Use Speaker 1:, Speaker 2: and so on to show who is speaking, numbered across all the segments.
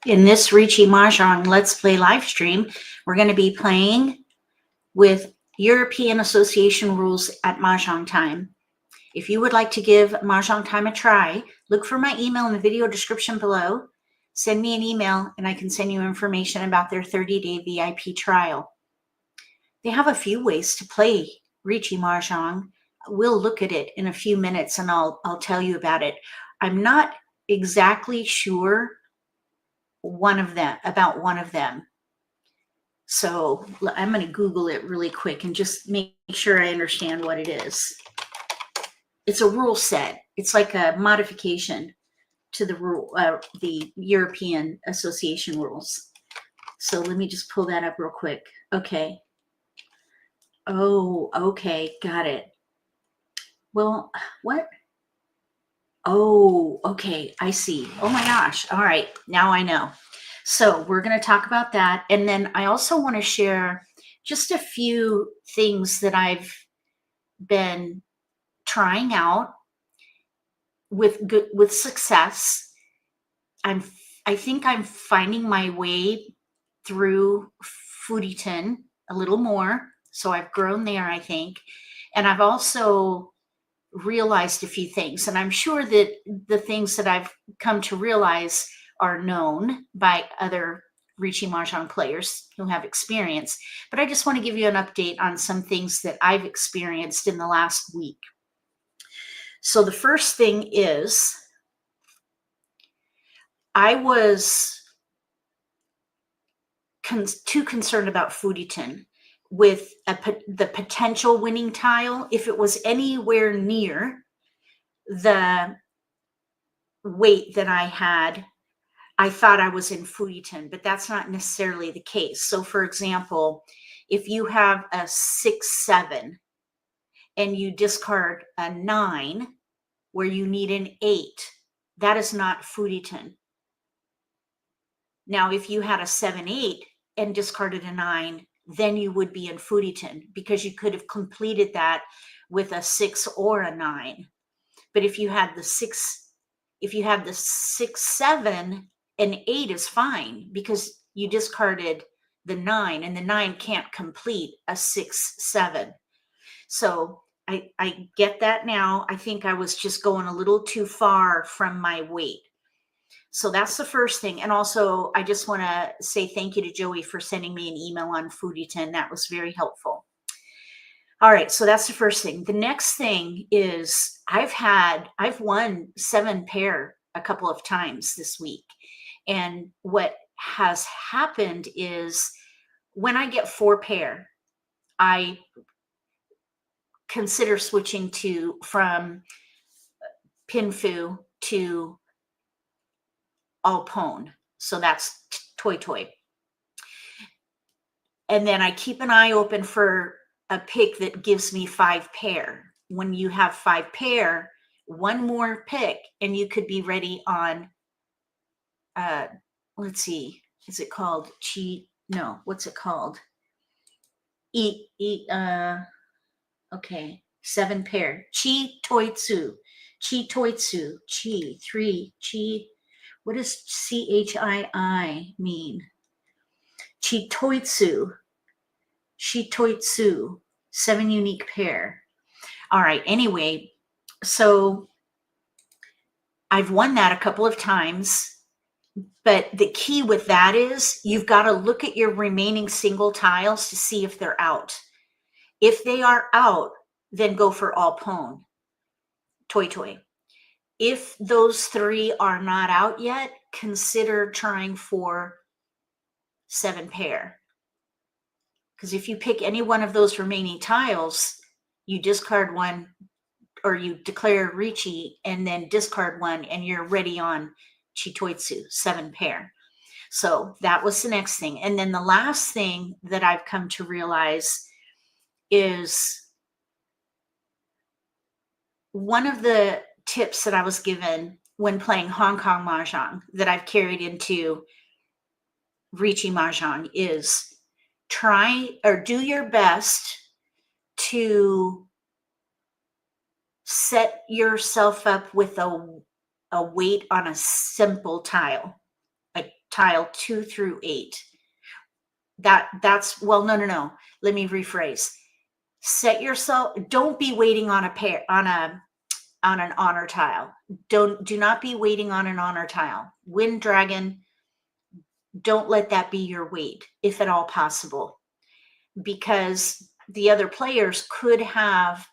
Speaker 1: In this Riichi Mahjong Let's Play live stream, we're going to be playing with European Association rules at Mahjong Time. If you would like to give Mahjong Time a try, look for my email in the video description below. Send me an email and I can send you information about their 30-day VIP trial. They have a few ways to play Riichi Mahjong. We'll look at it in a few minutes and I'll tell you about it. I'm not exactly sure about one of them. So I'm going to Google it really quick and just make sure I understand what it is. It's a rule set. It's like a modification to the rule, the European Association rules. So let me just pull that up real quick. Okay. Oh, okay. Got it. Well, what? Oh, okay. I see. Oh my gosh. All right. Now I know. So we're going to talk about that. And then I also want to share just a few things that I've been trying out with success. I think I'm finding my way through FURITEN a little more. So I've grown there, I think. And I've also realized a few things. And I'm sure that the things that I've come to realize are known by other Riichi Mahjong players who have experience. But I just want to give you an update on some things that I've experienced in the last week. So the first thing is, I was too concerned about FURITEN with the potential winning tile. If it was anywhere near the weight that I had, I thought I was in FURITEN, but that's not necessarily the case. So for example, if you have a 6-7 and you discard a 9 where you need an 8, that is not FURITEN. Now, if you had a 7-8 and discarded a 9, then you would be in FURITEN because you could have completed that with a 6 or a 9. But if you had the 6-7, an 8 is fine because you discarded the 9 and the 9 can't complete a 6-7. So I get that now. I think I was just going a little too far from my weight. So that's the first thing. And also, I just want to say thank you to Joey for sending me an email on FURITEN. That was very helpful. All right, so that's the first thing. The next thing is I've won 7 pair a couple of times this week. And what has happened is when I get 4 pair, I consider switching from Pinfu to Alpone. So that's toy. And then I keep an eye open for a pick that gives me 5 pair. When you have 5 pair, one more pick and you could be ready on, let's see, is it called no, what's it called? Okay, 7 pair. Chi Toitsu. 3, Chi. What does CHII mean? Shitoitsu, 7 unique pair. All right, anyway, so I've won that a couple of times, but the key with that is you've got to look at your remaining single tiles to see if they're out. If they are out, then go for Alpone, toy. If those 3 are not out yet, consider trying for 7 pair. Because if you pick any one of those remaining tiles, you discard one or you declare Riichi and then discard one and you're ready on Chitoitsu, 7 pair. So that was the next thing. And then the last thing that I've come to realize is one of the tips that I was given when playing Hong Kong Mahjong that I've carried into Riichi Mahjong is try or do your best to set yourself up with a weight on a simple tile, a tile 2 through 8. That's well, no. Let me rephrase. Set yourself, don't be waiting on a pair, on an honor tile. Do not be waiting on an honor tile. Wind Dragon, don't let that be your wait, if at all possible, because the other players could have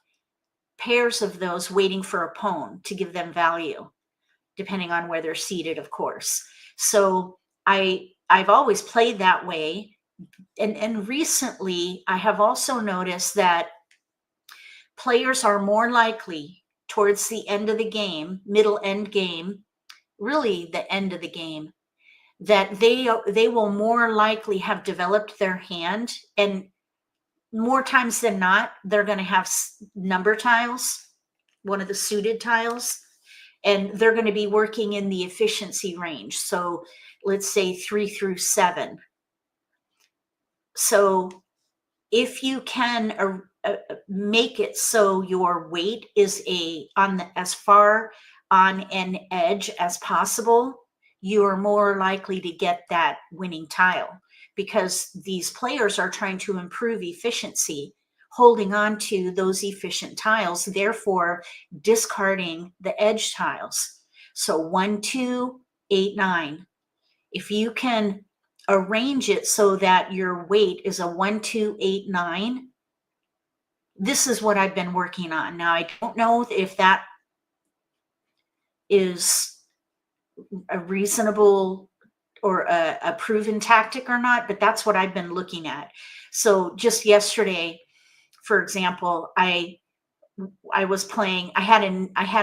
Speaker 1: pairs of those waiting for a pawn to give them value, depending on where they're seated, of course. So I've always played that way. And recently I have also noticed that players are more likely towards the end of the game, middle end game, really the end of the game, that they will more likely have developed their hand, and more times than not, they're going to have number tiles, one of the suited tiles, and they're going to be working in the efficiency range. So let's say 3 through 7. So if you can make it so your weight is as far on an edge as possible, you are more likely to get that winning tile, because these players are trying to improve efficiency, holding on to those efficient tiles, therefore discarding the edge tiles. So 1, 2, 8, 9. If you can arrange it so that your weight is a 1, 2, 8, 9, this is what I've been working on. Now, I don't know if that is a reasonable or a proven tactic or not, but that's what I've been looking at. So just yesterday, for example, I was playing, I had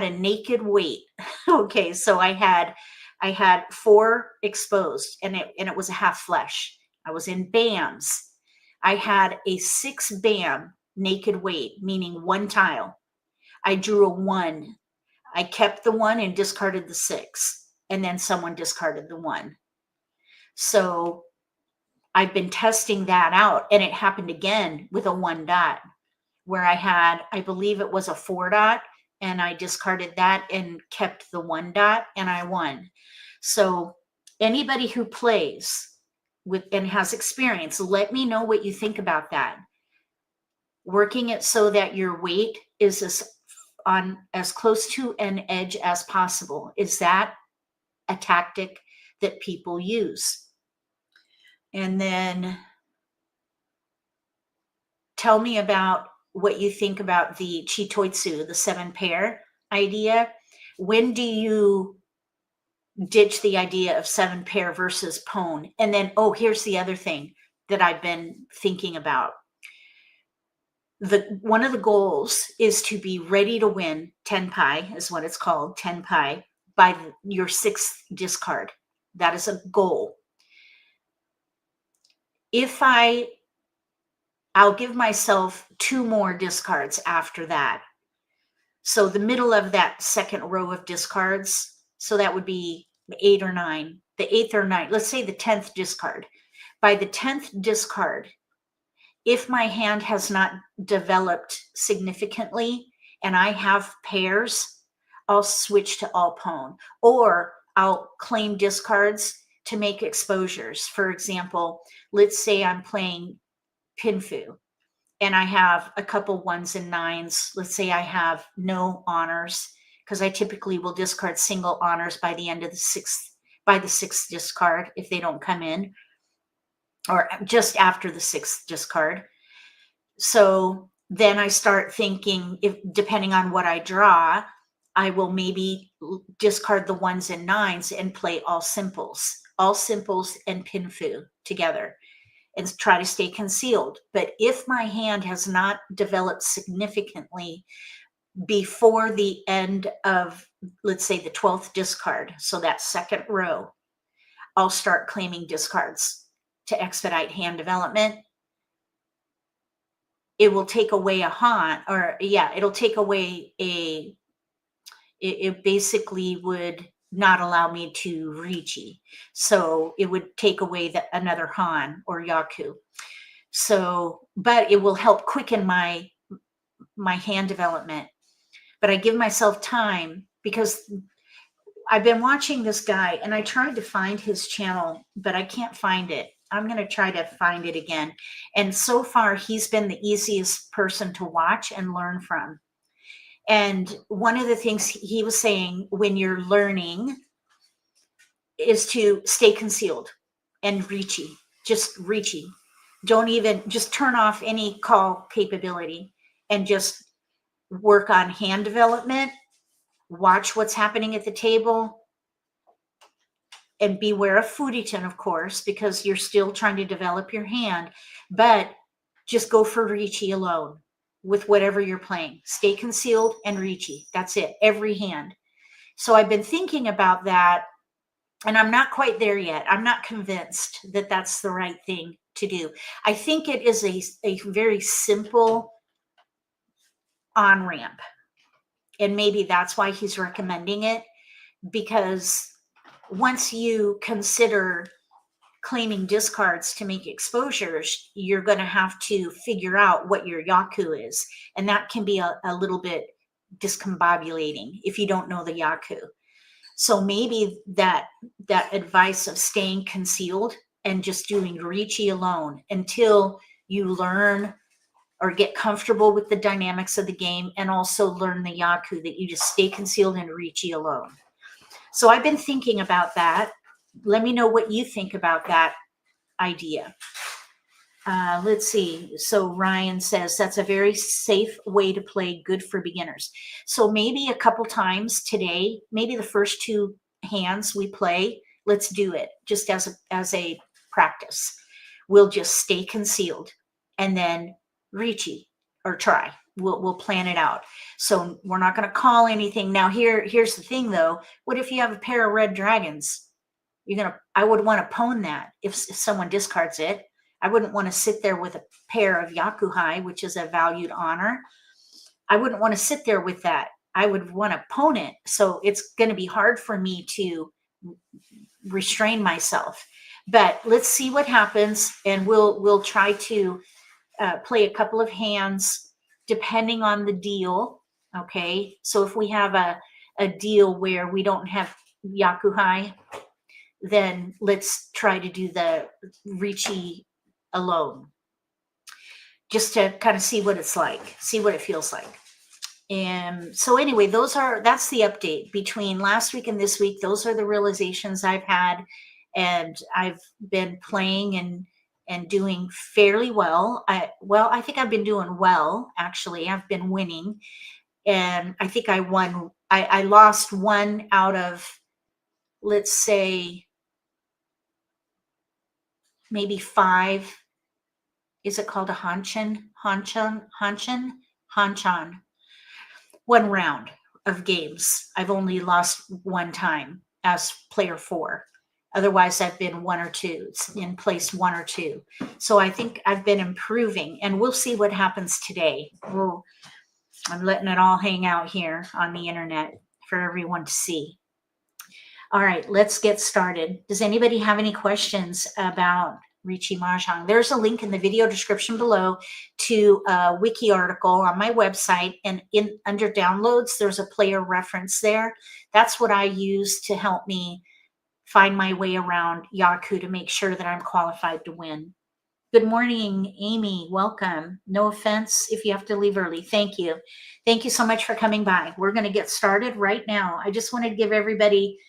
Speaker 1: a naked weight. Okay, so I had 4 exposed, and it was a half flesh. I was in BAMs. I had a 6 BAM naked weight, meaning 1 tile. I drew a 1. I kept the 1 and discarded the 6, and then someone discarded the 1. So I've been testing that out, and it happened again with a 1 dot, where I had, I believe it was a 4 dot, and I discarded that and kept the 1 dot, and I won. So anybody who plays with and has experience, let me know what you think about that. Working it so that your weight is as close to an edge as possible. Is that a tactic that people use? And then tell me about what you think about the Chitoitsu, the 7 pair idea. When do you ditch the idea of 7 pair versus pawn? And then, here's the other thing that I've been thinking about. One of the goals is to be ready to win, tenpai is what it's called, tenpai, by your 6th discard. That is a goal. If I'll give myself 2 more discards after that. So the middle of that second row of discards, so that would be 8 or 9, the 8th or 9th, let's say the 10th discard. By the 10th discard, if my hand has not developed significantly and I have pairs, I'll switch to all pawn, or I'll claim discards to make exposures. For example, let's say I'm playing Pinfu and I have a couple 1s and 9s. Let's say I have no honors, because I typically will discard single honors by the end of the 6th discard if they don't come in, or just after the 6th discard. So then I start thinking, depending on what I draw, I will maybe discard the 1s and 9s and play all simples and Pinfu together and try to stay concealed. But if my hand has not developed significantly before the end of, let's say, the 12th discard, so that second row, I'll start claiming discards to expedite hand development. It will take away it'll take away it basically would not allow me to Riichi. So it would take away another Han or Yaku. So, but it will help quicken my hand development. But I give myself time, because I've been watching this guy, and I tried to find his channel, but I can't find it. I'm going to try to find it again. And so far, he's been the easiest person to watch and learn from. And one of the things he was saying when you're learning is to stay concealed and Riichi, just Riichi. Don't even, just turn off any call capability and just work on hand development, watch what's happening at the table, and beware of FURITEN, of course, because you're still trying to develop your hand, but just go for Riichi alone with whatever you're playing. Stay concealed and Riichi. That's it, every hand. So I've been thinking about that, and I'm not quite there yet. I'm not convinced that that's the right thing to do. I think it is a very simple on-ramp, and maybe that's why he's recommending it, because once you consider claiming discards to make exposures, you're going to have to figure out what your yaku is. And that can be a little bit discombobulating if you don't know the yaku. So maybe that advice of staying concealed and just doing Riichi alone until you learn or get comfortable with the dynamics of the game, and also learn the yaku, that you just stay concealed and Riichi alone. So I've been thinking about that. Let me know what you think about that idea. Let's see. So Ryan says that's a very safe way to play, good for beginners. So maybe a couple times today, maybe the first 2 hands we play, let's do it just as a practice. We'll just stay concealed and then Riichi, or try. We'll plan it out. So we're not going to call anything. Now here's the thing though. What if you have a pair of red dragons? I would want to pawn that if someone discards it. I wouldn't want to sit there with a pair of yakuhai, which is a valued honor. I wouldn't want to sit there with that. I would want to pawn it. So it's going to be hard for me to restrain myself. But let's see what happens, and we'll try to play a couple of hands depending on the deal. Okay, so if we have a deal where we don't have yakuhai, then let's try to do the Riichi alone, just to kind of see what it's like, see what it feels like. And so anyway, that's the update between last week and this week. Those are the realizations I've had, and I've been playing and doing fairly well. I think I've been doing well, actually. I've been winning, and I think I won. I lost 1 out of, let's say, maybe 5. Is it called a hanchan? 1 round of games. I've only lost 1 time as player 4. Otherwise, I've been 1 or 2, in place 1 or 2. So I think I've been improving, and we'll see what happens today. I'm letting it all hang out here on the internet for everyone to see. All right, let's get started. Does anybody have any questions about Riichi Mahjong? There's a link in the video description below to a wiki article on my website, and under downloads, there's a player reference there. That's what I use to help me find my way around yaku to make sure that I'm qualified to win. Good morning, Amy. Welcome. No offense if you have to leave early. Thank you. Thank you so much for coming by. We're going to get started right now. I just wanted to give everybody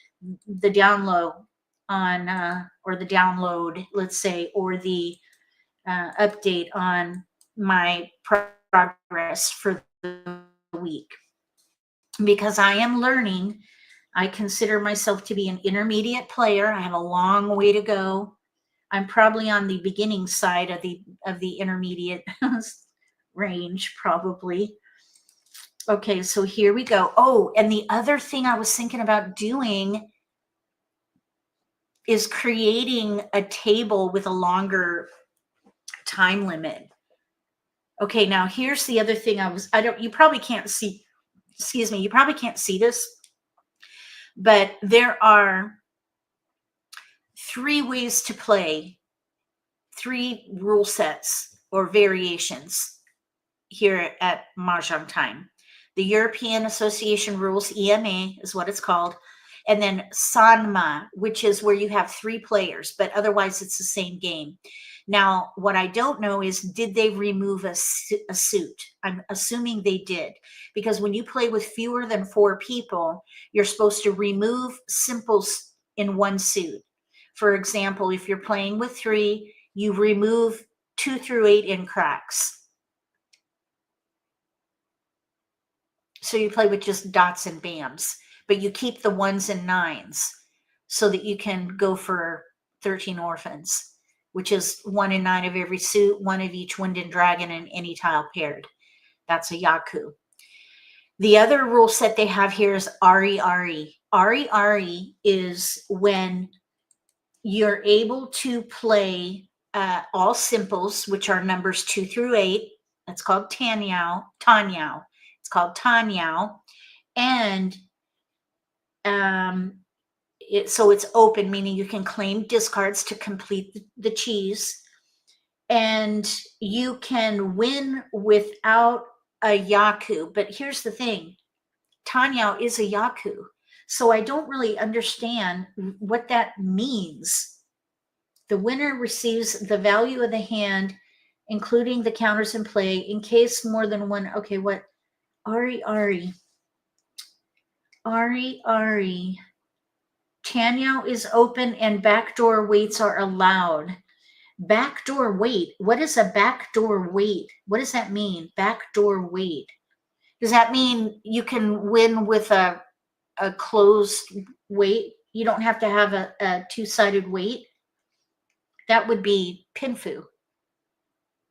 Speaker 1: the download on, or the download, let's say, or the update on my progress for the week, because I am learning. I consider myself to be an intermediate player. I have a long way to go. I'm probably on the beginning side of the intermediate range, probably. Okay, so here we go. Oh, and the other thing I was thinking about doing is creating a table with a longer time limit. Okay, now here's the other thing you probably can't see, excuse me, you probably can't see this, but there are 3 ways to play, 3 rule sets or variations here at Mahjong Time. The European Association rules, EMA is what it's called, And then Sanma, which is where you have 3 players, but otherwise it's the same game. Now, what I don't know is, did they remove a suit? I'm assuming they did, because when you play with fewer than 4 people, you're supposed to remove simples in one suit. For example, if you're playing with 3, you remove 2 through 8 in cracks. So you play with just dots and bams, but you keep the 1s and 9s so that you can go for 13 orphans, which is 1 and 9 of every suit, 1 of each wind and dragon, and any tile paired. That's a yaku. The other rule set they have here is Ari Ari. Ari Ari is when you're able to play all simples, which are numbers 2 through 8. That's called Tanyao. Tanyao. It's called Tanyao. And so it's open, meaning you can claim discards to complete the cheese. And you can win without a yaku. But here's the thing. Tanyao is a yaku. So I don't really understand what that means. The winner receives the value of the hand, including the counters in play, in case more than one. Okay, what? Ari Ari. Ari Ari. Tanyao is open and backdoor waits are allowed. Backdoor wait. What is a backdoor wait? What does that mean? Backdoor wait. Does that mean you can win with a closed wait? You don't have to have a two-sided wait? That would be pinfu.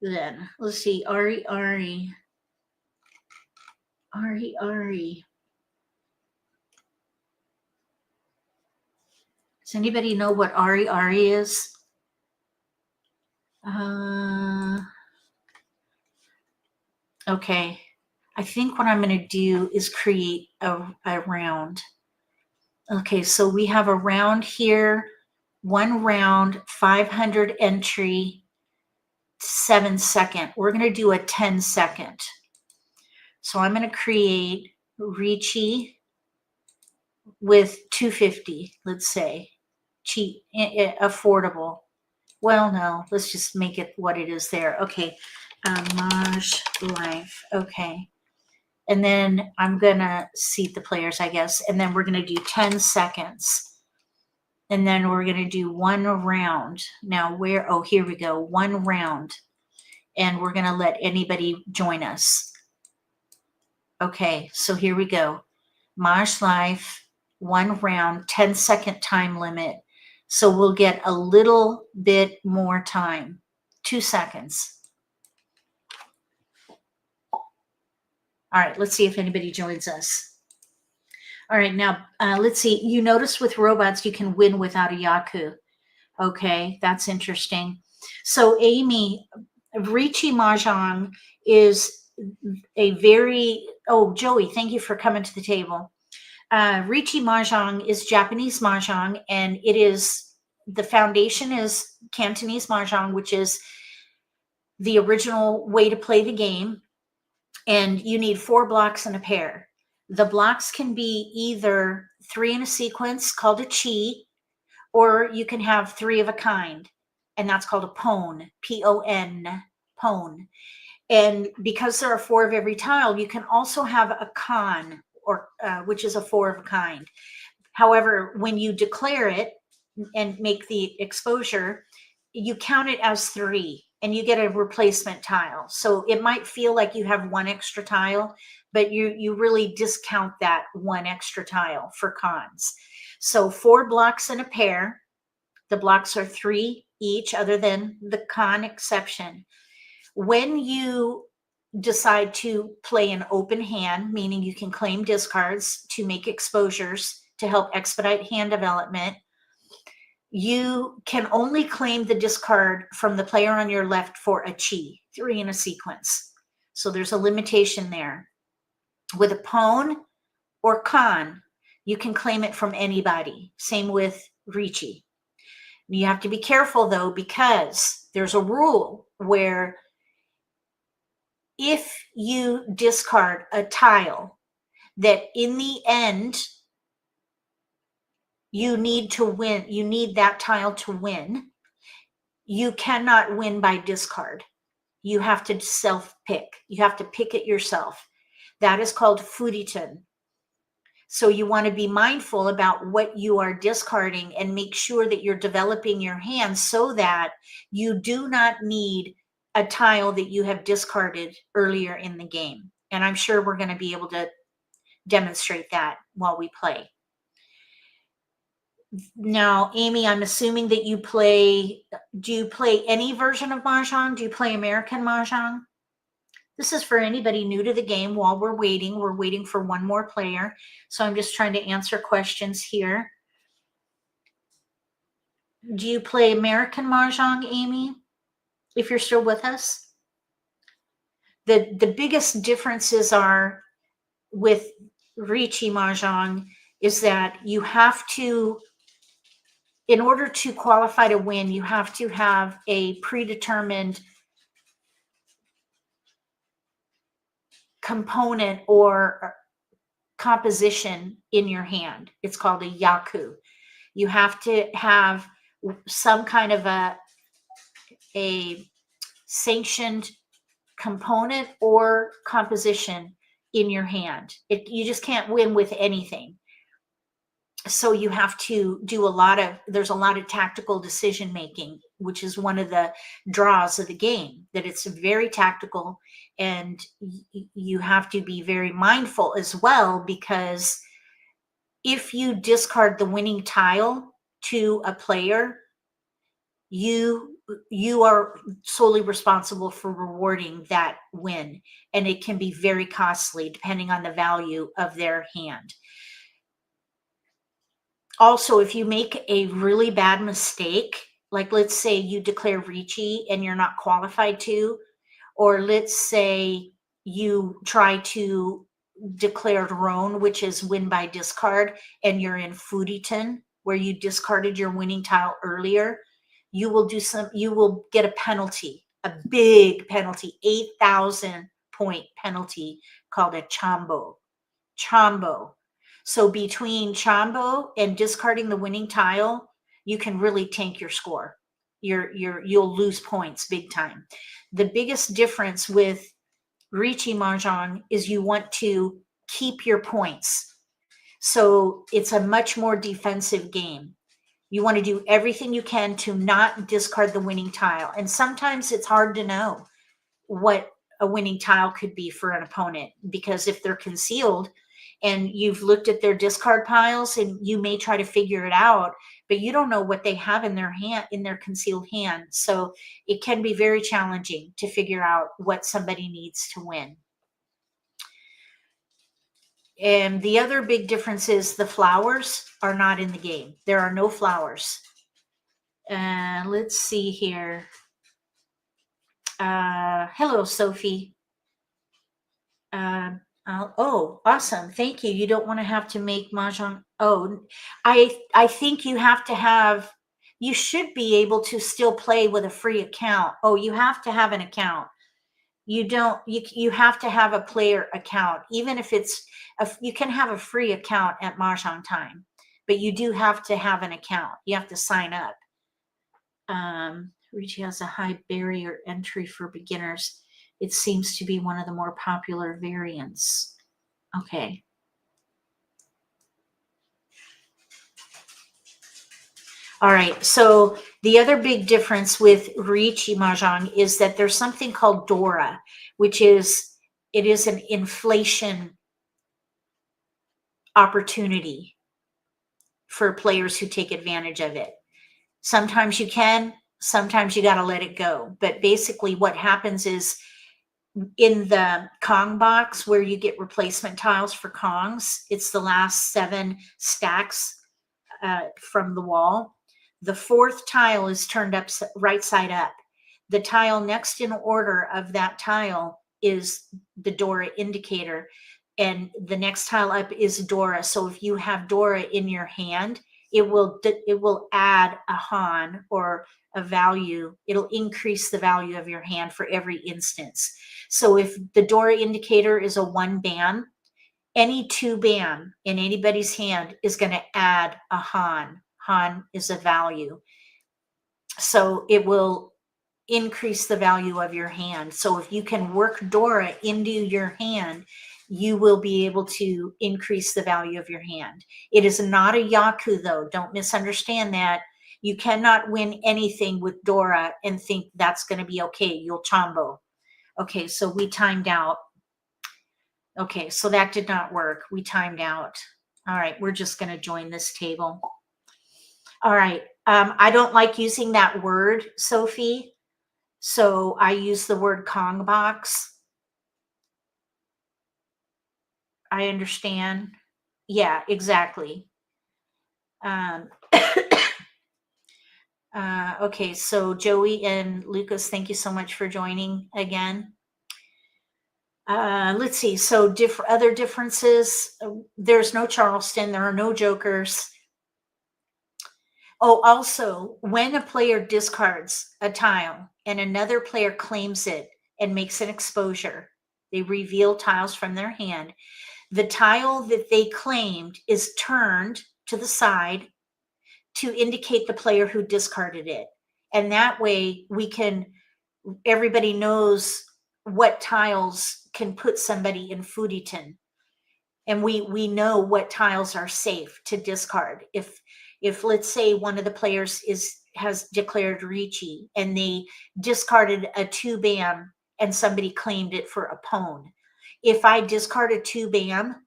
Speaker 1: Then let's see. Ari Ari. Ari Ari. Does anybody know what Ari Ari is? Okay. I think what I'm going to do is create a round. Okay, so we have a round here, 1 round, 500 entry, 7 second. We're going to do a 10 second. So I'm going to create Riichi with 250, let's say. Cheap, affordable. Well, no, let's just make it what it is there. Okay, MAHJLIFE. Okay. And then I'm going to seat the players, I guess. And then we're going to do 10 seconds. And then we're going to do 1 round. Now where, oh, here we go. 1 round. And we're going to let anybody join us. Okay, so here we go. MAHJLIFE, 1 round, 10-second time limit. So we'll get a little bit more time. 2 seconds. All right, let's see if anybody joins us. All right, now let's see. You notice with robots, you can win without a yaku. Okay, that's interesting. So Amy, Riichi Mahjong is a very, oh, Joey, thank you for coming to the table. Riichi Mahjong is Japanese Mahjong, and it is, the foundation is Cantonese Mahjong, which is the original way to play the game. And you need 4 blocks and a pair. The blocks can be either 3 in a sequence called a chi, or you can have 3 of a kind, and that's called a pon, P-O-N, pon. And because there are 4 of every tile, you can also have a kan, or which is a 4 of a kind. However, when you declare it and make the exposure, you count it as 3 and you get a replacement tile. So it might feel like you have 1 extra tile, but you really discount that 1 extra tile for cons. So 4 blocks in a pair. The blocks are 3 each, other than the con exception. When you decide to play an open hand, meaning you can claim discards to make exposures to help expedite hand development, you can only claim the discard from the player on your left for a chi, 3 in a sequence. So there's a limitation there. With a pon or kan, you can claim it from anybody. Same with Riichi. You have to be careful though, because there's a rule where if you discard a tile that in the end You need to win. You need that tile to win. You cannot win by discard. You have to self-pick. You have to pick it yourself. That is called FURITEN. So you want to be mindful about what you are discarding and make sure that you're developing your hand so that you do not need a tile that you have discarded earlier in the game. And I'm sure we're going to be able to demonstrate that while we play. Now, Amy, I'm assuming that you play, do you play any version of Mahjong? Do you play American Mahjong? This is for anybody new to the game. While we're waiting for one more player. So I'm just trying to answer questions here. Do you play American Mahjong, Amy? If you're still with us? The biggest differences are with Riichi Mahjong is that you have to, in order to qualify to win, you have to have a predetermined component or composition in your hand. It's called a yaku. You have to have some kind of a sanctioned component or composition in your hand. You just can't win with anything. So you have to do there's a lot of tactical decision making, which is one of the draws of the game, that it's very tactical, and you have to be very mindful as well, because if you discard the winning tile to a player, you are solely responsible for rewarding that win, and it can be very costly depending on the value of their hand. Also, if you make a really bad mistake, like let's say you declare Riichi and you're not qualified to, or let's say you try to declare Roan, which is win by discard, and you're in FURITEN, where you discarded your winning tile earlier, you will get a penalty, a big penalty, 8,000 point penalty called a chambo. So between chambo and discarding the winning tile, you can really tank your score. You'll lose points big time. The biggest difference with Riichi Mahjong is you want to keep your points. So it's a much more defensive game. You want to do everything you can to not discard the winning tile. And sometimes it's hard to know what a winning tile could be for an opponent, because if they're concealed and you've looked at their discard piles, and you may try to figure it out, but you don't know what they have in their hand, in their concealed hand. So it can be very challenging to figure out what somebody needs to win. And the other big difference is the flowers are not in the game. There are no flowers. Let's see here. Hello, Sophie. Oh, awesome. Thank you. You don't want to have to make Mahjong. Oh, I think you have to have, you should be able to still play with a free account. Oh, you have to have an account. You have to have a player account, even if you can have a free account at Mahjong Time, but you do have to have an account. You have to sign up. Riichi has a high barrier entry for beginners. It seems to be one of the more popular variants. Okay. All right. So the other big difference with Riichi Mahjong is that there's something called Dora, which is an inflation opportunity for players who take advantage of it. Sometimes you can, sometimes you got to let it go. But basically what happens is, in the Kong box where you get replacement tiles for Kongs, it's the last 7 stacks from the wall. The 4th tile is turned up right side up. The tile next in order of that tile is the Dora indicator, and the next tile up is Dora. So if you have Dora in your hand, it will add a Han or a value. It'll increase the value of your hand for every instance. So if the Dora indicator is a 1 ban any two bam in anybody's hand is going to add a han. Han is a value. So it will increase the value of your hand. So if you can work Dora into your hand, you will be able to increase the value of your hand. It is not a yaku though. Don't misunderstand that. You cannot win anything with Dora and think that's going to be okay. You'll chombo. Okay, so we timed out. Okay, so that did not work. We timed out. All right, we're just going to join this table. All right, I don't like using that word, Sophie. So I use the word Kong box. I understand. Yeah, exactly. Okay, so Joey and Lucas, thank you so much for joining again. Let's see. So other differences. There's no Charleston. There are no jokers. Oh, also, when a player discards a tile and another player claims it and makes an exposure, they reveal tiles from their hand. The tile that they claimed is turned to the side to indicate the player who discarded it. And that way everybody knows what tiles can put somebody in FURITEN. And we know what tiles are safe to discard. If let's say one of the players has declared Riichi and they discarded a 2-bam and somebody claimed it for a pwn. If I discard a 2-bam,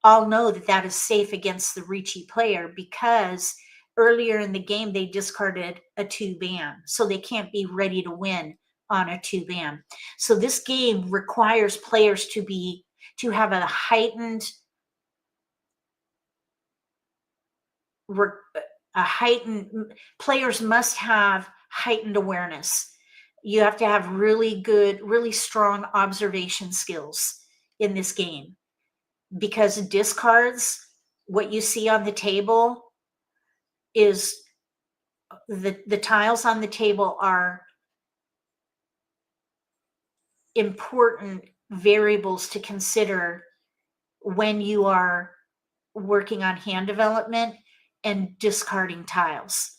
Speaker 1: I'll know that that is safe against the Riichi player because earlier in the game they discarded a 2-bam. So they can't be ready to win on a 2-bam. So this game requires players to have a heightened players must have heightened awareness. You have to have really good, really strong observation skills in this game because discards, what you see on the table is the tiles on the table are important variables to consider when you are working on hand development and discarding tiles.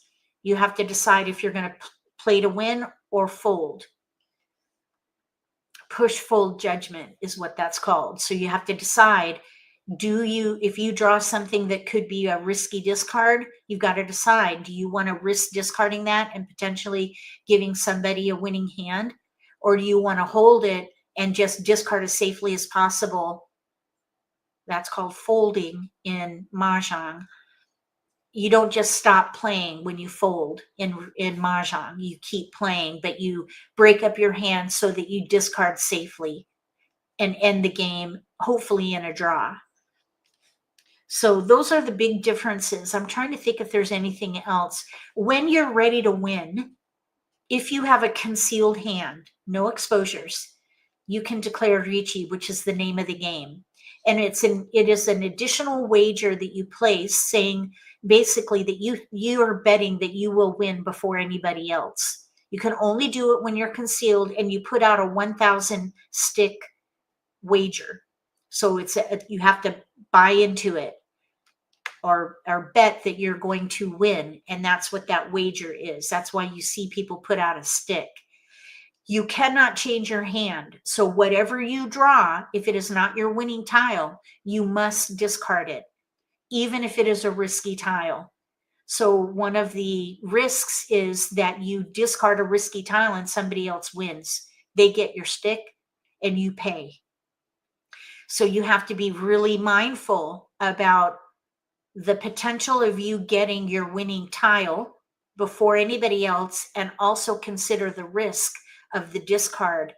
Speaker 1: You have to decide if you're going to play to win or fold. Push fold judgment is what that's called. So you have to decide, if you draw something that could be a risky discard, you've got to decide, do you want to risk discarding that and potentially giving somebody a winning hand? Or do you want to hold it and just discard as safely as possible? That's called folding in Mahjong. You don't just stop playing when you fold in Mahjong. You keep playing, but you break up your hand so that you discard safely and end the game, hopefully in a draw. So those are the big differences. I'm trying to think if there's anything else. When you're ready to win, if you have a concealed hand, no exposures, you can declare Riichi, which is the name of the game. And it is an additional wager that you place saying basically that you are betting that you will win before anybody else. You can only do it when you're concealed and you put out a 1,000 stick wager. So you have to buy into it or bet that you're going to win. And that's what that wager is. That's why you see people put out a stick. You cannot change your hand. So whatever you draw, if it is not your winning tile, you must discard it, even if it is a risky tile. So one of the risks is that you discard a risky tile and somebody else wins. They get your stick and you pay. So you have to be really mindful about the potential of you getting your winning tile before anybody else, and also consider the risk of the discard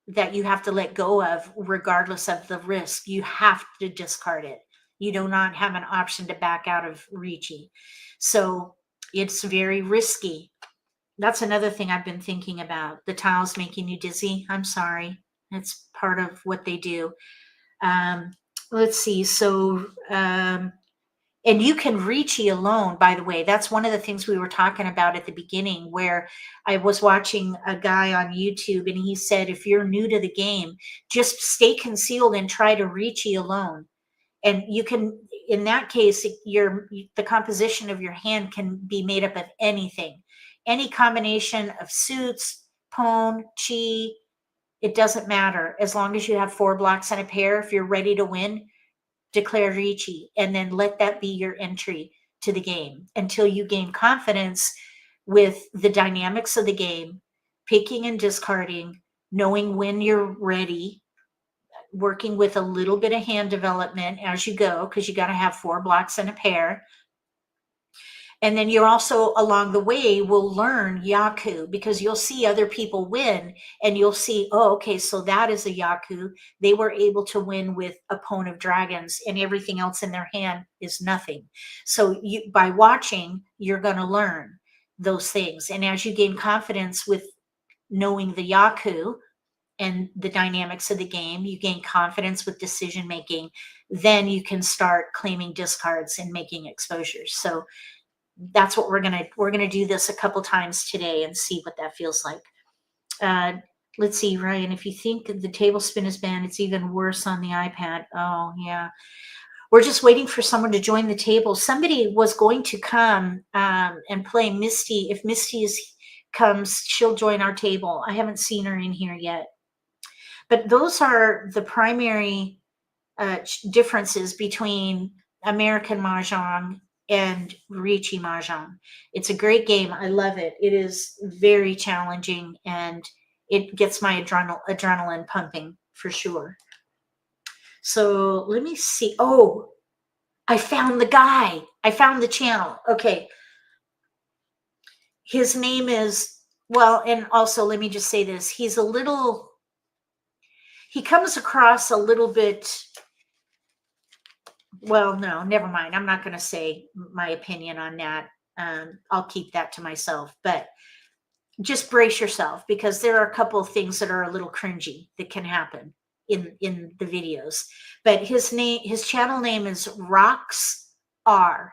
Speaker 1: that you have to let go of. Regardless of the risk, you have to discard it. You do not have an option to back out of Riichi. So it's very risky. That's another thing I've been thinking about. The tiles making you dizzy. I'm sorry. It's part of what they do. Let's see. So And you can Riichi alone, by the way. That's one of the things we were talking about at the beginning, where I was watching a guy on YouTube and he said, if you're new to the game, just stay concealed and try to Riichi alone. And you can, in that case, the composition of your hand can be made up of anything, any combination of suits, pon, chi, it doesn't matter. As long as you have 4 blocks and a pair, if you're ready to win, declare Riichi, and then let that be your entry to the game until you gain confidence with the dynamics of the game, picking and discarding, knowing when you're ready, working with a little bit of hand development as you go, because you got to have 4 blocks and a pair. And then you're also along the way will learn yaku, because you'll see other people win and you'll see, oh, okay, so that is a yaku. They were able to win with a pawn of dragons and everything else in their hand is nothing. So by watching, you're going to learn those things. And as you gain confidence with knowing the yaku and the dynamics of the game, you gain confidence with decision making, then you can start claiming discards and making exposures. So that's what we're gonna do this a couple times today and see what that feels like. Let's see, Ryan, if you think the tablespin is banned, it's even worse on the iPad. Oh yeah, we're just waiting for someone to join the table. Somebody was going to come and play Misty. If Misty comes, she'll join our table. I haven't seen her in here yet, but those are the primary differences between American Mahjong and Riichi Mahjong. It's a great game. I love it. It is very challenging and it gets my adrenaline pumping for sure. So let me see. Oh, I found the guy. I found the channel. Okay. His name is, well, and also let me just say this. He comes across a little bit, well, no, never mind. I'm not going to say my opinion on that. I'll keep that to myself, but just brace yourself because there are a couple of things that are a little cringy that can happen in the videos. But his channel name is Rox R,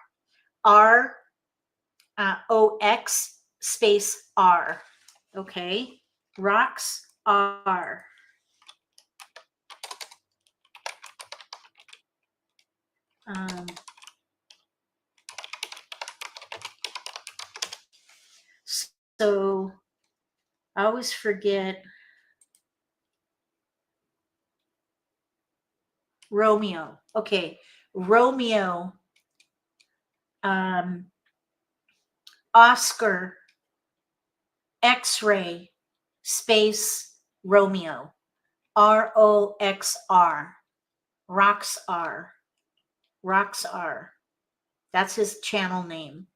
Speaker 1: OX space R. Okay, Rox R. So I always forget Romeo. Okay, Romeo, Oscar, X-ray, space Romeo, ROXR, Roxr, Roxr. That's his channel name.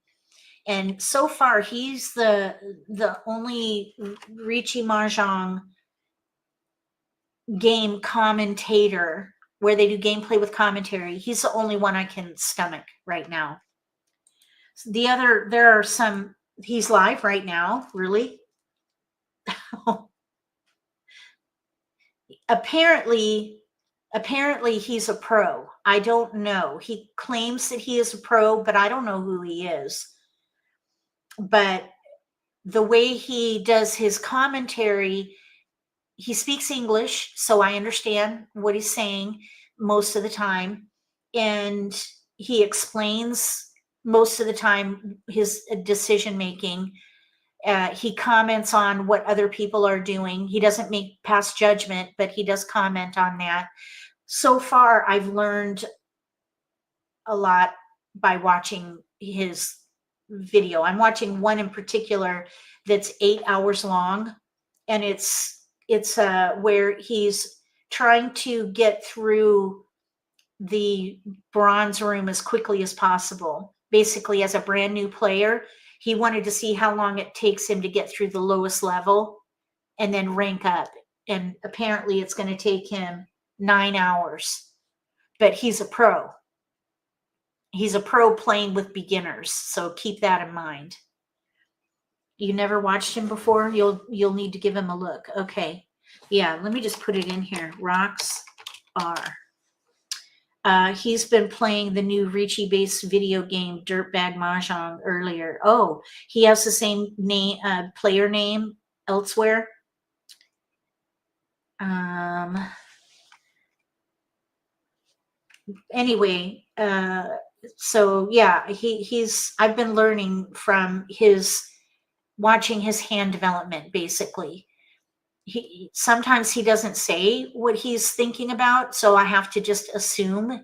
Speaker 1: And so far, he's the only Riichi Mahjong game commentator where they do gameplay with commentary. He's the only one I can stomach right now. There are some, he's live right now, really? Apparently he's a pro. I don't know. He claims that he is a pro, but I don't know who he is. But the way he does his commentary, he speaks English, so I understand what he's saying most of the time. And he explains most of the time his decision making. He comments on what other people are doing. He doesn't make pass judgment, but he does comment on that. So far, I've learned a lot by watching his video. I'm watching one in particular that's 8 hours long, and it's where he's trying to get through the bronze room as quickly as possible. Basically, as a brand new player, he wanted to see how long it takes him to get through the lowest level and then rank up. And apparently it's going to take him 9 hours. But he's a pro. He's a pro playing with beginners. So keep that in mind. You never watched him before? You'll need to give him a look. Okay. Yeah, let me just put it in here. Rox R. He's been playing the new Riichi-based video game Dirtbag Mahjong earlier. Oh, he has the same name, player name elsewhere. Anyway, so yeah, I've been learning from watching his hand development, basically. Sometimes he doesn't say what he's thinking about, so I have to just assume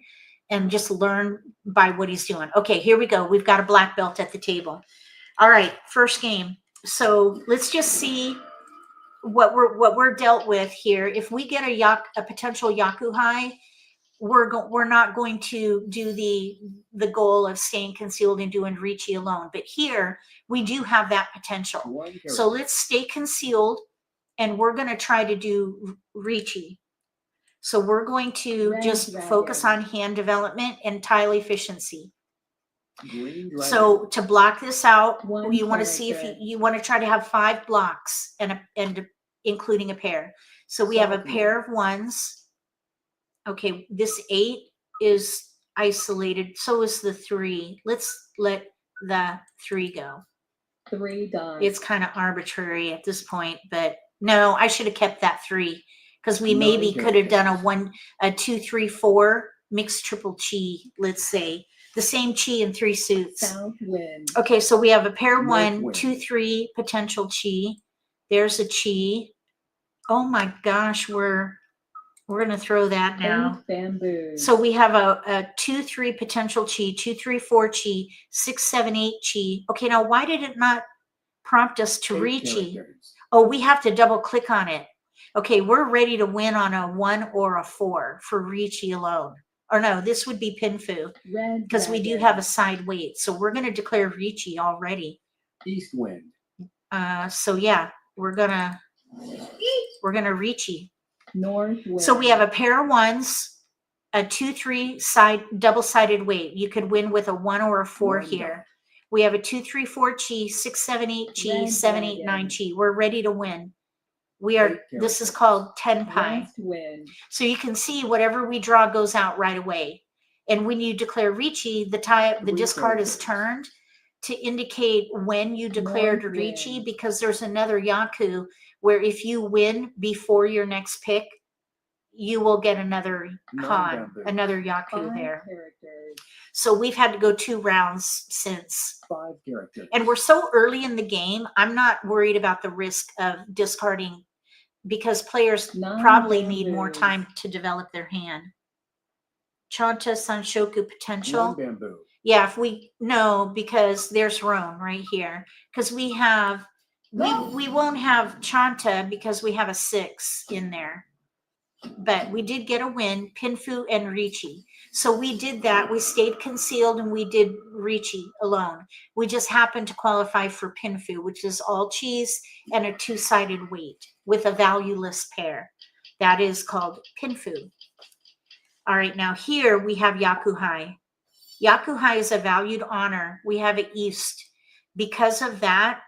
Speaker 1: and just learn by what he's doing. Okay, here we go. We've got a black belt at the table. All right, first game. So let's just see what we're dealt with here. If we get a potential yaku high, we're not going to do the goal of staying concealed and doing Riichi alone. But here we do have that potential. So let's stay concealed, and we're going to try to do Riichi. So we're going to just focus on hand development and tile efficiency. So to block this out, you want to see if you want to try to have 5 blocks and including a pair. So we have a pair of 1s. Okay, this 8 is isolated. So is the 3. Let's let the 3 go.
Speaker 2: 3 dots.
Speaker 1: It's kind of arbitrary at this point, but no, I should have kept that 3 because we maybe could have done a 2, 3, 4 mixed triple chi. Let's say the same chi in 3 suits.
Speaker 2: South wind.
Speaker 1: Okay, so we have a pair 1, 2, 3 potential chi. There's a chi. Oh my gosh, we're going to throw that now.
Speaker 2: Bamboo.
Speaker 1: So we have a 2, 3 potential chi, 2, 3, 4 chi, 6, 7, 8 chi. Okay, now why did it not prompt us to Riichi? Oh, we have to double click on it. Okay, we're ready to win on a 1 or a 4 for Riichi alone. Or no, this would be Pinfu because we do have a side weight. So we're going to declare Riichi already.
Speaker 3: East wind.
Speaker 1: So yeah, we're gonna Riichi.
Speaker 2: North wind.
Speaker 1: So we have a pair of 1s, a 2, 3 side double-sided weight. You could win with a 1 or a 4 here. We have a 2, 3, 4 chi, 6, 7, 8 chi, 7, 8, 9 chi. We're ready to win. This is called tenpai. So you can see whatever we draw goes out right away. And when you declare Riichi, the discard is turned to indicate when you declared Riichi, because there's another yaku where if you win before your next pick, you will get another another yaku there. So we've had to go 2 rounds since.
Speaker 3: 5 characters.
Speaker 1: And we're so early in the game, I'm not worried about the risk of discarding because players probably need more time to develop their hand. Chanta Sanshoku potential.
Speaker 3: 1 bamboo.
Speaker 1: Yeah, because there's room right here. Because we won't have Chanta because we have a 6 in there. But we did get a win, Pinfu and Riichi. So we did that. We stayed concealed and we did Riichi alone. We just happened to qualify for Pinfu, which is all cheese and a 2-sided weight with a valueless pair. That is called Pinfu. All right, now here we have Yakuhai. Yakuhai is a valued honor. We have it East. Because of that,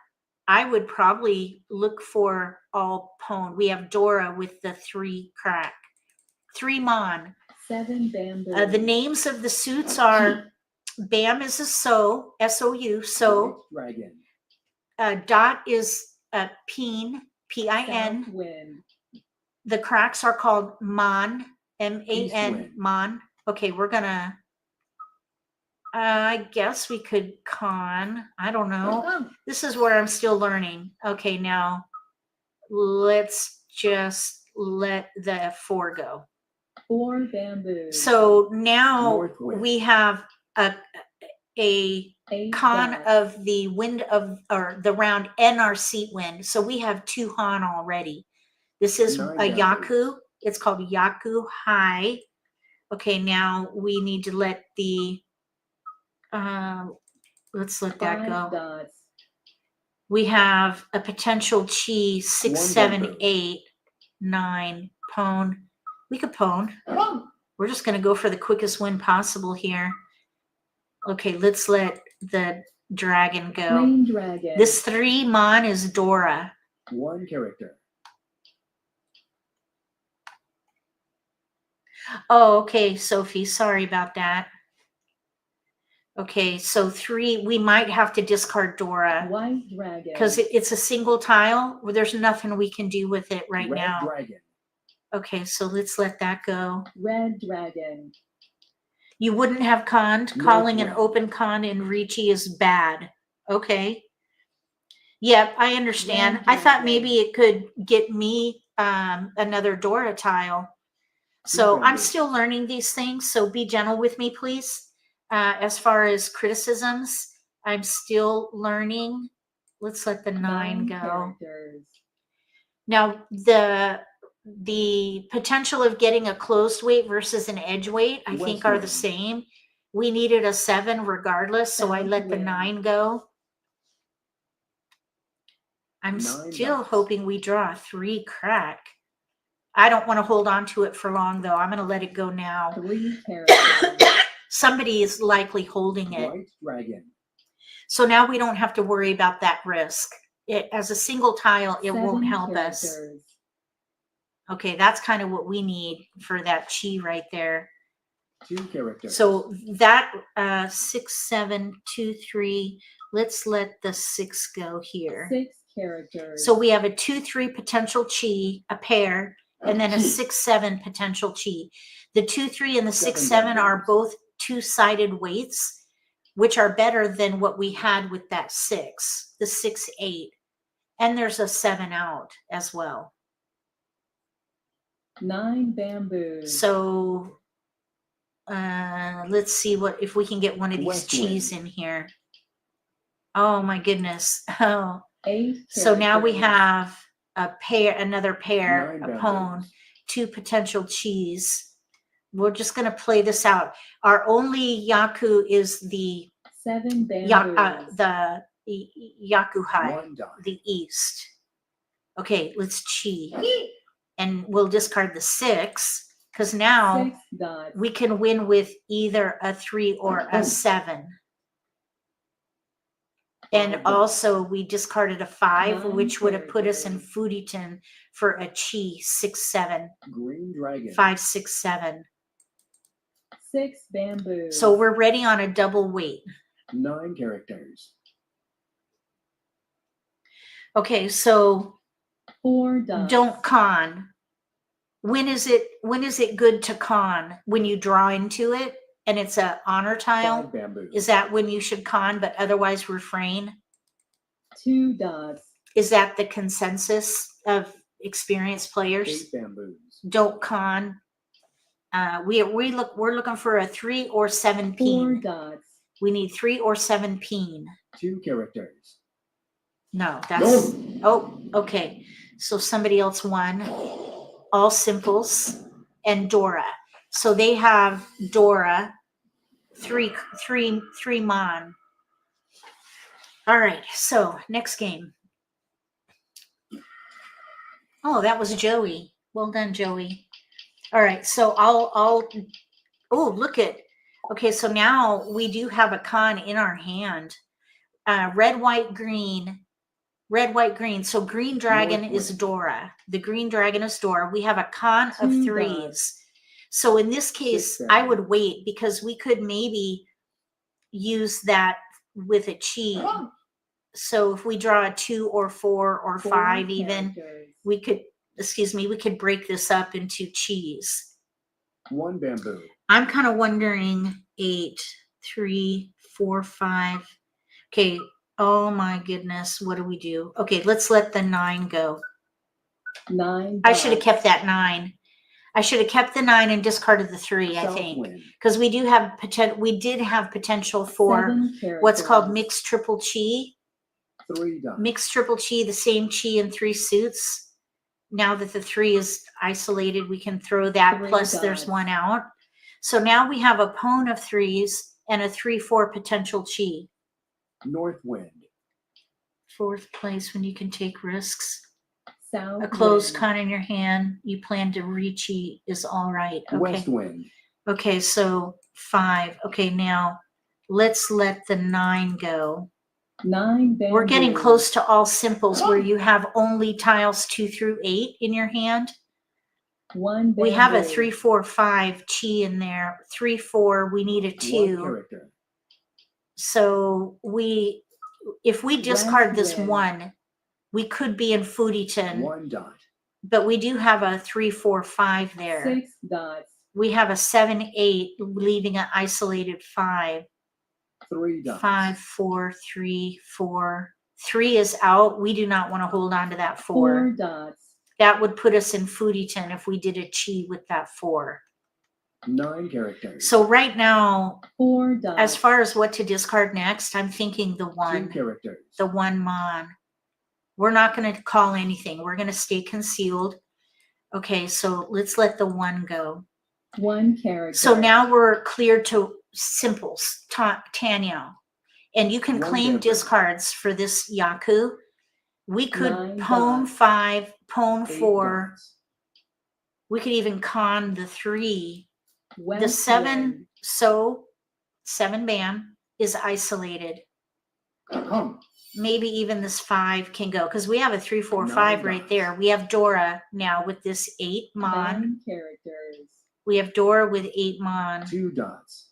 Speaker 1: I would probably look for all pwn. We have Dora with the 3 crack. 3 mon.
Speaker 2: 7 bamboo.
Speaker 1: The names of the suits are Bam is a so, S-O-U, so.
Speaker 3: Dragon.
Speaker 1: Dot is Pin, P-I-N.
Speaker 2: South wind.
Speaker 1: The cracks are called Mon, M-A-N,
Speaker 3: wind.
Speaker 1: Mon. Okay, we're going to, I guess we could con. I don't know. This is where I'm still learning. Okay, now let's just let the 4 go.
Speaker 2: 4 bamboo.
Speaker 1: So now
Speaker 3: North wind.
Speaker 1: we have a
Speaker 2: 8
Speaker 1: con
Speaker 2: dots.
Speaker 1: of the wind or the round and our seat wind. So we have 2 han already. This is
Speaker 3: 9
Speaker 1: a yaku.
Speaker 3: bamboos.
Speaker 1: It's called yaku high. Okay, now we need to let the let's let that
Speaker 2: 5
Speaker 1: go.
Speaker 2: dots.
Speaker 1: We have a potential chi 6,
Speaker 3: 1
Speaker 1: 7,
Speaker 3: bamboo.
Speaker 1: 8, 9 pwn. We could pwn. We're just going to go for the quickest win possible here. Okay, let's let the dragon go.
Speaker 2: Green dragon.
Speaker 1: This 3 mon is Dora.
Speaker 3: 1 character.
Speaker 1: Oh, okay, Sophie, sorry about that. Okay, so 3, we might have to discard Dora
Speaker 2: White dragon.
Speaker 1: because it's a single tile. Well, there's nothing we can do with it right
Speaker 3: Red
Speaker 1: now.
Speaker 3: dragon.
Speaker 1: Okay, so let's let that go.
Speaker 2: Red dragon.
Speaker 1: You wouldn't have conned.
Speaker 3: No
Speaker 1: Calling an
Speaker 3: way.
Speaker 1: open con in Riichi is bad. Okay. Yep, I understand.
Speaker 2: Red
Speaker 1: I thought
Speaker 2: dragon.
Speaker 1: maybe it could get me another Dora tile. So I'm
Speaker 3: bamboos.
Speaker 1: still learning these things, so be gentle with me, please. As far as criticisms, I'm still learning. Let's let the 9 go.
Speaker 2: Characters.
Speaker 1: Now, the potential of getting a closed weight versus an edge weight, I think, are the
Speaker 3: West
Speaker 1: same. We needed a 7 regardless, so I let the
Speaker 2: Southwind.
Speaker 1: 9 go. I'm
Speaker 3: 9
Speaker 1: still
Speaker 3: dots.
Speaker 1: hoping we draw a 3 crack. I don't want to hold on to it for long, though. I'm going to let it go now.
Speaker 2: 3 characters.
Speaker 1: Somebody is likely holding it.
Speaker 3: White dragon.
Speaker 1: So now we don't have to worry about that risk. As a single tile, it
Speaker 2: 7
Speaker 1: won't help us.
Speaker 2: characters.
Speaker 1: Okay, that's kind of what we need for that chi right there.
Speaker 3: 2 characters.
Speaker 1: So that 6, 7, 2, 3. Let's let the 6 go here.
Speaker 2: 6 characters.
Speaker 1: So we have a 2, 3 potential chi, a pair, and then a 6, 7 potential chi. The 2, 3 and the 6, 7 are both 2-sided weights, which are better than what we had with that 6, the 6, 8. And there's a 7 out as well.
Speaker 2: 9 bamboos.
Speaker 1: So let's see if we can get one of these
Speaker 3: West
Speaker 1: cheese
Speaker 3: wind.
Speaker 1: in here. Oh my goodness. Oh,
Speaker 2: 8
Speaker 1: so now we
Speaker 2: characters.
Speaker 1: have a pair, another pair,
Speaker 3: 9
Speaker 1: a pone,
Speaker 3: bamboos.
Speaker 1: 2 potential cheese. We're just going to play this out. Our only yaku is the
Speaker 2: 7 bamboos.
Speaker 1: yaku high,
Speaker 3: 1 dot.
Speaker 1: the east. Okay, let's chi. And we'll discard the 6 because now
Speaker 2: 6 dots.
Speaker 1: we can win with either a 3 or a 7. And
Speaker 3: 5 dots.
Speaker 1: also we discarded a 5,
Speaker 2: 9
Speaker 1: which would have put us in
Speaker 2: characters.
Speaker 1: FURITEN for a chi 6, 7,
Speaker 3: Green dragon.
Speaker 1: 5, 6, 7.
Speaker 2: 6 bamboos.
Speaker 1: So we're ready on a double weight.
Speaker 3: 9 characters.
Speaker 1: Okay, so
Speaker 2: 4 dots.
Speaker 1: don't con. When is it good to con? When you draw into it and it's a honor tile?
Speaker 3: 5 bamboos.
Speaker 1: Is that when you should con but otherwise refrain?
Speaker 2: 2 dots.
Speaker 1: Is that the consensus of experienced players?
Speaker 3: 8 bamboos.
Speaker 1: Don't con. We're looking for a 3 or 7
Speaker 2: 4
Speaker 1: peen.
Speaker 2: dots.
Speaker 1: We need 3 or 7 peen.
Speaker 3: 2 characters.
Speaker 1: No, that's oh, okay. So somebody else won. All simples and Dora. So they have Dora, 3 mon. All right, so next game. Oh, that was Joey. Well done, Joey. All right, so I'll oh, look at, okay, so now we do have a con in our hand. Red, white, green. Red, white, green. So green dragon is
Speaker 3: Northwind.
Speaker 1: Dora. The green dragon is Dora. We have a con of
Speaker 2: 2
Speaker 1: 3s.
Speaker 2: dots.
Speaker 1: So in this case,
Speaker 3: 6,
Speaker 1: I
Speaker 3: 7.
Speaker 1: would wait because we could maybe use that with a chi. So if we draw a 2 or 4 or
Speaker 2: 4
Speaker 1: 5 even,
Speaker 2: characters.
Speaker 1: we could break this up into cheese.
Speaker 3: 1 bamboo.
Speaker 1: I'm kind of wondering 8, 3, 4, 5. Okay. Oh my goodness. What do we do? Okay. Let's let the 9 go.
Speaker 2: 9
Speaker 1: I should have
Speaker 2: dots.
Speaker 1: kept that 9. I should have kept the 9 and discarded the 3, I think.
Speaker 3: Southwind.
Speaker 1: Because we did have potential for
Speaker 2: 7
Speaker 1: what's called
Speaker 2: characters.
Speaker 1: mixed triple chi.
Speaker 3: 3 dots.
Speaker 1: Mixed triple chi, the same chi in 3 suits. Now that the 3 is isolated, we can throw that,
Speaker 2: 3
Speaker 1: plus there's
Speaker 2: dots.
Speaker 1: 1 out. So now we have a pone of 3s and a 3-4 potential chi.
Speaker 3: Northwind.
Speaker 1: 4th place when you can take risks.
Speaker 2: South
Speaker 1: A closed
Speaker 2: wind.
Speaker 1: con in your hand. You plan to Riichi is all right. Okay.
Speaker 3: West wind.
Speaker 1: Okay, so 5. Okay, now let's let the 9 go.
Speaker 2: 9 bamboos.
Speaker 1: We're getting close to all simples where you have only tiles 2 through 8 in your hand.
Speaker 2: 1
Speaker 1: We have a
Speaker 2: bamboo.
Speaker 1: 3, 4, 5 chi in there. 3, 4, we need a
Speaker 3: One
Speaker 1: 2.
Speaker 3: character.
Speaker 1: So if we discard this
Speaker 2: wind.
Speaker 1: 1, we could be in FURITEN,
Speaker 3: 1 dot.
Speaker 1: but we do have a 3, 4, 5 there.
Speaker 2: 6 dots.
Speaker 1: We have a 7, 8, leaving an isolated 5.
Speaker 3: 3 dots.
Speaker 1: 5, 4, 3, 4. 3 is out. We do not want to hold on to that 4.
Speaker 2: 4 dots.
Speaker 1: That would put us in FURITEN if we did a chi with that 4.
Speaker 3: 9 characters.
Speaker 1: So right now,
Speaker 2: 4 dots.
Speaker 1: as far as what to discard next, I'm thinking the
Speaker 3: 2
Speaker 1: 1.
Speaker 3: characters.
Speaker 1: The 1 mon. We're not going to call anything. We're going to stay concealed. Okay, so let's let the 1 go.
Speaker 2: 1 character.
Speaker 1: So now we're clear to simples, Tanyao. And you can
Speaker 3: 1
Speaker 1: claim
Speaker 3: bamboo.
Speaker 1: discards for this yaku. We could
Speaker 2: 9
Speaker 1: pwn
Speaker 2: dots.
Speaker 1: 5, pwn
Speaker 3: 8
Speaker 1: 4.
Speaker 3: dots.
Speaker 1: We could even con the 3. The
Speaker 2: West
Speaker 1: 7,
Speaker 2: wind.
Speaker 1: so 7 bam is isolated. Maybe even this 5 can go because we have a 3, 4,
Speaker 3: 9
Speaker 1: 5 right
Speaker 3: dots.
Speaker 1: there. We have Dora now with this 8 mon.
Speaker 2: 9 characters.
Speaker 1: We have Dora with 8 mon.
Speaker 3: 2 dots.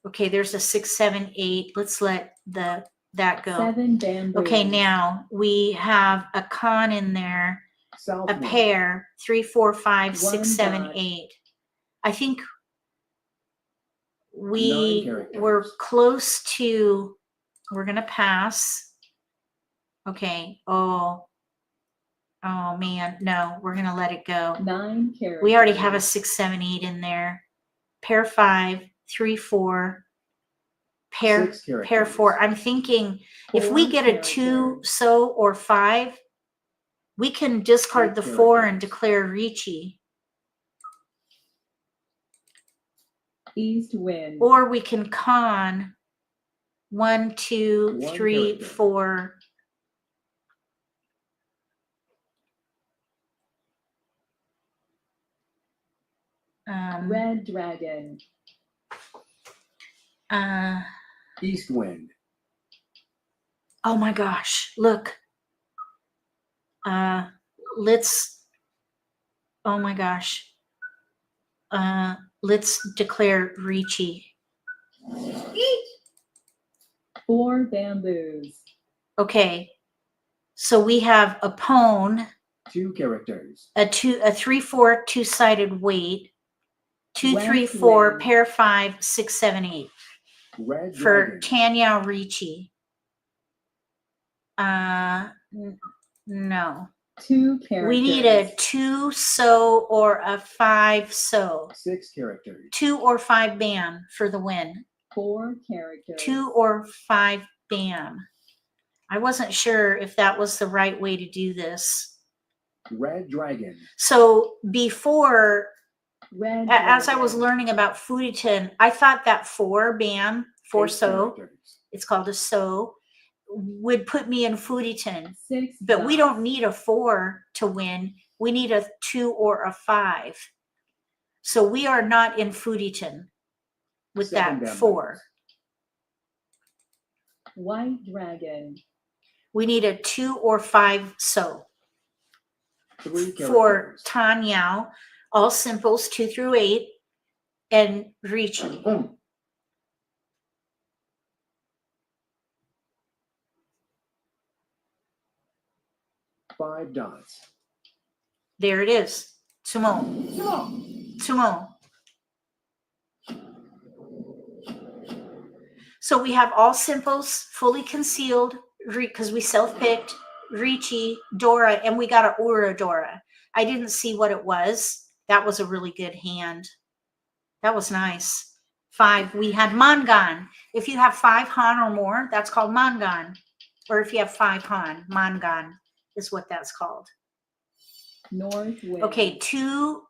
Speaker 1: Okay, there's a 6, 7, 8. Let's let that go.
Speaker 2: 7 bamboo.
Speaker 1: Okay, now we have a con in there,
Speaker 3: South
Speaker 1: a
Speaker 3: wind.
Speaker 1: pair, 3, 4, 5, 6,
Speaker 2: 1
Speaker 1: 7,
Speaker 2: dot.
Speaker 1: 8. I think
Speaker 3: 9 characters.
Speaker 1: we're close to, we're going to pass. Okay. Oh man. No, we're going to let it go.
Speaker 2: 9 characters.
Speaker 1: We already have a 6, 7, 8 in there. Pair 5, 3, 4. Pair
Speaker 3: 6 characters.
Speaker 1: pair 4. I'm thinking if we
Speaker 2: 4
Speaker 1: get a 2
Speaker 2: characters.
Speaker 1: so or 5, we can discard
Speaker 3: 8
Speaker 1: the 4 and
Speaker 3: characters.
Speaker 1: declare Riichi.
Speaker 2: East wind.
Speaker 1: Or we can con 1, 2,
Speaker 3: 1
Speaker 1: 3,
Speaker 3: character.
Speaker 1: 4.
Speaker 2: Red dragon.
Speaker 3: East wind.
Speaker 1: Oh my gosh, look. Let's, oh my gosh. Let's declare Riichi.
Speaker 2: 4 bamboos.
Speaker 1: Okay. So we have a pwn,
Speaker 3: 2 characters.
Speaker 1: a 3, 4, 2-sided weight, 2, 3,
Speaker 2: West
Speaker 1: 4,
Speaker 2: wind.
Speaker 1: pair 5, 6, 7, 8
Speaker 3: Red
Speaker 1: for
Speaker 3: dragon.
Speaker 1: Tanya Riichi. No.
Speaker 2: 2 characters.
Speaker 1: We need a 2 so or a 5 so.
Speaker 3: 6 characters.
Speaker 1: 2 or 5 bam for the win.
Speaker 2: 4 characters.
Speaker 1: 2 or 5 bam. I wasn't sure if that was the right way to do this.
Speaker 3: Red dragon.
Speaker 1: So before,
Speaker 2: Red
Speaker 1: as I
Speaker 2: dragon.
Speaker 1: was learning about FURITEN, I thought that 4 bam, 4
Speaker 3: 8
Speaker 1: so,
Speaker 3: characters.
Speaker 1: it's called a so, would put me in FURITEN.
Speaker 2: 6
Speaker 1: But we
Speaker 2: dots.
Speaker 1: don't need a 4 to win. We need a 2 or a 5. So we are not in FURITEN with
Speaker 3: 7
Speaker 1: that
Speaker 3: bamboos.
Speaker 1: 4.
Speaker 2: White dragon.
Speaker 1: We need a 2 or 5 so.
Speaker 3: 3
Speaker 1: For
Speaker 3: characters.
Speaker 1: Tanyao, all simples 2 through 8, and Riichi.
Speaker 3: Boom. 5 dots.
Speaker 1: There it is. Sumo. Sumo. So we have all simples fully concealed because we self-picked Riichi, Dora, and we got a Ura Dora. I didn't see what it was. That was a really good hand. That was nice. 5. We had Mangan. If you have 5 Han or more, that's called Mangan. Or if you have 5 Han, Mangan is what that's called.
Speaker 2: North wind.
Speaker 1: Okay, 2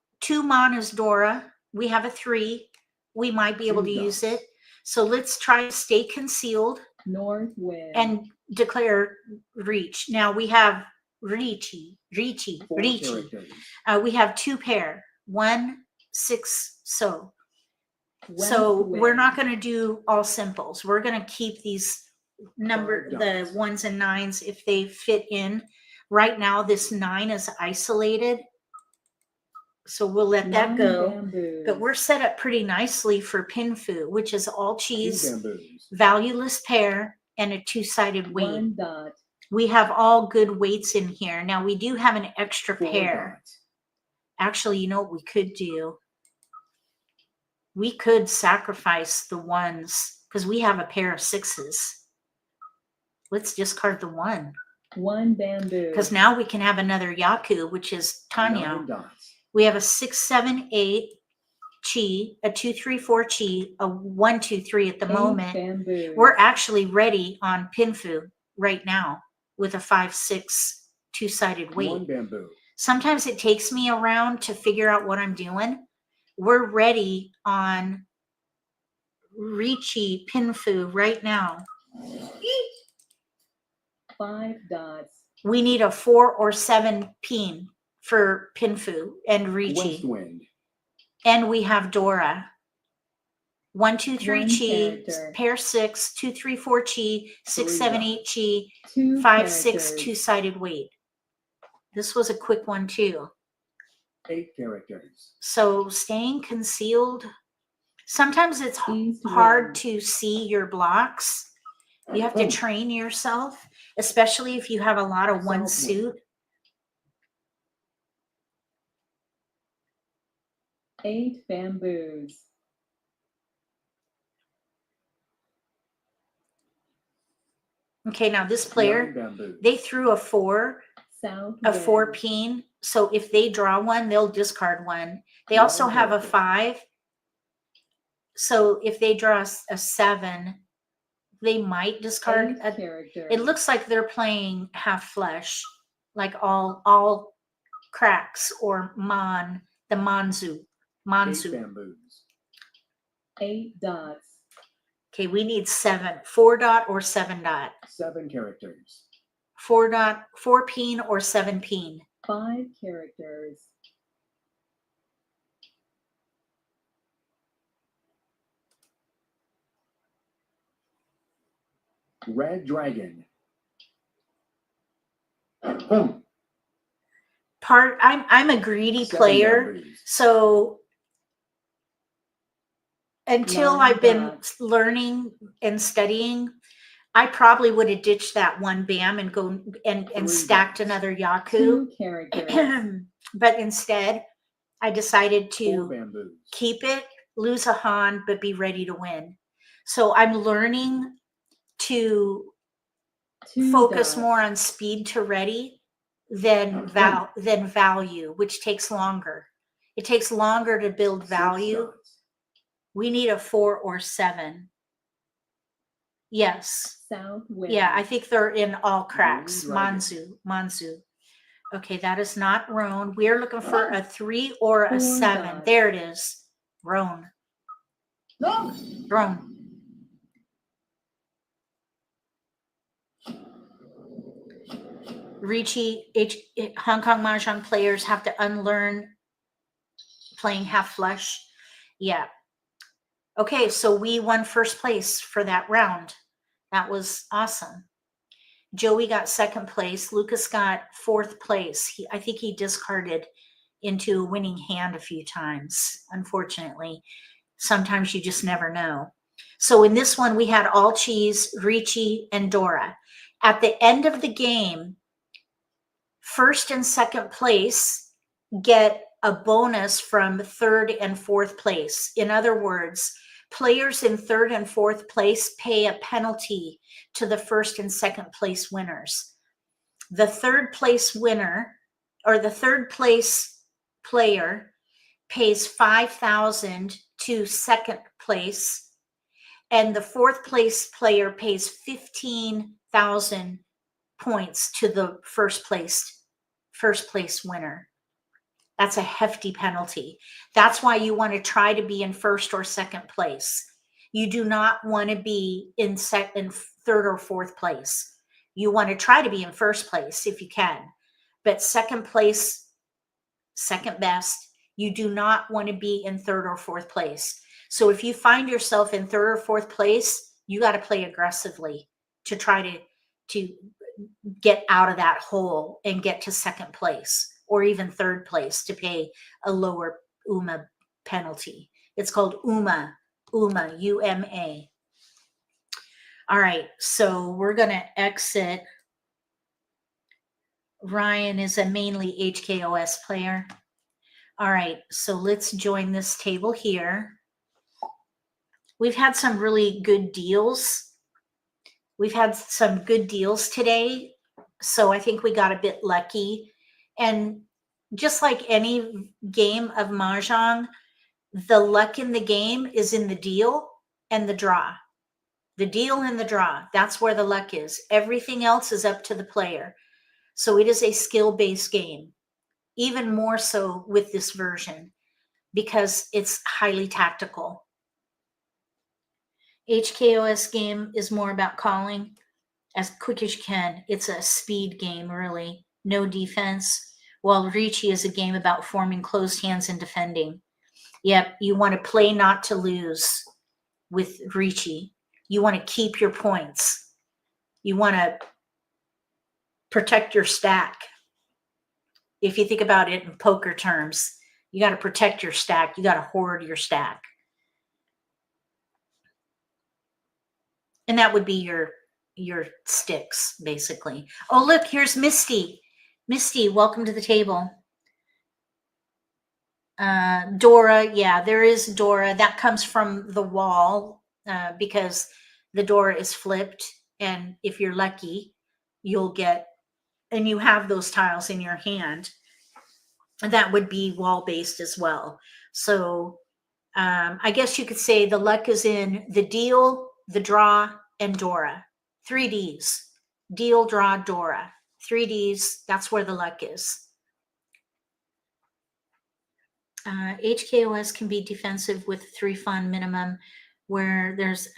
Speaker 1: mon is Dora. We have a 3. We might be able to
Speaker 3: 2
Speaker 1: use
Speaker 3: dots.
Speaker 1: it. So let's try to stay concealed
Speaker 2: North wind.
Speaker 1: and declare reach. Now we have Riichi.
Speaker 3: 4 characters.
Speaker 1: We have 2 pair. 1, 6 so.
Speaker 2: West
Speaker 1: So
Speaker 2: wind.
Speaker 1: we're not going to do all simples. We're going to keep these number,
Speaker 3: 5
Speaker 1: the
Speaker 3: dots.
Speaker 1: 1s and 9s if they fit in. Right now, this 9 is isolated. So we'll let that
Speaker 2: 9
Speaker 1: go.
Speaker 2: bamboos.
Speaker 1: But we're set up pretty nicely for pinfu, which is all
Speaker 3: 2
Speaker 1: cheese,
Speaker 3: bamboos.
Speaker 1: valueless pair, and a 2-sided weight.
Speaker 2: 1 dot.
Speaker 1: We have all good weights in here. Now we do have an extra
Speaker 3: 4
Speaker 1: pair.
Speaker 3: dots.
Speaker 1: Actually, you know what we could do? We could sacrifice the ones because we have a pair of 6s. Let's discard the 1
Speaker 2: 1 bamboo.
Speaker 1: because now we can have another yaku, which is
Speaker 3: 9
Speaker 1: Tanya.
Speaker 3: dots.
Speaker 1: We have a 6, 7, 8 chi, a 2, 3, 4 chi, a 1, 2, 3 at the
Speaker 2: 8
Speaker 1: moment.
Speaker 2: bamboos.
Speaker 1: We're actually ready on pinfu right now with a 5, 6 2-sided weight.
Speaker 3: 1 bamboo.
Speaker 1: Sometimes it takes me around to figure out what I'm doing. We're ready on Riichi pinfu right now.
Speaker 2: 5 dots.
Speaker 1: We need a 4 or 7 pin for pinfu and
Speaker 3: West
Speaker 1: Riichi.
Speaker 3: wind.
Speaker 1: And we have Dora. 1, 2, 3
Speaker 2: 1
Speaker 1: chi,
Speaker 2: character.
Speaker 1: pair 6, 2, 3, 4 chi, 6,
Speaker 3: 3
Speaker 1: 7,
Speaker 3: dots.
Speaker 1: 8 chi,
Speaker 2: 2
Speaker 1: 5, 6
Speaker 2: characters.
Speaker 1: 2-sided weight. This was a quick one too.
Speaker 3: 8 characters.
Speaker 1: So staying concealed. Sometimes it's
Speaker 2: East
Speaker 1: hard
Speaker 2: wind.
Speaker 1: to see your blocks. You have to train yourself, especially if you have a lot of one
Speaker 3: South wind.
Speaker 1: suit.
Speaker 2: 8 bamboos.
Speaker 1: Okay, now this
Speaker 3: 9
Speaker 1: player,
Speaker 3: bamboos.
Speaker 1: they threw a 4,
Speaker 2: South
Speaker 1: a
Speaker 2: wind.
Speaker 1: 4 pin. So if they draw 1, they'll discard 1. They
Speaker 3: One
Speaker 1: also have a
Speaker 3: character.
Speaker 1: 5. So if they draw a 7, they might discard
Speaker 2: 8 characters.
Speaker 1: it looks like they're playing half flesh, like all cracks or the manzu.
Speaker 3: 8
Speaker 1: Manzu.
Speaker 3: bamboos.
Speaker 2: 8 dots.
Speaker 1: Okay, we need 7, 4 dot or 7 dot.
Speaker 3: 7 characters.
Speaker 1: 4 dot, 4 pin or 7 pin.
Speaker 2: 5 characters.
Speaker 3: Red dragon.
Speaker 1: I'm a greedy
Speaker 3: 7
Speaker 1: player,
Speaker 3: bamboos.
Speaker 1: so until
Speaker 2: 9
Speaker 1: I've been
Speaker 2: dots.
Speaker 1: learning and studying, I probably would have ditched that 1 bam and go and
Speaker 3: 3
Speaker 1: stacked
Speaker 3: dots.
Speaker 1: another yaku.
Speaker 2: 2 characters.
Speaker 1: But instead, I decided
Speaker 3: 4
Speaker 1: to
Speaker 3: bamboos.
Speaker 1: keep it, lose a han, but be ready to win. So I'm learning to
Speaker 2: 2
Speaker 1: focus
Speaker 2: dots.
Speaker 1: more on speed to ready than value, which takes longer. It takes longer to build
Speaker 3: 6
Speaker 1: value.
Speaker 3: dots.
Speaker 1: We need a 4 or 7. Yes.
Speaker 2: South wind.
Speaker 1: Yeah, I think they're in all cracks.
Speaker 3: Green dragon.
Speaker 1: Manzu. Okay, that is not Roan. We're looking for a 3 or a
Speaker 2: 4
Speaker 1: 7.
Speaker 2: dots.
Speaker 1: There it is. Roan. Roan. Riichi, Hong Kong Mahjong players have to unlearn playing half flush. Yeah. Okay, so we won first place for that round. That was awesome. Joey got second place. Lucas got fourth place. I think he discarded into a winning hand a few times, unfortunately. Sometimes you just never know. So in this one, we had all cheese, Riichi, and Dora. At the end of the game, first and second place get a bonus from third and fourth place. In other words, players in third and fourth place pay a penalty to the first and second place winners. The third place winner or the third place player pays 5,000 to second place, and the fourth place player pays 15,000 points to the first place winner. That's a hefty penalty. That's why you want to try to be in first or second place. You do not want to be in third or fourth place. You want to try to be in first place if you can, but second place, second best. You do not want to be in third or fourth place. So if you find yourself in third or fourth place, you got to play aggressively to try to get out of that hole and get to second place or even third place to pay a lower UMA penalty. It's called UMA, UMA. All right, so we're going to exit. Ryan is a mainly HKOS player. All right, so let's join this table here. We've had some really good deals. We've had some good deals today, so I think we got a bit lucky. And just like any game of Mahjong, the luck in the game is in the deal and the draw. The deal and the draw, that's where the luck is. Everything else is up to the player. So it is a skill-based game, even more so with this version, because it's highly tactical. HKOS game is more about calling as quick as you can. It's a speed game, really. No defense. While Riichi is a game about forming closed hands and defending. Yep, you want to play not to lose with Riichi. You want to keep your points. You want to protect your stack. If you think about it in poker terms, you got to protect your stack. You got to hoard your stack. And that would be your sticks, basically. Oh, look, here's Misty. Misty, welcome to the table. Dora, yeah, there is Dora. That comes from the wall because the Dora is flipped. And if you're lucky, you'll get, and you have those tiles in your hand. And that would be wall-based as well. So I guess you could say the luck is in the deal, the draw, and Dora. 3 Ds. Deal, draw, Dora. 3 Ds, that's where the luck is. HKOS can be defensive with 3 fun minimum, where there's,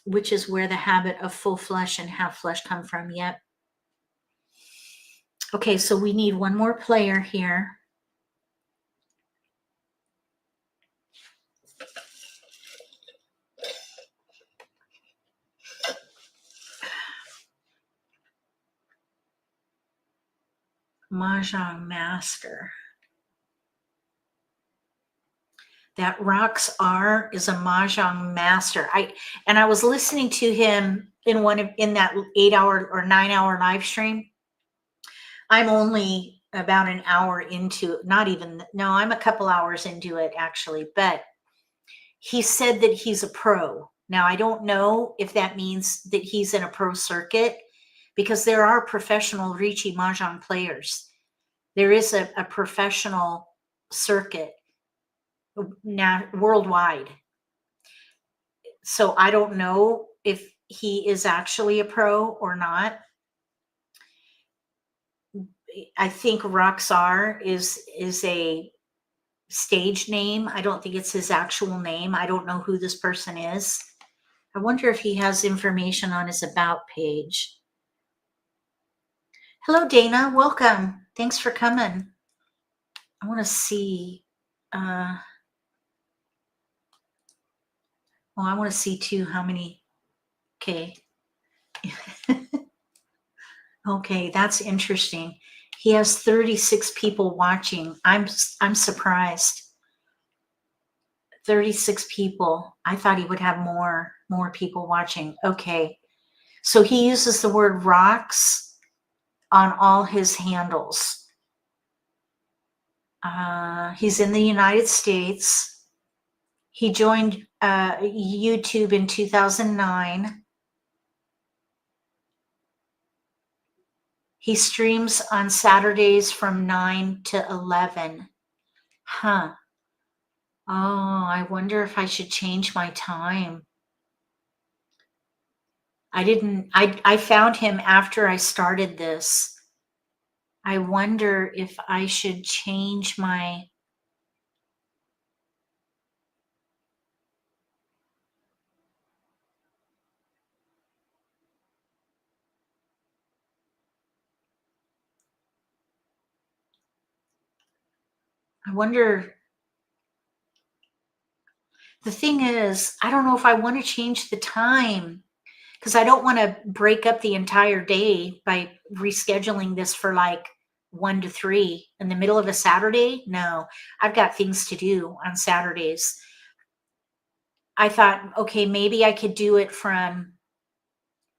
Speaker 1: which is where the habit of full flush and half flush come from. Yep. Okay, so we need one more player here. Mahjong Master. That Rocks R is a Mahjong Master. I was listening to him in that 8-hour or 9-hour live stream. I'm only about an hour into, I'm a couple hours into it actually, but he said that he's a pro. Now I don't know if that means that he's in a pro circuit, because there are professional Riichi Mahjong players. There is a professional circuit now worldwide. So I don't know if he is actually a pro or not. I think Roxar is a stage name. I don't think it's his actual name. I don't know who this person is. I wonder if he has information on his about page. Hello, Dana. Welcome. Thanks for coming. I want to see. Well, I want to see too how many. Okay. Okay, that's interesting. He has 36 people watching. I'm surprised. 36 people. I thought he would have more people watching. Okay. So he uses the word rocks on all his handles. He's in the United States. He joined YouTube in 2009. He streams on Saturdays from 9 to 11. Huh. Oh, I wonder if I should change my time. I found him after I started this. I wonder if I should change my. I wonder. The thing is, I don't know if I want to change the time, because I don't want to break up the entire day by rescheduling this for like 1 to 3 in the middle of a Saturday. No, I've got things to do on Saturdays. I thought, okay, maybe I could do it from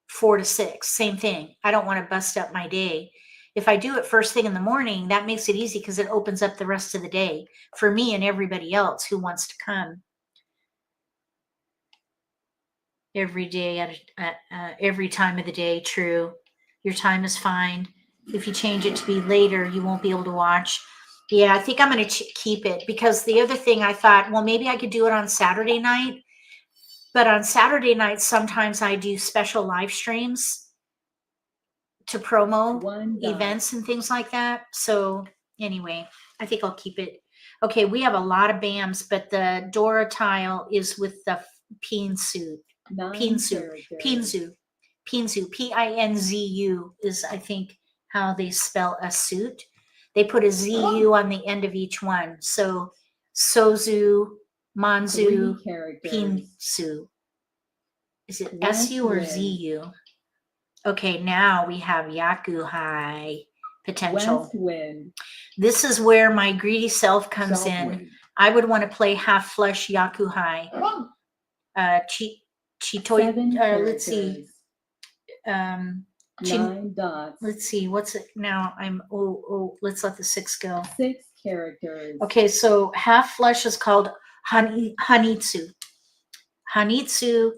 Speaker 1: 4 to 6. Same thing. I don't want to bust up my day. If I do it first thing in the morning, that makes it easy because it opens up the rest of the day for me and everybody else who wants to come every day at every time of the day. True. Your time is fine. If you change it to be later, you won't be able to watch. Yeah, I think I'm going to keep it because the other thing I thought, well, maybe I could do it on Saturday night. But on Saturday nights, sometimes I do special live streams to promo
Speaker 2: 1 dot.
Speaker 1: events and things like that. So anyway, I think I'll keep it. Okay, we have a lot of BAMs, but the Dora tile is with the Pinzu.
Speaker 2: 9
Speaker 1: Pinzu.
Speaker 2: characters.
Speaker 1: Pinzu. Pinzu. Pinzu is, I think, how they spell a suit. They put a ZU on the end of each one. So Sozu, Manzu,
Speaker 2: 3 characters.
Speaker 1: Pinzu. Is it
Speaker 2: West
Speaker 1: SU or
Speaker 2: wind.
Speaker 1: ZU? Okay, now we have yaku high potential.
Speaker 2: West wind.
Speaker 1: This is where my greedy self comes
Speaker 3: South
Speaker 1: in.
Speaker 3: wind.
Speaker 1: I would want to play half flush yaku high. Chitoi.
Speaker 2: 7
Speaker 1: Let's see.
Speaker 2: characters. 9 dots.
Speaker 1: Let's see. What's it now? Let's let the 6 go.
Speaker 2: 6 characters.
Speaker 1: Okay, so half flush is called Hanitsu. Hanitsu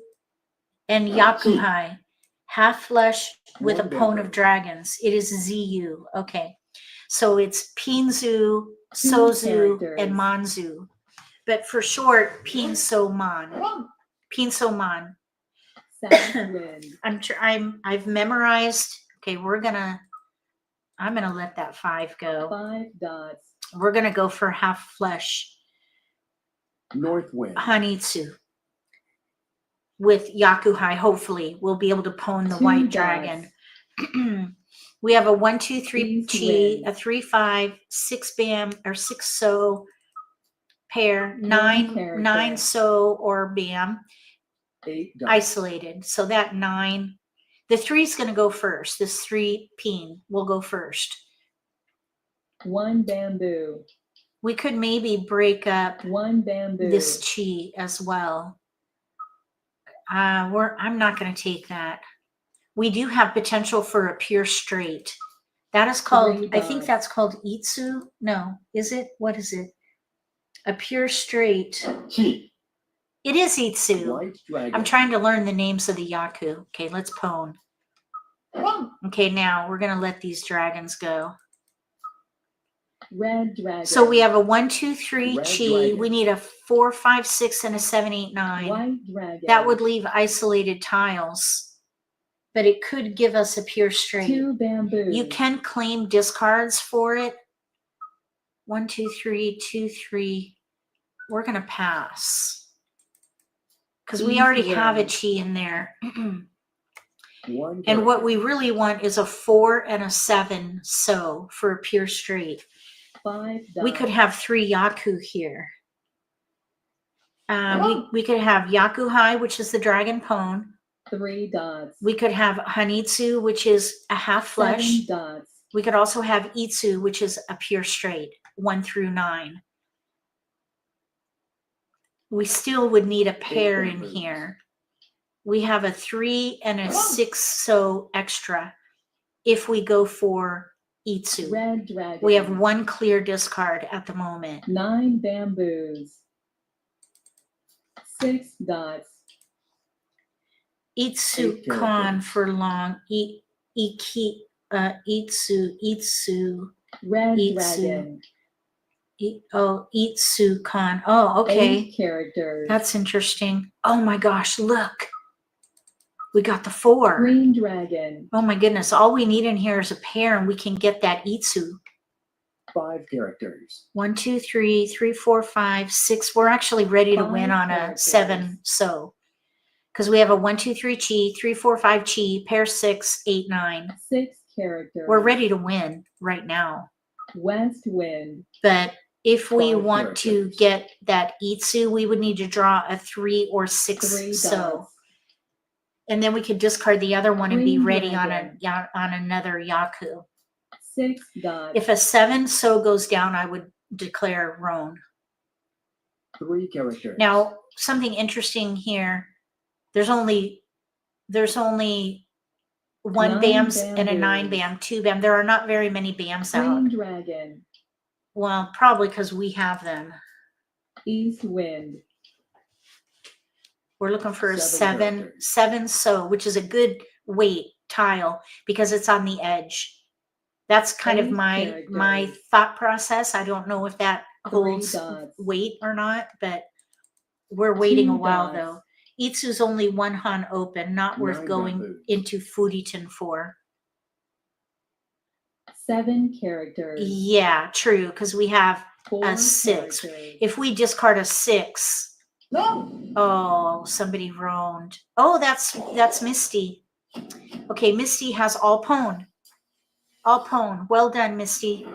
Speaker 1: and Yakuhai. Half flush with a
Speaker 3: One
Speaker 1: pone
Speaker 3: bamboo.
Speaker 1: of dragons. It is ZU. Okay. So it's Pinzu,
Speaker 2: 2
Speaker 1: Sozu,
Speaker 2: characters.
Speaker 1: and Manzu. But for short, Pinsoman. Pinsoman.
Speaker 2: South wind.
Speaker 1: I've memorized. Okay, I'm gonna let that 5 go.
Speaker 2: 5 dots.
Speaker 1: We're gonna go for half flush
Speaker 3: North wind.
Speaker 1: Hanitsu with Yakuhai. Hopefully, we'll be able to pwn the
Speaker 2: 2
Speaker 1: white
Speaker 2: dots.
Speaker 1: dragon. We have a 1, 2, 3
Speaker 2: East
Speaker 1: chi,
Speaker 2: wind.
Speaker 1: a 3, 5, 6 bam or 6 so pair,
Speaker 2: 1
Speaker 1: 9
Speaker 2: character.
Speaker 1: so or bam
Speaker 3: 8 dots.
Speaker 1: isolated. So that 9, the 3 is going to go first. This 3 peen will go first.
Speaker 2: 1 bamboo.
Speaker 1: We could maybe break up
Speaker 2: 1 bamboo.
Speaker 1: this chi as well. I'm not going to take that. We do have potential for a pure straight. That is called,
Speaker 2: 3
Speaker 1: I think
Speaker 2: dots.
Speaker 1: that's called Itsu. No, is it? What is it? A pure straight.
Speaker 3: Chi.
Speaker 1: It is Itsu.
Speaker 3: White dragon.
Speaker 1: I'm trying to learn the names of the yaku. Okay, let's pwn. Okay, now we're going to let these dragons go.
Speaker 2: Red dragon.
Speaker 1: So we have a 1, 2, 3
Speaker 3: Red
Speaker 1: chi.
Speaker 3: dragon.
Speaker 1: We need a 4, 5, 6, and a 7, 8, 9.
Speaker 2: White dragon.
Speaker 1: That would leave isolated tiles, but it could give us a pure straight.
Speaker 2: 2 bamboos.
Speaker 1: You can claim discards for it. 1, 2, 3, 2, 3. We're going to pass because we
Speaker 2: East
Speaker 1: already have a
Speaker 2: wind.
Speaker 1: chi in there.
Speaker 3: 1
Speaker 1: And what
Speaker 3: character.
Speaker 1: we really want is a 4 and a 7 so for a pure straight.
Speaker 2: 5 dots.
Speaker 1: We could have 3 yaku here. We could have Yakuhai, which is the dragon pwn.
Speaker 2: 3 dots.
Speaker 1: We could have Hanitsu, which is a half flush.
Speaker 2: 7 dots.
Speaker 1: We could also have Itsu, which is a pure straight, 1 through 9. We still would need a pair in
Speaker 3: bamboos.
Speaker 1: here. We have a 3 and a 6 so extra if we go for Itsu.
Speaker 2: Red dragon.
Speaker 1: We have 1 clear discard at the moment.
Speaker 2: 9 bamboos. 6 dots.
Speaker 1: Itsu
Speaker 3: 8
Speaker 1: kan
Speaker 3: characters.
Speaker 1: for long. Itsu.
Speaker 2: Red
Speaker 1: Itsu.
Speaker 2: dragon.
Speaker 1: Itsu kan. Oh, okay.
Speaker 2: 8 characters.
Speaker 1: That's interesting. Oh my gosh, look. We got the 4.
Speaker 2: Green dragon.
Speaker 1: Oh my goodness. All we need in here is a pair and we can get that Itsu.
Speaker 3: 5 characters.
Speaker 1: 1, 2, 3, 3, 4, 5, 6. We're actually ready to
Speaker 2: 5
Speaker 1: win on a
Speaker 2: characters.
Speaker 1: 7 so. Because we have a 1, 2, 3 chi, 3, 4, 5 chi, pair 6, 8, 9.
Speaker 2: 6 characters.
Speaker 1: We're ready to win right now.
Speaker 2: West wind.
Speaker 1: But if we
Speaker 3: 5
Speaker 1: want to
Speaker 3: characters.
Speaker 1: get that Itsu, we would need to draw a 3 or 6
Speaker 2: 3
Speaker 1: so.
Speaker 2: dots.
Speaker 1: And then we could discard the other one and be
Speaker 2: Green
Speaker 1: ready
Speaker 2: dragon.
Speaker 1: on another yaku.
Speaker 2: 6 dots.
Speaker 1: If a 7 so goes down, I would declare roan.
Speaker 3: 3 characters.
Speaker 1: Now, something interesting here. There's only 1
Speaker 2: 9
Speaker 1: BAMs and a 9
Speaker 2: bamboos.
Speaker 1: BAM, 2 BAM. There are not very many BAMs out.
Speaker 2: Green dragon.
Speaker 1: Well, probably because we have them.
Speaker 2: East wind.
Speaker 1: We're looking for a
Speaker 3: 7
Speaker 1: 7,
Speaker 3: characters.
Speaker 1: 7 so, which is a good weight tile because it's on the edge. That's kind of
Speaker 2: 8
Speaker 1: my
Speaker 2: characters.
Speaker 1: thought process. I don't know if that
Speaker 2: 3
Speaker 1: holds
Speaker 2: dots.
Speaker 1: weight or not, but we're waiting a
Speaker 2: 2
Speaker 1: while
Speaker 2: dots.
Speaker 1: though. Itsu's only 1 Han open, not worth
Speaker 3: 9
Speaker 1: going
Speaker 3: bamboos.
Speaker 1: into FURITEN for.
Speaker 2: 7 characters.
Speaker 1: Yeah, true, because we have
Speaker 2: 4
Speaker 1: 6.
Speaker 2: characters.
Speaker 1: If we discard a 6, oh, somebody roamed. Oh, that's Misty. Okay, Misty has all pwn. All pwn. Well done, Misty.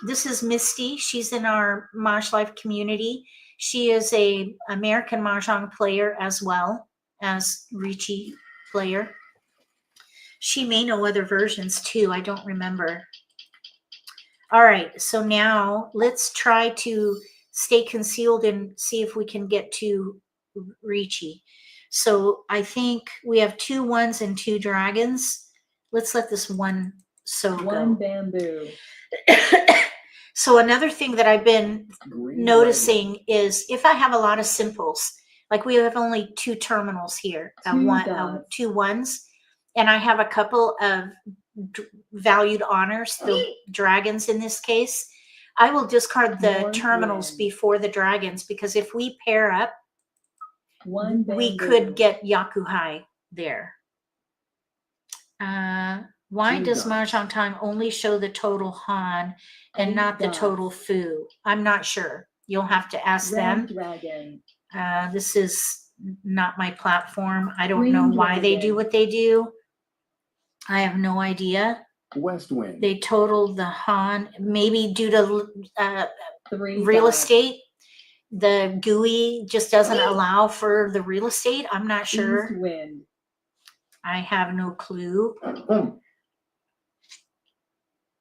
Speaker 1: This is Misty. She's in our MAHJLIFE community. She is a American Mahjong player as well as Riichi player. She may know other versions too. I don't remember. All right, so now let's try to stay concealed and see if we can get to Riichi. So I think we have 2 1s and 2 dragons. Let's let this 1 so
Speaker 2: 1
Speaker 1: go.
Speaker 2: bamboo.
Speaker 1: So another thing that I've been
Speaker 3: Green
Speaker 1: noticing is if I have a lot of simples, like we have only 2 terminals here,
Speaker 2: 2 dots.
Speaker 1: 2 1s, and I have a couple of valued honors, the dragons in this case, I will discard the
Speaker 2: North
Speaker 1: terminals
Speaker 2: wind.
Speaker 1: before the dragons because if we pair up,
Speaker 2: 1 bamboo.
Speaker 1: we could get yaku high there. Why
Speaker 3: 2
Speaker 1: does
Speaker 3: dots.
Speaker 1: Mahjong Time only show the total Han and
Speaker 2: 8
Speaker 1: not the
Speaker 2: dots.
Speaker 1: total Fu? I'm not sure. You'll have to ask
Speaker 2: Red
Speaker 1: them.
Speaker 2: dragon.
Speaker 1: This is not my platform. I don't
Speaker 2: Green
Speaker 1: know why they do
Speaker 2: dragon.
Speaker 1: what they do. I have no idea.
Speaker 3: West wind.
Speaker 1: They totaled the Han, maybe due to
Speaker 2: 3
Speaker 1: real
Speaker 2: dots.
Speaker 1: estate. The GUI just doesn't allow for the real estate. I'm not sure.
Speaker 2: East wind.
Speaker 1: I have no clue.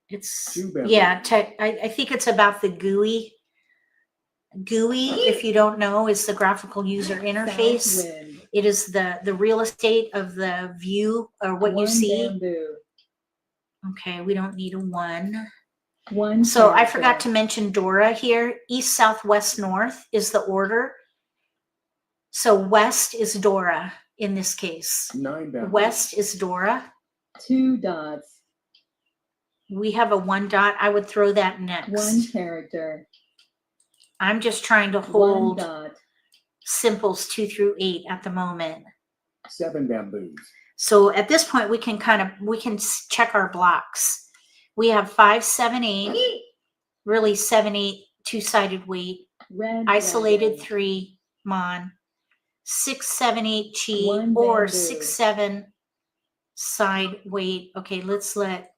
Speaker 1: It's
Speaker 3: 2 bamboo.
Speaker 1: yeah. I think it's about the GUI. GUI, if you don't know, is the graphical user interface.
Speaker 2: South wind.
Speaker 1: It is the real estate of the view or what you
Speaker 2: 1
Speaker 1: see.
Speaker 2: bamboo.
Speaker 1: Okay, we don't need a 1.
Speaker 2: 1
Speaker 1: So I
Speaker 2: character.
Speaker 1: forgot to mention Dora here. East, south, west, north is the order. So west is Dora in this case.
Speaker 3: 9 bamboo.
Speaker 1: West is Dora.
Speaker 2: 2 dots.
Speaker 1: We have a 1 dot. I would throw that next.
Speaker 2: 1 character.
Speaker 1: I'm just trying to
Speaker 2: 1
Speaker 1: hold
Speaker 2: dot.
Speaker 1: simples 2 through 8 at the moment.
Speaker 3: 7 bamboos.
Speaker 1: So at this point, we can check our blocks. We have 5, 7, 8, really 7, 8, 2-sided weight,
Speaker 2: Red
Speaker 1: isolated
Speaker 2: dragon.
Speaker 1: 3, Mon, 6, 7, 8, Chi,
Speaker 2: 1
Speaker 1: or
Speaker 2: bamboo.
Speaker 1: 6, 7 side weight. Okay, let's let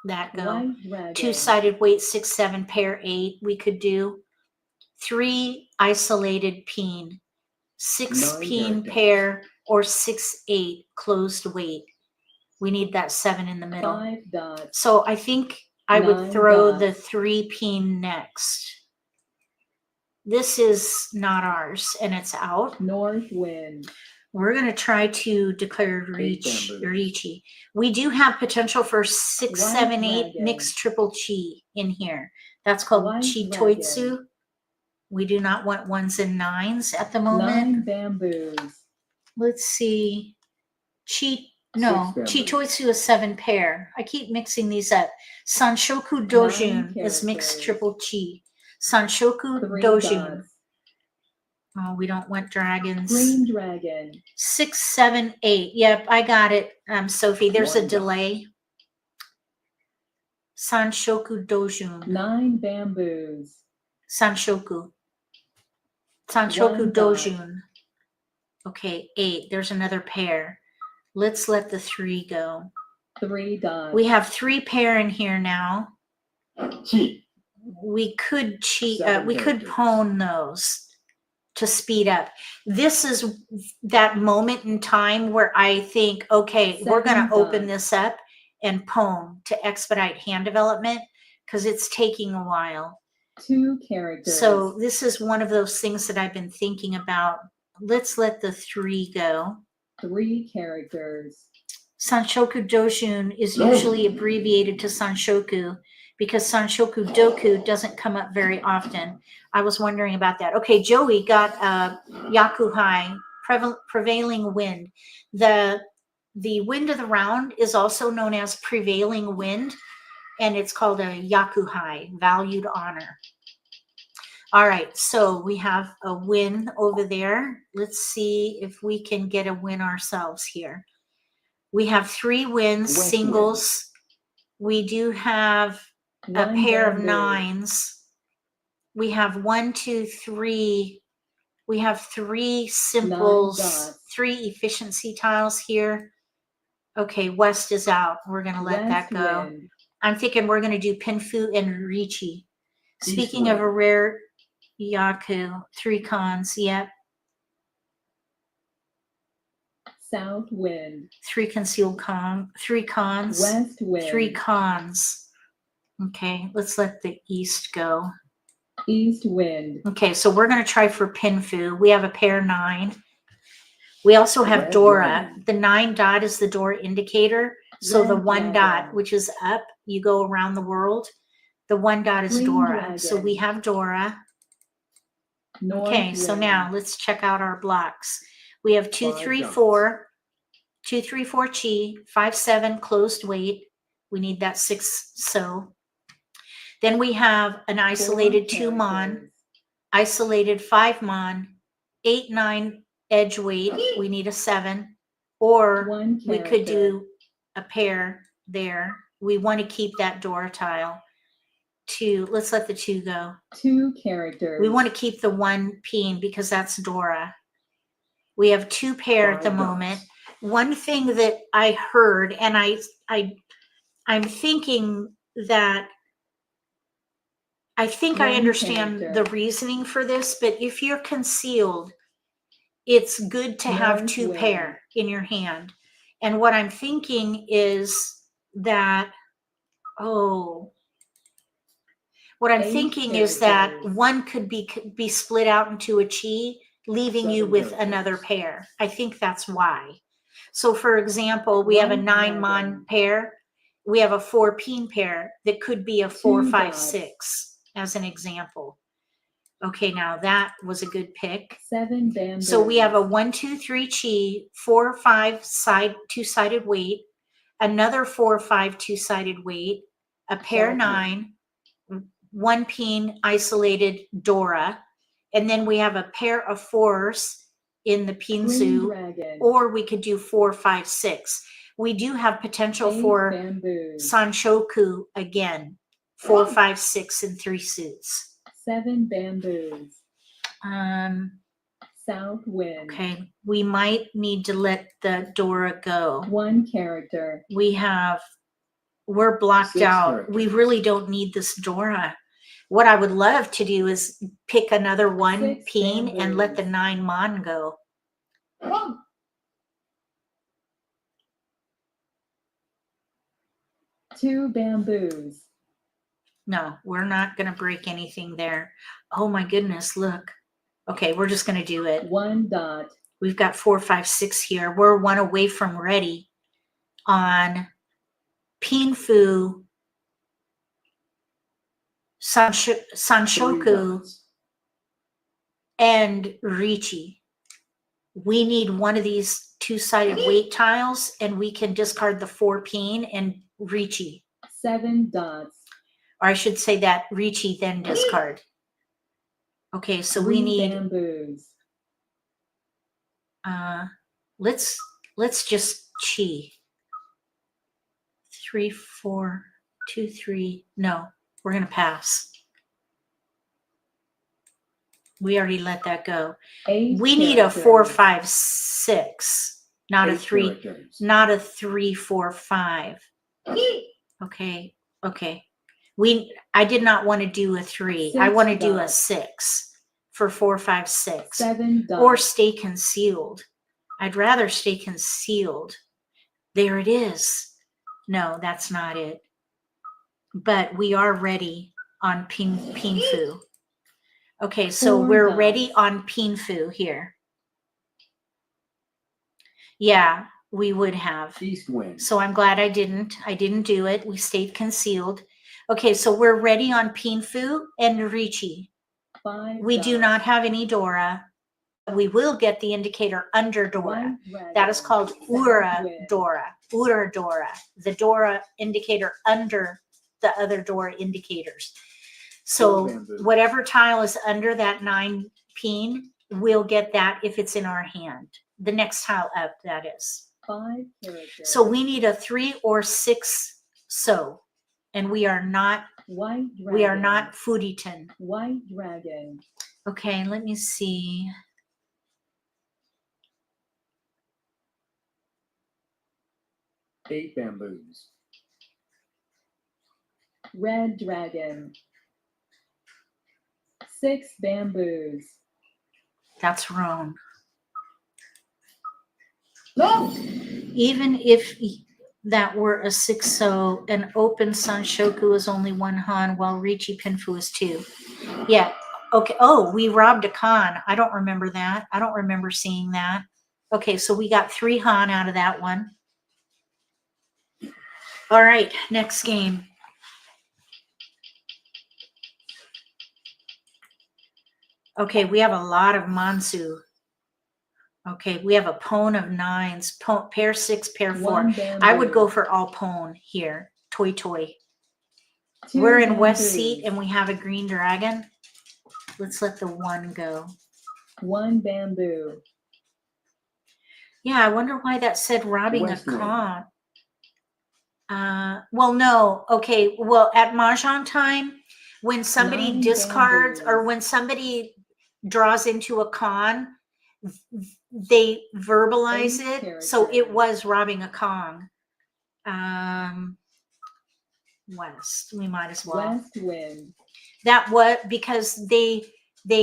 Speaker 1: that go.
Speaker 2: White dragon.
Speaker 1: 2-sided weight, 6, 7, pair 8, we could do. 3 isolated peen, 6
Speaker 3: 9
Speaker 1: peen
Speaker 3: characters.
Speaker 1: pair, or 6, 8 closed weight. We need that 7 in the middle.
Speaker 2: 5 dots.
Speaker 1: So I think I would
Speaker 2: 9
Speaker 1: throw
Speaker 2: dots.
Speaker 1: the 3 peen next. This is not ours and it's out.
Speaker 2: North wind.
Speaker 1: We're going to try to declare
Speaker 3: 8 bamboos.
Speaker 1: Riichi. We do have potential for 6,
Speaker 2: White
Speaker 1: 7, 8
Speaker 2: dragon.
Speaker 1: mixed triple chi in here. That's called
Speaker 2: White
Speaker 1: chi
Speaker 2: dragon.
Speaker 1: toitsu. We do not want 1s and 9s at the moment.
Speaker 2: 9 bamboos.
Speaker 1: Let's see. No,
Speaker 3: 6
Speaker 1: chi
Speaker 3: bamboos.
Speaker 1: toitsu is 7 pair. I keep mixing these up. Sanshoku dojun is mixed
Speaker 2: characters.
Speaker 1: triple chi. Sanshoku
Speaker 2: 3
Speaker 1: dojun.
Speaker 2: dots.
Speaker 1: Oh, we don't want dragons.
Speaker 2: Green dragon.
Speaker 1: 6, 7, 8. Yep, I got it, Sophie. There's a
Speaker 3: 1 dot.
Speaker 1: delay. Sanshoku dojun.
Speaker 2: 9 bamboos.
Speaker 1: Sanshoku. Sanshoku
Speaker 2: 1 dot.
Speaker 1: dojun. Okay, 8. There's another pair. Let's let the 3 go.
Speaker 2: 3 dots.
Speaker 1: We have 3 pair in here now.
Speaker 3: Chi.
Speaker 1: We could cheat.
Speaker 3: 7
Speaker 1: We could
Speaker 3: characters.
Speaker 1: pwn those to speed up. This is that moment in time where I think, okay, we're
Speaker 2: 7
Speaker 1: going to open
Speaker 2: dots.
Speaker 1: this up and poem to expedite hand development because it's taking a while.
Speaker 2: 2 characters.
Speaker 1: So this is one of those things that I've been thinking about. Let's let the 3 go.
Speaker 2: 3 characters.
Speaker 1: Sanshoku Dojun is usually abbreviated to Sanshoku because Sanshoku Doku doesn't come up very often. I was wondering about that. Okay, Joey got Yaku High, prevailing wind. The wind of the round is also known as prevailing wind, and it's called a Yaku High, valued honor. All right, so we have a win over there. Let's see if we can get a win ourselves here. We have 3 wins,
Speaker 3: West
Speaker 1: singles. We do have a
Speaker 2: 1
Speaker 1: pair of
Speaker 2: bamboo.
Speaker 1: 9s. We have 1, 2, 3. We have 3 simples,
Speaker 2: dots.
Speaker 1: 3 efficiency tiles here. Okay, West is out. We're going to let that
Speaker 2: West
Speaker 1: go.
Speaker 2: wind.
Speaker 1: I'm thinking we're going to do Pinfu and Riichi. Speaking
Speaker 3: wind.
Speaker 1: of a rare yaku, 3 cons. Yep.
Speaker 2: South wind.
Speaker 1: 3 concealed 3 cons.
Speaker 2: West wind.
Speaker 1: 3 cons. Okay, let's let the East go.
Speaker 2: East wind.
Speaker 1: Okay, so we're going to try for Pinfu. We have a pair 9. We also have
Speaker 3: Red
Speaker 1: Dora.
Speaker 3: dragon.
Speaker 1: The 9 dot is the door indicator. So the
Speaker 2: Red
Speaker 1: 1 dot,
Speaker 2: dragon.
Speaker 1: which is up, you go around the world. The 1 dot is
Speaker 2: Green
Speaker 1: Dora. So
Speaker 2: dragon.
Speaker 1: we have Dora.
Speaker 2: North
Speaker 1: Okay, so
Speaker 2: wind.
Speaker 1: now let's check out our blocks. We have 2,
Speaker 3: 5
Speaker 1: 3,
Speaker 3: dots.
Speaker 1: 4, 2, 3, 4 chi, 5, 7 closed weight. We need that 6 so. Then we have an
Speaker 2: 4
Speaker 1: isolated 2 mon,
Speaker 2: characters.
Speaker 1: isolated 5 mon, 8, 9 edge weight. We need a 7. Or
Speaker 2: 1
Speaker 1: we
Speaker 2: character.
Speaker 1: could do a pair there. We want to keep that Dora tile. 2, let's let the 2 go.
Speaker 2: 2 characters.
Speaker 1: We want to keep the 1 peen because that's Dora. We have 2 pair at the
Speaker 3: 5
Speaker 1: moment.
Speaker 3: dots.
Speaker 1: One thing that I heard, and I'm thinking that I think I
Speaker 2: 1
Speaker 1: understand
Speaker 2: character.
Speaker 1: the reasoning for this, but if you're concealed, it's good to have
Speaker 2: North
Speaker 1: 2
Speaker 2: wind.
Speaker 1: pair in your hand. And what I'm thinking is that, what I'm
Speaker 2: 8
Speaker 1: thinking is that
Speaker 2: characters.
Speaker 1: 1 could be split out into a chi, leaving you
Speaker 3: 7
Speaker 1: with
Speaker 3: characters.
Speaker 1: another pair. I think that's why. So for example, we have a
Speaker 2: 1
Speaker 1: 9 mon
Speaker 2: dragon.
Speaker 1: pair. We have a 4 peen pair that could be a 4,
Speaker 2: 2
Speaker 1: 5,
Speaker 2: dots.
Speaker 1: 6 as an example. Okay, now that was a good pick.
Speaker 2: 7 bamboos.
Speaker 1: So we have a 1, 2, 3 chi, 4, 5 side 2-sided weight, another 4, 5 2-sided weight, a pair
Speaker 3: South
Speaker 1: 9, 1 peen isolated Dora, and then we have a pair of 4s in the
Speaker 2: Green
Speaker 1: pinsu,
Speaker 2: dragon.
Speaker 1: or we could do 4, 5, 6. We do have potential
Speaker 2: 8
Speaker 1: for
Speaker 2: bamboos.
Speaker 1: Sanshoku again, 4, 5, 6, and 3 suits.
Speaker 2: 7 bamboos. South wind.
Speaker 1: Okay, we might need to let the Dora go.
Speaker 2: 1 character.
Speaker 1: We're blocked
Speaker 3: 6
Speaker 1: out. We
Speaker 3: characters.
Speaker 1: really don't need this Dora. What I would love to do is pick another 1
Speaker 2: 6
Speaker 1: peen and let the
Speaker 2: bamboos.
Speaker 1: 9 mon go.
Speaker 2: 2 bamboos.
Speaker 1: No, we're not going to break anything there. Oh my goodness, look. Okay, we're just going to do it.
Speaker 2: 1 dot.
Speaker 1: We've got 4, 5, 6 here. We're 1 away from ready on Pinfu,
Speaker 3: 3
Speaker 1: Sanshoku,
Speaker 3: dots.
Speaker 1: and Riichi. We need one of these 2-sided weight tiles, and we can discard the 4 peen and Riichi.
Speaker 2: 7 dots.
Speaker 1: Or I should say that Riichi then discard. Okay, so we
Speaker 2: 3
Speaker 1: need
Speaker 2: bamboos.
Speaker 1: let's just chi. 3, 4, 2, 3. No, we're gonna pass. We already let that go.
Speaker 2: 8
Speaker 1: We need a 4,
Speaker 2: characters.
Speaker 1: 5, 6, not a
Speaker 3: 8
Speaker 1: 3,
Speaker 3: characters.
Speaker 1: not a 3, 4, 5. Okay, okay. I did not want to do a 3. I
Speaker 2: 6
Speaker 1: want to do a
Speaker 2: dots.
Speaker 1: 6 for 4, 5, 6.
Speaker 2: 7 dots.
Speaker 1: Or stay concealed. I'd rather stay concealed. There it is. No, that's not it. But we are ready on Pinfu. Okay, so
Speaker 2: 4
Speaker 1: we're
Speaker 2: dots.
Speaker 1: ready on Pinfu here. Yeah, we would have.
Speaker 3: East wind.
Speaker 1: So I'm glad I didn't do it. We stayed concealed. Okay, so we're ready on Pinfu and Riichi.
Speaker 2: 5
Speaker 1: We do
Speaker 2: dots.
Speaker 1: not have any Dora. We will get the indicator under Dora.
Speaker 2: White dragon.
Speaker 1: That is called
Speaker 2: South
Speaker 1: Ura
Speaker 2: wind.
Speaker 1: Dora. Ura Dora. The Dora indicator under the other Dora indicators. So
Speaker 3: bamboo.
Speaker 1: whatever tile is under that 9 pin, we'll get that if it's in our hand. The next tile up, that is.
Speaker 2: 5 characters.
Speaker 1: So we need a 3 or 6 so. And we are not
Speaker 2: White dragon.
Speaker 1: we are not FURITEN.
Speaker 2: White dragon.
Speaker 1: Okay, let me see.
Speaker 3: Eight bamboos.
Speaker 2: Red dragon. 6 bamboos.
Speaker 1: That's wrong.
Speaker 3: No.
Speaker 1: Even if that were a 6 so, an open Sanshoku is only 1 han, while Riichi Pinfu is 2. Yeah. Okay. Oh, we robbed a Khan. I don't remember that. I don't remember seeing that. Okay, so we got 3 han out of that one. All right, next game. Okay, we have a lot of Mansu. Okay, we have a pone of 9s, pair 6, pair 4.
Speaker 2: 1 bamboo.
Speaker 1: I would go for all pone here. Toy.
Speaker 2: 2
Speaker 1: We're in West
Speaker 2: bamboos.
Speaker 1: Seat and we have a green dragon. Let's let the 1 go.
Speaker 2: 1 bamboo.
Speaker 1: Yeah, I wonder why that said robbing
Speaker 3: West
Speaker 1: a
Speaker 3: wind.
Speaker 1: con. Well, no. Okay, well, at Mahjong Time, when somebody
Speaker 2: 9
Speaker 1: discards or
Speaker 2: bamboos.
Speaker 1: when somebody draws into a con, they verbalize
Speaker 2: 8
Speaker 1: it. So it
Speaker 2: characters.
Speaker 1: was robbing a con. West, we might as well.
Speaker 2: West wind.
Speaker 1: That was because they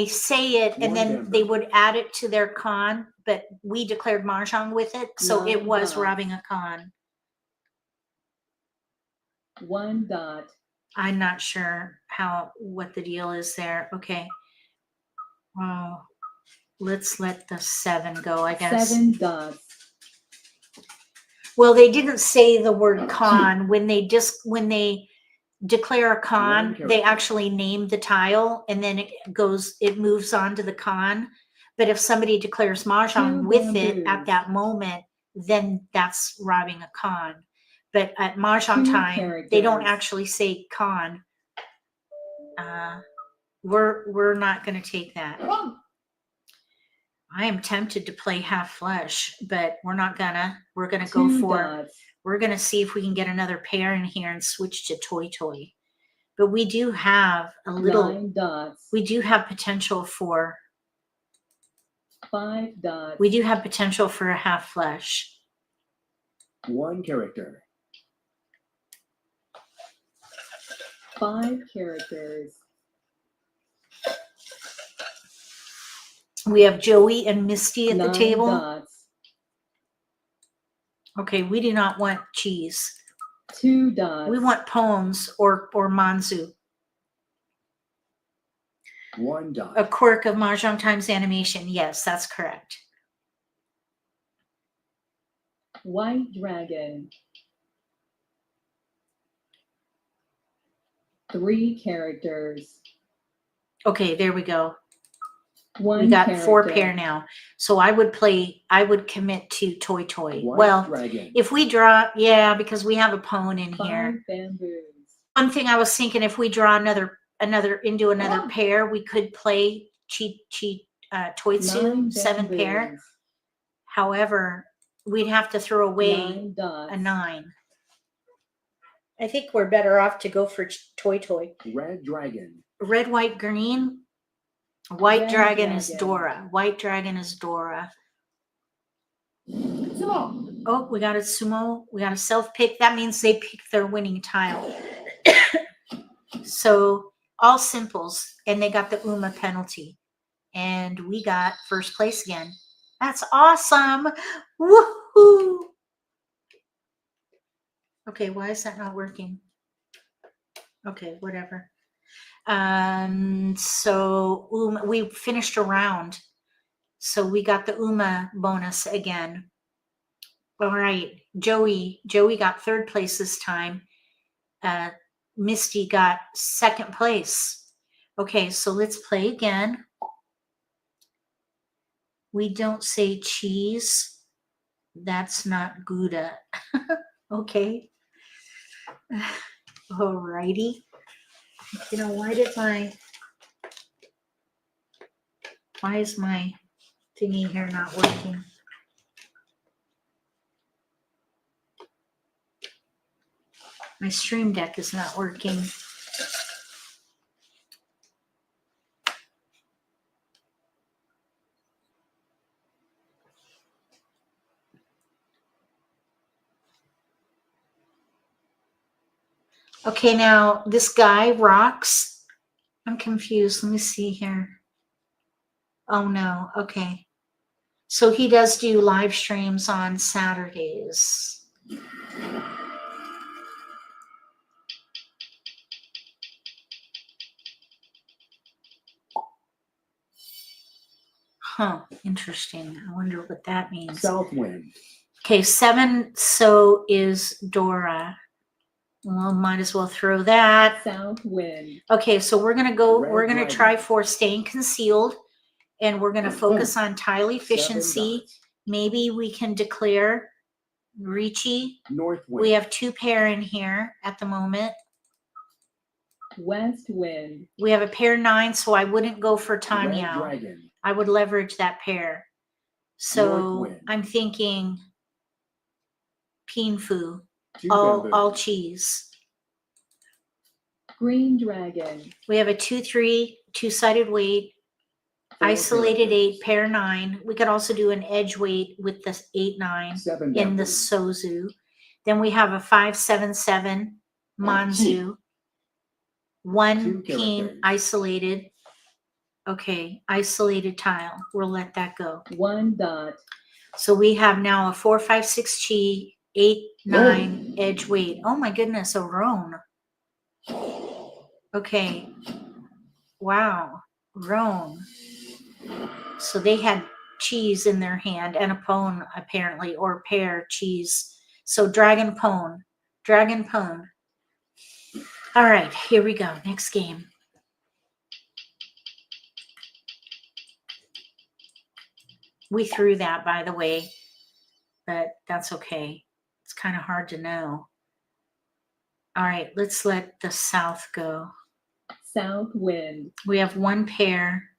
Speaker 1: say it and
Speaker 3: 1
Speaker 1: then
Speaker 3: bamboo.
Speaker 1: they would add it to their con, but we declared Mahjong with it, so it
Speaker 2: 9
Speaker 1: was
Speaker 2: dots.
Speaker 1: robbing a con.
Speaker 2: 1 dot.
Speaker 1: I'm not sure what the deal is there. Okay. Oh, let's let the 7 go, I guess.
Speaker 2: 7 dots.
Speaker 1: Well, they didn't say the word con when they declare a con.
Speaker 3: One
Speaker 1: They
Speaker 3: character.
Speaker 1: actually name the tile and then it moves on to the con. But if somebody declares Mahjong
Speaker 2: 2
Speaker 1: with it at
Speaker 2: bamboos.
Speaker 1: that moment, then that's robbing a con. But at Mahjong
Speaker 2: 2
Speaker 1: Time, they don't
Speaker 2: characters.
Speaker 1: actually say con. We're not going to take that. I am tempted to play half flush, but we're not gonna. We're gonna go
Speaker 2: 2
Speaker 1: for.
Speaker 2: dots.
Speaker 1: We're gonna see if we can get another pair in here and switch to toy. But we do have a little.
Speaker 2: 9 dots.
Speaker 1: We do have potential for.
Speaker 2: 5 dots.
Speaker 1: We do have potential for a half flush.
Speaker 3: 1 character.
Speaker 2: 5 characters.
Speaker 1: We have Joey and Misty at the
Speaker 2: 9
Speaker 1: table.
Speaker 2: dots.
Speaker 1: Okay, we do not want cheese.
Speaker 2: 2 dots.
Speaker 1: We want poems or manzu.
Speaker 3: 1 dot.
Speaker 1: A quirk of Mahjong Time's animation. Yes, that's correct.
Speaker 2: White dragon. 3 characters.
Speaker 1: Okay, there we go.
Speaker 2: 1
Speaker 1: We got
Speaker 2: character.
Speaker 1: 4 pair now. So I would commit to toy.
Speaker 3: White
Speaker 1: Well,
Speaker 3: dragon.
Speaker 1: if we draw, yeah, because we have a pone in
Speaker 2: 5
Speaker 1: here.
Speaker 2: bamboos.
Speaker 1: One thing I was thinking, if we draw another pair, we could play Toitsu
Speaker 2: 9
Speaker 1: 7 pair.
Speaker 2: bamboos.
Speaker 1: However, we'd have to throw away
Speaker 2: 9 dots.
Speaker 1: a 9. I think we're better off to go for toy.
Speaker 3: Red dragon.
Speaker 1: Red, white, green. White
Speaker 2: Red
Speaker 1: dragon is
Speaker 2: dragon.
Speaker 1: Dora. White dragon is Dora.
Speaker 3: Sumo.
Speaker 1: Oh, we got a sumo. We got a self-pick. That means they picked their winning tile. So all simples. And they got the UMA penalty. And we got first place again. That's awesome. Woohoo! Okay, why is that not working? Okay, whatever. So we finished a round. So we got the UMA bonus again. All right, Joey got third place this time. Misty got second place. Okay, so let's play again. We don't say cheese. That's not Gouda. Okay. Alrighty. You know, why is my thingy here not working? My stream deck is not working. Okay, now this guy rocks. I'm confused. Let me see here. Oh no, okay. So he does do live streams on Saturdays. Huh, interesting. I wonder what that means.
Speaker 3: South wind.
Speaker 1: Okay, 7 so is Dora. Well, might as well throw that.
Speaker 2: South wind.
Speaker 1: Okay, so we're gonna go,
Speaker 3: Red
Speaker 1: we're gonna
Speaker 3: dragon.
Speaker 1: try for staying concealed, and we're gonna focus on tile
Speaker 3: 7
Speaker 1: efficiency.
Speaker 3: dots.
Speaker 1: Maybe we can declare Riichi.
Speaker 3: North wind.
Speaker 1: We have 2 pair in here at the moment.
Speaker 2: West wind.
Speaker 1: We have a pair 9, so I wouldn't go for
Speaker 3: Red
Speaker 1: Tanyao.
Speaker 3: dragon.
Speaker 1: I would leverage that pair. So
Speaker 3: North wind.
Speaker 1: I'm thinking Pinfu,
Speaker 3: 2
Speaker 1: all
Speaker 3: bamboo.
Speaker 1: cheese.
Speaker 2: Green dragon.
Speaker 1: We have a 2-3, 2-sided weight,
Speaker 3: 4
Speaker 1: isolated
Speaker 3: characters.
Speaker 1: 8, pair 9. We could also do an edge weight with the 8-9
Speaker 3: 7
Speaker 1: in the
Speaker 3: bamboo.
Speaker 1: Sozu. Then we have a 5-7-7 Manzu. 1
Speaker 3: 2
Speaker 1: pin
Speaker 3: characters.
Speaker 1: isolated. Okay, isolated tile. We'll let that go.
Speaker 2: 1 dot.
Speaker 1: So we have now a 4-5-6 chi, 8-9 edge weight. Oh my goodness, a roan. Okay. Wow, roan. So they had cheese in their hand and a pone apparently, or pear cheese. So dragon pone. All right, here we go. Next game. We threw that, by the way, but that's okay. It's kind of hard to know. All right, let's let the south go.
Speaker 2: South wind.
Speaker 1: We have 1 pair,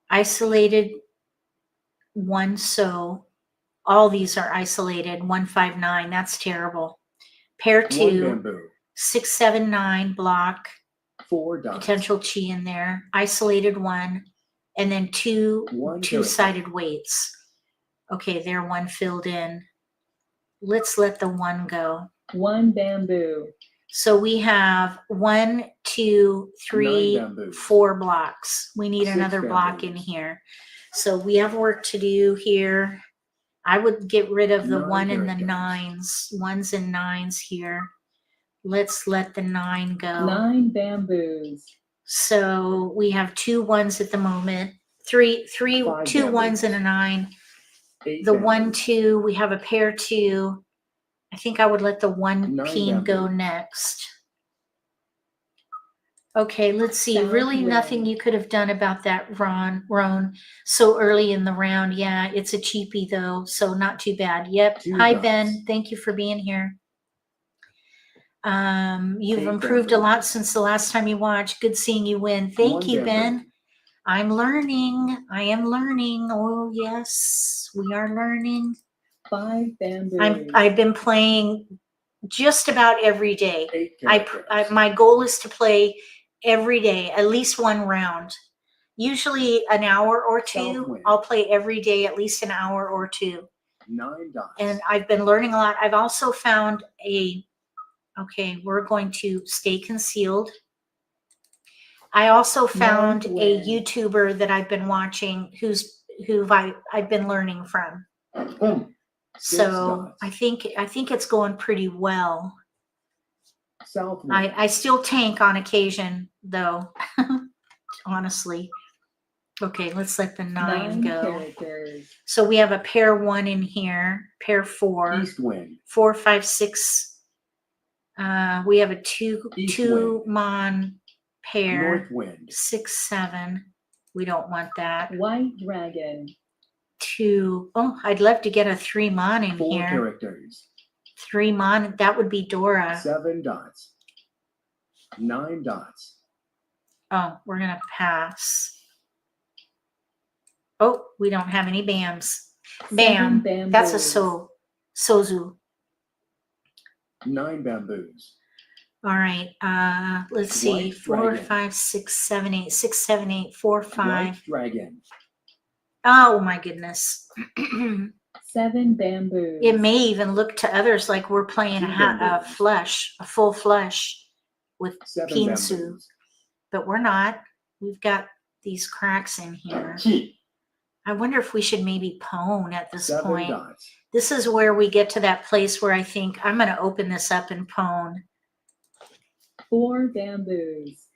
Speaker 1: isolated 1 so. All these are isolated, 1-5-9. That's terrible. Pair
Speaker 3: 1
Speaker 1: 2,
Speaker 3: bamboo.
Speaker 1: 6-7-9 block,
Speaker 3: 4 dots.
Speaker 1: potential chi in there, isolated 1, and then 2
Speaker 3: 1
Speaker 1: 2-sided weights. Okay, there 1 filled in. Let's let the 1 go.
Speaker 2: 1 bamboo.
Speaker 1: So we have 1, 2, 3,
Speaker 3: 9 bamboos.
Speaker 1: 4 blocks. We need
Speaker 3: 6
Speaker 1: another block in
Speaker 3: bamboos.
Speaker 1: here. So we have work to do here. I would get rid of the
Speaker 3: 9
Speaker 1: 1 and the
Speaker 3: characters.
Speaker 1: 9s, 1s and 9s here. Let's let the 9 go.
Speaker 2: 9 bamboos.
Speaker 1: So we have 2 1s at the moment. 3,
Speaker 3: 5
Speaker 1: 2 1s and a 9.
Speaker 3: 8
Speaker 1: The 1,
Speaker 3: bamboos.
Speaker 1: 2, we have a pair 2. I think I would let the 1
Speaker 3: 9
Speaker 1: peen go
Speaker 3: bamboo.
Speaker 1: next. Okay, let's see.
Speaker 2: South
Speaker 1: Really
Speaker 2: wind.
Speaker 1: nothing you could have done about that, Roan, so early in the round. Yeah, it's a cheapie though, so not too bad. Yep.
Speaker 3: 2
Speaker 1: Hi,
Speaker 3: dots.
Speaker 1: Ben. Thank you for being here. You've
Speaker 3: 8
Speaker 1: improved a
Speaker 3: bamboo.
Speaker 1: lot since the last time you watched. Good seeing you win.
Speaker 3: 1
Speaker 1: Thank you,
Speaker 3: bamboo.
Speaker 1: Ben. I'm learning. I am learning. Oh, yes, we are learning.
Speaker 2: 5 bamboos.
Speaker 1: I've been playing just about every day.
Speaker 3: 8 characters.
Speaker 1: My goal is to play every day, at least 1 round. Usually an hour or 2.
Speaker 3: Southwind.
Speaker 1: I'll play every day, at least an hour or 2.
Speaker 3: 9 dots.
Speaker 1: And I've been learning a lot. I've also found okay, we're going to stay concealed. I also found a
Speaker 2: Northwind.
Speaker 1: YouTuber that I've been watching who I've been learning from. So
Speaker 3: dots.
Speaker 1: I think it's going pretty well.
Speaker 3: South wind.
Speaker 1: I still tank on occasion though, honestly. Okay, let's let the 9 go.
Speaker 2: characters.
Speaker 1: So we have a pair 1 in here, pair 4,
Speaker 3: East wind.
Speaker 1: 4, 5, 6. We have a
Speaker 3: East
Speaker 1: two
Speaker 3: wind.
Speaker 1: mon pair,
Speaker 3: North wind.
Speaker 1: 6, 7. We don't want that.
Speaker 2: White dragon.
Speaker 1: 2. Oh, I'd love to get a 3 mon in
Speaker 3: 4
Speaker 1: here.
Speaker 3: characters.
Speaker 1: 3 mon, that would be Dora.
Speaker 3: 7 dots. 9 dots.
Speaker 1: Oh, we're gonna pass. Oh, we don't have any bams. Bam.
Speaker 2: 7
Speaker 1: That's a
Speaker 2: bamboos.
Speaker 1: sozu.
Speaker 3: 9 bamboos.
Speaker 1: All right. Let's see.
Speaker 3: White
Speaker 1: 4,
Speaker 3: dragon.
Speaker 1: 5, 6, 7, 8. 6, 7, 8. 4, 5.
Speaker 3: White dragon.
Speaker 1: Oh my goodness.
Speaker 2: 7 bamboos.
Speaker 1: It may even look to others like we're playing
Speaker 3: 2
Speaker 1: a
Speaker 3: bamboos.
Speaker 1: flush, a full flush with
Speaker 3: 7
Speaker 1: pinsu,
Speaker 3: bamboos.
Speaker 1: but we're not. We've got these cracks in here. I wonder if we should maybe pwn at this
Speaker 3: 7
Speaker 1: point.
Speaker 3: dots.
Speaker 1: This is where we get to that place where I think I'm going to open this up and pwn.
Speaker 2: 4 bamboos.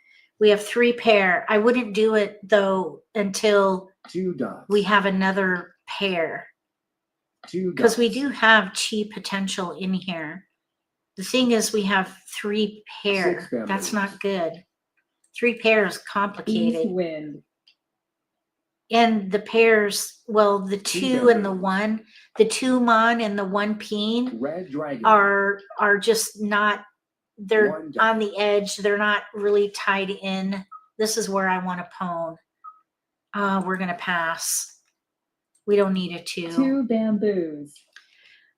Speaker 1: We have 3 pair. I wouldn't do it though until
Speaker 3: 2 dots.
Speaker 1: we have another pair,
Speaker 3: 2
Speaker 1: because
Speaker 3: dots.
Speaker 1: we do have chi potential in here. The thing is we have 3 pair.
Speaker 3: 6 bamboos.
Speaker 1: That's not good. 3 pairs
Speaker 2: East
Speaker 1: complicated.
Speaker 2: wind.
Speaker 1: And the pairs, well, the 2 and the
Speaker 3: bamboos.
Speaker 1: 1, the 2 mon and the 1 peen
Speaker 3: Red dragon.
Speaker 1: are just not, they're
Speaker 3: 1 dot.
Speaker 1: on the edge. They're not really tied in. This is where I want to pwn. We're going to pass. We don't need a 2.
Speaker 2: 2 bamboos.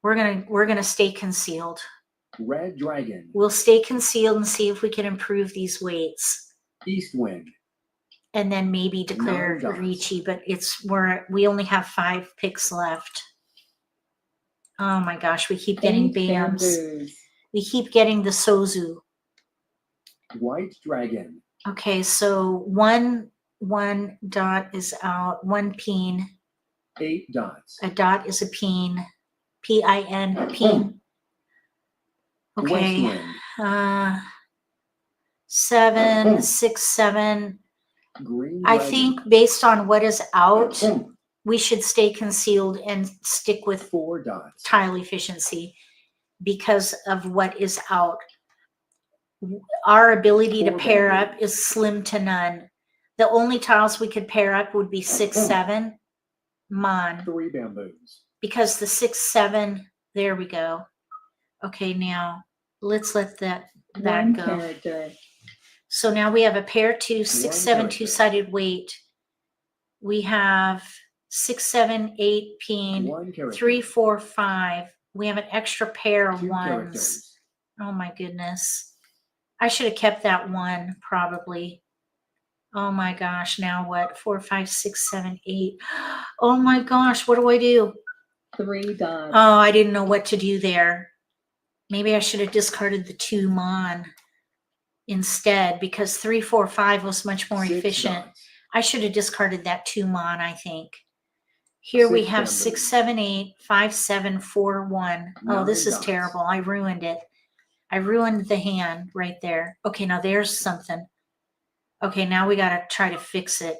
Speaker 1: We're going to stay concealed.
Speaker 3: Red dragon.
Speaker 1: We'll stay concealed and see if we can improve these weights.
Speaker 3: East wind.
Speaker 1: And then maybe declare
Speaker 3: 9 dots.
Speaker 1: Riichi, but we only have 5 picks left. Oh my gosh, we keep getting
Speaker 2: 8
Speaker 1: bams.
Speaker 2: bamboos.
Speaker 1: We keep getting the sozu.
Speaker 3: White dragon.
Speaker 1: Okay, so one dot is out, 1 peen.
Speaker 3: 8 dots.
Speaker 1: A dot is a peen. P-I-N, peen.
Speaker 3: West
Speaker 1: Okay.
Speaker 3: wind.
Speaker 1: 7, 6, 7.
Speaker 3: Green
Speaker 1: I
Speaker 3: dragon.
Speaker 1: think based on what is out, we should stay concealed and stick with
Speaker 3: 4 dots.
Speaker 1: tile efficiency because of what is out. Our ability to
Speaker 3: 4
Speaker 1: pair up
Speaker 3: bamboos.
Speaker 1: is slim to none. The only tiles we could pair up would be 6, 7, mon,
Speaker 3: 3 bamboos.
Speaker 1: because the 6, 7, there we go. Okay, now let's let that
Speaker 2: 1
Speaker 1: go.
Speaker 2: character.
Speaker 1: So now we have a pair 2, 6,
Speaker 3: 1
Speaker 1: 7,
Speaker 3: character.
Speaker 1: 2-sided weight. We have 6, 7, 8 peen,
Speaker 3: 1 character.
Speaker 1: 3, 4, 5. We have an extra pair of
Speaker 3: 2
Speaker 1: ones.
Speaker 3: characters.
Speaker 1: Oh my goodness. I should have kept that 1 probably. Oh my gosh, now what? 4, 5, 6, 7, 8. Oh my gosh, what do I do?
Speaker 2: 3 dots.
Speaker 1: Oh, I didn't know what to do there. Maybe I should have discarded the 2 mon instead, because 3, 4, 5 was much more
Speaker 3: 6
Speaker 1: efficient.
Speaker 3: dots.
Speaker 1: I should have discarded that 2 mon, I think. Here we
Speaker 3: 6
Speaker 1: have
Speaker 3: bamboos.
Speaker 1: 6, 7, 8, 5, 7, 4, 1. Oh,
Speaker 3: 9
Speaker 1: this is
Speaker 3: dots.
Speaker 1: terrible. I ruined it. I ruined the hand right there. Okay, now there's something. Okay, now we got to try to fix it.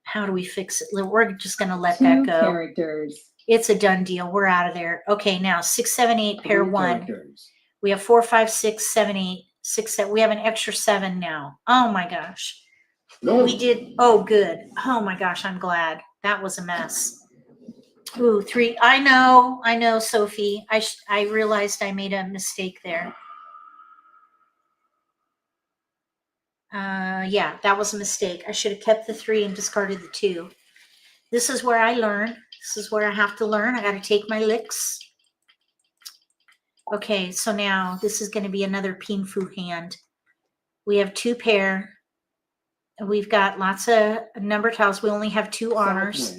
Speaker 1: How do we fix it? We're just going to let
Speaker 2: 2
Speaker 1: that go.
Speaker 2: characters.
Speaker 1: It's a done deal. We're out of there. Okay, now 6, 7, 8, pair
Speaker 3: 3
Speaker 1: 1.
Speaker 3: characters.
Speaker 1: We have 4, 5, 6, 7, 8, 6, 7. We have an extra 7 now. Oh my gosh. We did. Oh, good. Oh my gosh. I'm glad. That was a mess. Ooh, 3. I know, Sophie. I realized I made a mistake there. Yeah, that was a mistake. I should have kept the 3 and discarded the 2. This is where I learn. This is where I have to learn. I got to take my licks. Okay, so now this is going to be another Pinfu hand. We have 2 pair. We've got lots of number tiles. We only have 2 honors.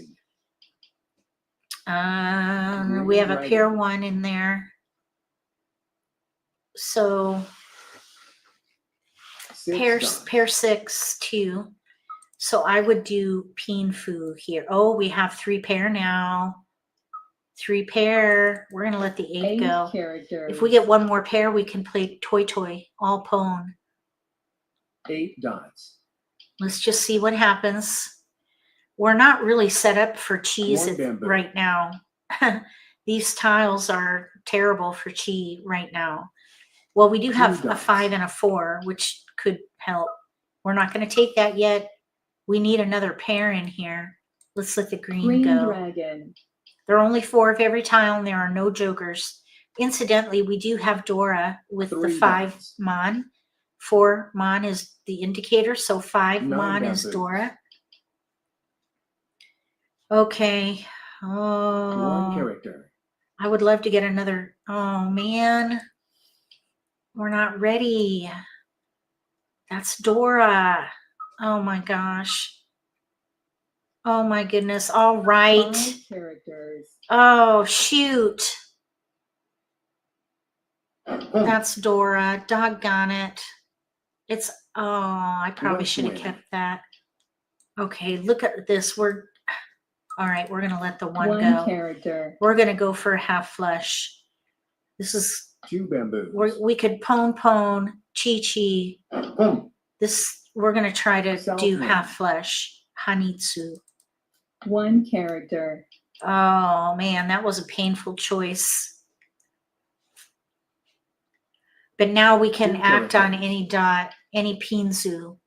Speaker 3: Southwind.
Speaker 1: We have a
Speaker 3: Green
Speaker 1: pair
Speaker 3: dragon.
Speaker 1: 1 in there. So
Speaker 3: 6
Speaker 1: pair
Speaker 3: dots.
Speaker 1: pair 6, 2. So I would do Pinfu here. Oh, we have 3 pair now. 3 pair. We're gonna let the 8
Speaker 2: 8
Speaker 1: go.
Speaker 2: characters.
Speaker 1: If we get 1 more pair, we can play toy, all pone.
Speaker 3: 8 dots.
Speaker 1: Let's just see what happens. We're not really set up for cheese
Speaker 3: 1 bamboo.
Speaker 1: right now. These tiles are terrible for chi right now. Well, we do
Speaker 3: 2
Speaker 1: have a
Speaker 3: dots.
Speaker 1: 5 and a 4, which could help. We're not going to take that yet. We need another pair in here. Let's let the green go.
Speaker 2: dragon.
Speaker 1: There are only 4 of every tile, and there are no jokers. Incidentally, we do have Dora with the
Speaker 3: 3
Speaker 1: 5
Speaker 3: dots.
Speaker 1: mon. 4 mon is the indicator, so 5
Speaker 3: 9
Speaker 1: mon is
Speaker 3: bamboos.
Speaker 1: Dora. Okay.
Speaker 3: 1
Speaker 1: Oh,
Speaker 3: character.
Speaker 1: I would love to get another. Oh, man. We're not ready. That's Dora. Oh, my gosh. Oh, my goodness. All right.
Speaker 2: 5 characters.
Speaker 1: Oh, shoot. That's Dora. Doggone it. It's, oh, I probably
Speaker 3: Let's
Speaker 1: should have
Speaker 3: win.
Speaker 1: kept that. Okay, look at this. All right, we're going to let the 1
Speaker 2: 1
Speaker 1: go.
Speaker 2: character.
Speaker 1: We're going to go for a half flush. This is,
Speaker 3: 2 bamboos.
Speaker 1: we could pone, chi. We're going to try to do
Speaker 3: Southwind.
Speaker 1: half flush. Hanitsu.
Speaker 2: 1 character.
Speaker 1: Oh, man, that was a painful choice. But now we can
Speaker 3: 2
Speaker 1: act on
Speaker 3: characters.
Speaker 1: any dot, any pinzu.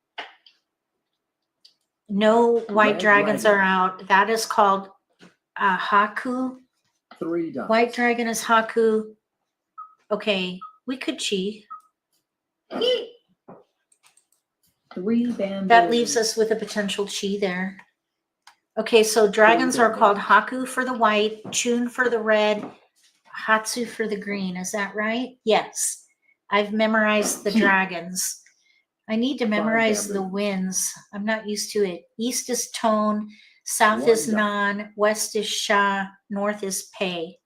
Speaker 1: No white
Speaker 3: Red
Speaker 1: dragons
Speaker 3: dragon.
Speaker 1: are out. That is called Haku.
Speaker 3: 3 dots.
Speaker 1: White dragon is Haku. Okay, we could chi.
Speaker 2: 3 bamboos.
Speaker 1: That leaves us with a potential chi there. Okay, so dragons are called Haku for the white, Chun for the red, Hatsu for the green. Is that right? Yes. I've memorized the dragons. I need to memorize the
Speaker 3: bamboos.
Speaker 1: winds. I'm not used to it. East is tone, south
Speaker 3: 1
Speaker 1: is
Speaker 3: dot.
Speaker 1: nan, west is sha, north is pei.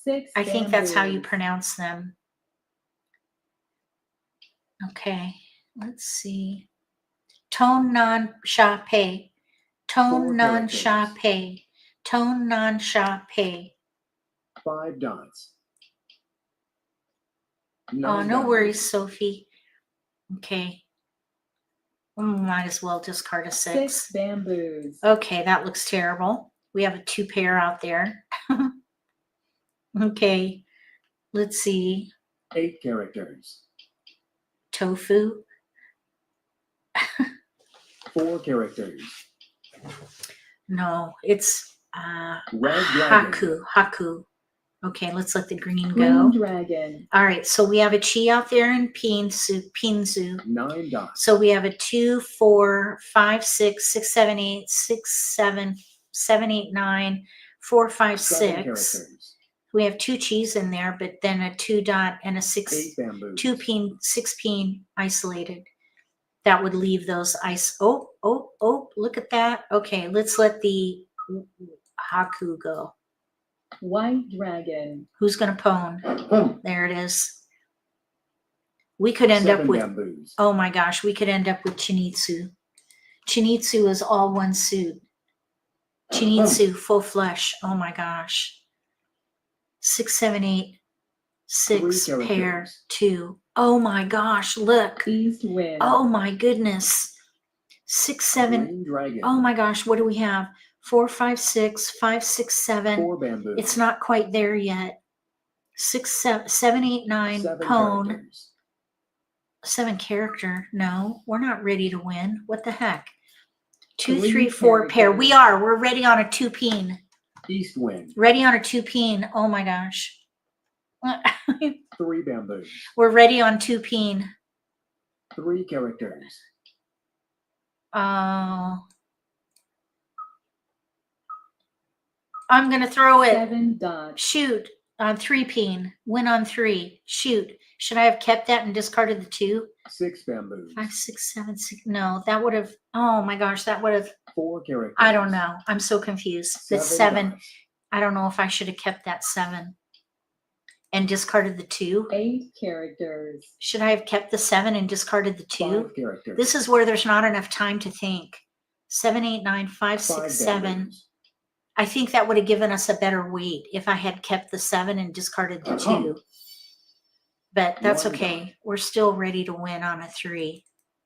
Speaker 2: 6
Speaker 1: I think that's how you
Speaker 2: bamboos.
Speaker 1: pronounce them. Okay, let's see. Tone nan sha pei.
Speaker 3: 4
Speaker 1: Tone nan sha
Speaker 3: characters.
Speaker 1: pei. Tone nan sha pei.
Speaker 3: 5 dots.
Speaker 1: Oh,
Speaker 3: 9
Speaker 1: no
Speaker 3: bamboos.
Speaker 1: worries, Sophie. Okay. Might as well discard a 6.
Speaker 2: 6 bamboos.
Speaker 1: Okay, that looks terrible. We have a 2 pair out there. Okay, let's see.
Speaker 3: 8 characters.
Speaker 1: Tofu.
Speaker 3: 4 characters.
Speaker 1: No, it's
Speaker 3: Red dragon.
Speaker 1: Haku. Okay, let's let the green
Speaker 2: Green
Speaker 1: go.
Speaker 2: dragon.
Speaker 1: All right, so we have a chi out there in Pinzu.
Speaker 3: 9 dots.
Speaker 1: So we have a 2, 4, 5, 6, 6, 7, 8, 6, 7, 7, 8, 9, 4, 5,
Speaker 3: 7
Speaker 1: 6.
Speaker 3: characters.
Speaker 1: We have 2 chis in there, but then a 2 dot and a 6,
Speaker 3: 8 bamboos.
Speaker 1: 2 peen, 6 peen isolated. That would leave those ice. Oh, look at that. Okay, let's let the Haku go.
Speaker 2: White dragon.
Speaker 1: Who's going to pone? There it is. We could end
Speaker 3: 7
Speaker 1: up with,
Speaker 3: bamboos.
Speaker 1: oh my gosh, we could end up with Chinitsu. Chinitsu is all 1 suit. Chinitsu, full flush. Oh my gosh. 6, 7, 8, 6
Speaker 3: 3
Speaker 1: pair,
Speaker 3: characters.
Speaker 1: 2. Oh my gosh, look.
Speaker 2: East wind.
Speaker 1: Oh my goodness. 6, 7.
Speaker 3: Green dragon.
Speaker 1: Oh my gosh, what do we have? 4, 5, 6, 5, 6, 7.
Speaker 3: 4 bamboos.
Speaker 1: It's not quite there yet. 6, 7, 8, 9,
Speaker 3: 7
Speaker 1: pone.
Speaker 3: characters.
Speaker 1: 7 character. No, we're not ready to win. What the heck? 2,
Speaker 2: 3
Speaker 1: 3, 4 pair.
Speaker 2: characters.
Speaker 1: We are. We're ready on a 2 peen.
Speaker 3: East wind.
Speaker 1: Ready on a 2 peen. Oh my gosh.
Speaker 3: 3 bamboos.
Speaker 1: We're ready on 2 peen.
Speaker 3: 3 characters.
Speaker 1: Oh. I'm going to throw it.
Speaker 2: 7 dots.
Speaker 1: Shoot. On 3 peen. Win on 3. Shoot. Should I have kept that and discarded the 2?
Speaker 3: 6 bamboos.
Speaker 1: 5, 6, 7, 6. No, that would have. Oh my gosh, that would have.
Speaker 3: 4 characters.
Speaker 1: I don't know. I'm so confused. The
Speaker 3: 7
Speaker 1: 7.
Speaker 3: dots.
Speaker 1: I don't know if I should have kept that 7 and discarded the 2.
Speaker 2: 8 characters.
Speaker 1: Should I have kept the 7 and discarded the 2?
Speaker 3: 5 characters.
Speaker 1: This is where there's not enough time to think. 7, 8, 9, 5, 6,
Speaker 3: 5
Speaker 1: 7.
Speaker 3: bamboos.
Speaker 1: I think that would have given us a better weight if I had kept the 7 and discarded the 2. But that's
Speaker 3: One
Speaker 1: okay. We're still ready to win on a 3.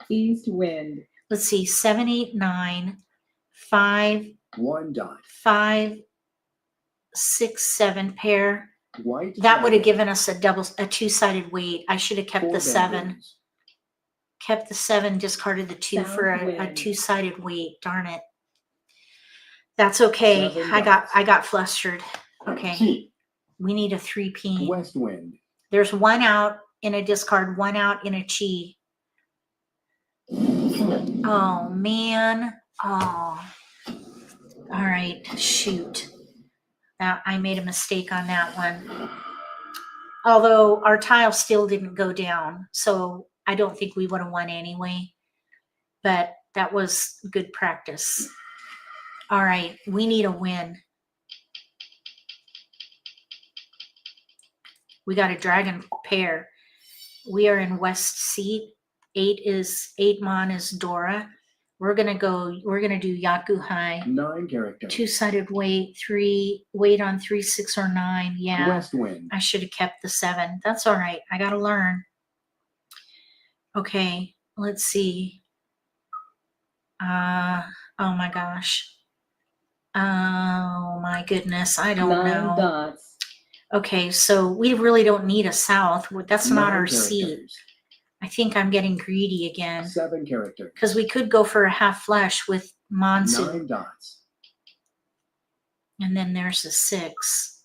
Speaker 2: East wind.
Speaker 1: Let's see, 7, 8, 9, 5,
Speaker 3: 1 dot.
Speaker 1: 5, 6, 7 pair.
Speaker 3: White
Speaker 1: That would have
Speaker 3: dragon.
Speaker 1: given us a 2-sided weight. I should have kept
Speaker 3: 4
Speaker 1: the 7.
Speaker 3: bamboos.
Speaker 1: Kept the 7, discarded the 2 for a
Speaker 2: Southwind.
Speaker 1: 2-sided weight. Darn it. That's okay.
Speaker 3: 7
Speaker 1: I
Speaker 3: dots.
Speaker 1: got flustered. Okay. We need a 3 peen.
Speaker 3: West wind.
Speaker 1: There's 1 out in a discard, 1 out in a chi. Oh man. Oh. All right. Shoot. I made a mistake on that one. Although our tile still didn't go down, so I don't think we would have won anyway. But that was good practice. All right, we need a win. We got a dragon pair. We are in West Seat. 8 mon is Dora. We're gonna do yaku high.
Speaker 3: 9 characters.
Speaker 1: 2-sided weight, 3 weight on 3, 6, or 9. Yeah.
Speaker 3: West wind.
Speaker 1: I should have kept the 7. That's all right. I got to learn. Okay, let's see. Oh my gosh. Oh my goodness. I don't
Speaker 2: 9
Speaker 1: know.
Speaker 2: dots.
Speaker 1: Okay, so we really don't need a south. That's not
Speaker 3: 9
Speaker 1: our seat.
Speaker 3: characters.
Speaker 1: I think I'm getting greedy again
Speaker 3: 7 characters.
Speaker 1: because we could go for a half flush with Monsoon.
Speaker 3: 9 dots.
Speaker 1: And then there's a 6.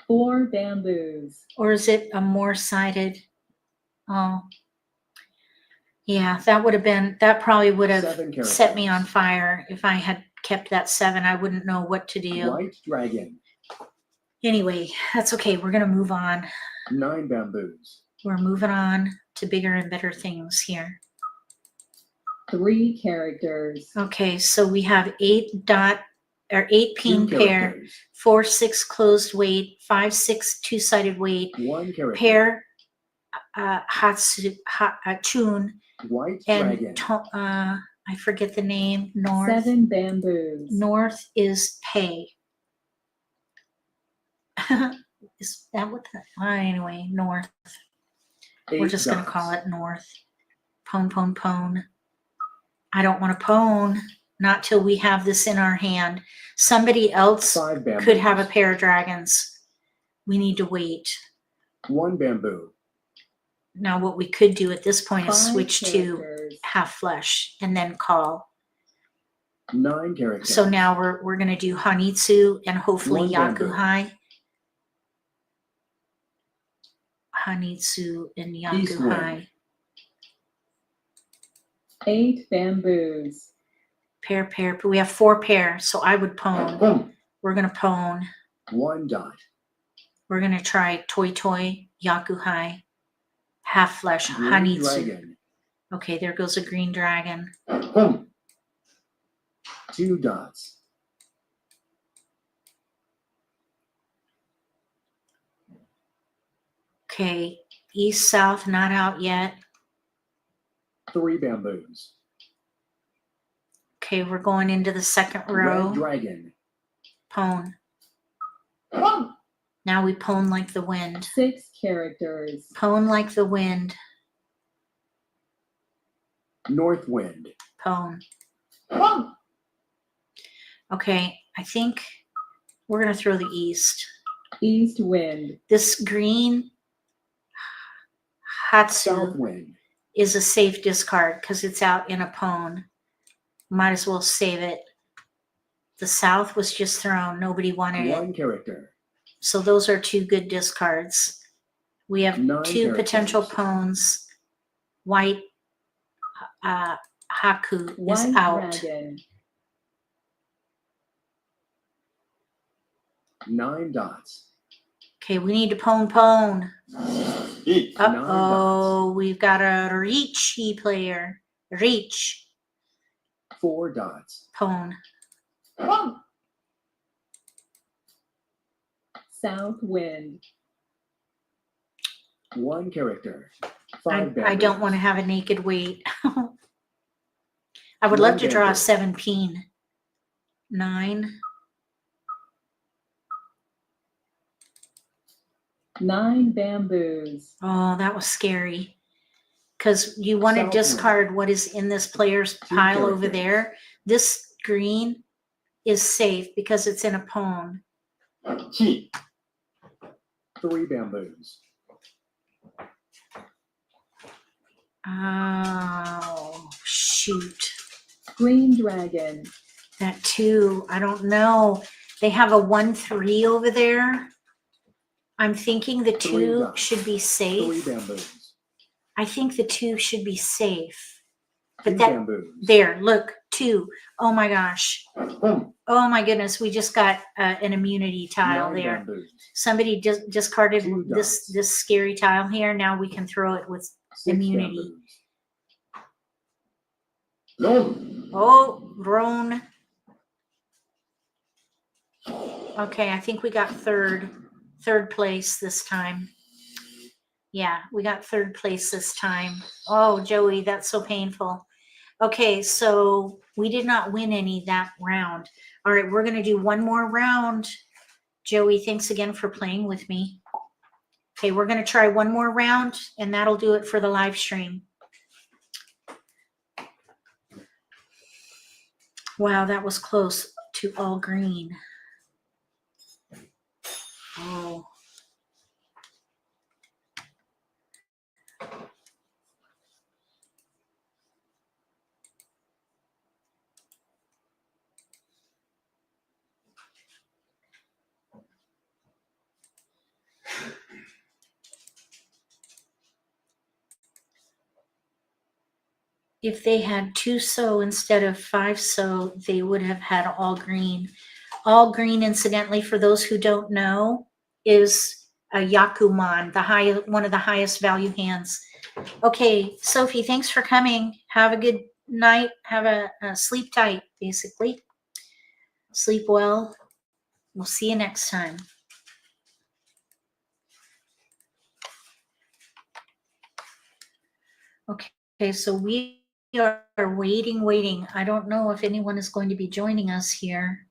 Speaker 2: 4 bamboos.
Speaker 1: Or is it a more-sided? Oh. Yeah, that probably would have
Speaker 3: 7 characters.
Speaker 1: set me on fire. If I had kept that 7, I wouldn't know what to do.
Speaker 3: White dragon.
Speaker 1: Anyway, that's okay. We're going to move on.
Speaker 3: 9 bamboos.
Speaker 1: We're moving on to bigger and better things here.
Speaker 2: 3 characters.
Speaker 1: Okay, so we have 8 peen
Speaker 3: 2
Speaker 1: pair,
Speaker 3: characters.
Speaker 1: 4, 6 closed weight, 5, 6 2-sided weight,
Speaker 3: 1 character.
Speaker 1: pair tune,
Speaker 3: White
Speaker 1: and
Speaker 3: dragon.
Speaker 1: I forget the name. North.
Speaker 2: 7 bamboos.
Speaker 1: North is pay. Is that what anyway, North.
Speaker 3: 8
Speaker 1: We're just going to
Speaker 3: dots.
Speaker 1: call it North. Pone, pone, pone. I don't want to pone. Not till we have this in our hand. Somebody else
Speaker 3: 5 bamboos.
Speaker 1: could have a pair of dragons. We need to wait.
Speaker 3: 1 bamboo.
Speaker 1: Now what we could do at this point is
Speaker 2: 5
Speaker 1: switch to
Speaker 2: characters.
Speaker 1: half flush and then call.
Speaker 3: 9 characters.
Speaker 1: So now we're going to do Hanitsu and hopefully
Speaker 3: 1
Speaker 1: Yaku
Speaker 3: bamboo.
Speaker 1: High. Hanitsu and Yaku
Speaker 3: East wind.
Speaker 1: High.
Speaker 2: 8 bamboos.
Speaker 1: Pair. We have 4 pair, so I would pone. We're going to pone.
Speaker 3: 1 dot.
Speaker 1: We're going to try Toy, Yaku High. Half flush,
Speaker 3: Green
Speaker 1: Hanitsu.
Speaker 3: dragon.
Speaker 1: Okay, there goes a green dragon.
Speaker 3: 2 dots.
Speaker 1: Okay, east, south, not out yet.
Speaker 3: 3 bamboos.
Speaker 1: Okay, we're going into the second row.
Speaker 3: Red dragon.
Speaker 1: Pone. Now we pone like the wind.
Speaker 2: 6 characters.
Speaker 1: Pone like the wind.
Speaker 3: North wind.
Speaker 1: Pone. Okay, I think we're going to throw the east.
Speaker 2: East wind.
Speaker 1: This green
Speaker 3: South
Speaker 1: Hatsu
Speaker 3: wind.
Speaker 1: is a safe discard because it's out in a pone. Might as well save it. The south was just thrown. Nobody wanted it.
Speaker 3: 1 character.
Speaker 1: So those are 2 good discards. We have
Speaker 3: 9
Speaker 1: 2 potential
Speaker 3: characters.
Speaker 1: pones. White Haku is
Speaker 2: White
Speaker 1: out.
Speaker 2: dragon.
Speaker 3: 9 dots.
Speaker 1: Okay, we need to pone.
Speaker 3: 9
Speaker 1: Uh-oh, we've got a Riichi player. Reach.
Speaker 3: 4 dots.
Speaker 1: Pone.
Speaker 2: South wind.
Speaker 3: 1 character. 5
Speaker 1: I don't want to have a naked weight. I would love to draw a 7 peen. 9.
Speaker 2: 9 bamboos.
Speaker 1: Oh, that was scary. Because you want to
Speaker 3: South
Speaker 1: discard what is in this player's
Speaker 3: Two
Speaker 1: pile over
Speaker 3: characters.
Speaker 1: there. This green is safe because it's in a pwn.
Speaker 3: 7. 3 bamboos.
Speaker 1: Oh, shoot.
Speaker 2: Green dragon.
Speaker 1: That 2, I don't know. They have a 1-3 over there. I'm thinking the
Speaker 3: 3
Speaker 1: 2
Speaker 3: dots.
Speaker 1: should be
Speaker 3: 3
Speaker 1: safe.
Speaker 3: bamboos.
Speaker 1: I think the 2 should be safe.
Speaker 3: 2
Speaker 1: But that,
Speaker 3: bamboos.
Speaker 1: there, look, 2. Oh my gosh.
Speaker 3: Boom.
Speaker 1: Oh my goodness, we just got an immunity tile
Speaker 3: 9
Speaker 1: there.
Speaker 3: bamboos.
Speaker 1: Somebody just discarded
Speaker 3: 2
Speaker 1: this
Speaker 3: dots.
Speaker 1: scary tile here. Now we can throw it with
Speaker 3: 6
Speaker 1: immunity.
Speaker 3: bamboos. No.
Speaker 1: Oh, Roan. Okay, I think we got third place this time. Yeah, we got third place this time. Oh, Joey, that's so painful. Okay, so we did not win any that round. All right, we're going to do one more round. Joey, thanks again for playing with me. Okay, we're going to try one more round, and that'll do it for the live stream. Wow, that was close to all green. Oh. If they had 2 so instead of 5 so, they would have had all green. All green, incidentally, for those who don't know, is a yaku-man, one of the highest value hands. Okay, Sophie, thanks for coming. Have a good night. Have a sleep tight, basically. Sleep well. We'll see you next time. Okay, so we are waiting. I don't know if anyone is going to be joining us here.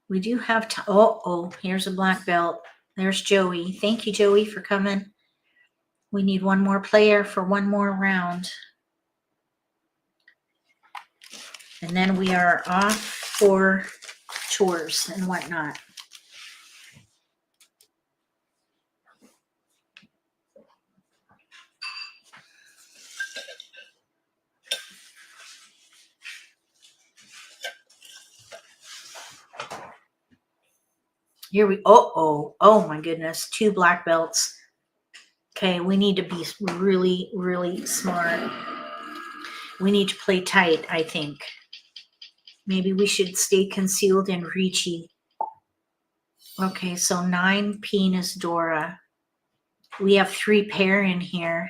Speaker 1: We do have to. Oh, here's a black belt. There's Joey. Thank you, Joey, for coming. We need one more player for one more round. And then we are off for chores and whatnot. Here we, oh my goodness, 2 black belts. Okay, we need to be really, really smart. We need to play tight, I think. Maybe we should stay concealed in Riichi. Okay, so 9 Peen is Dora. We have 3 pair in here.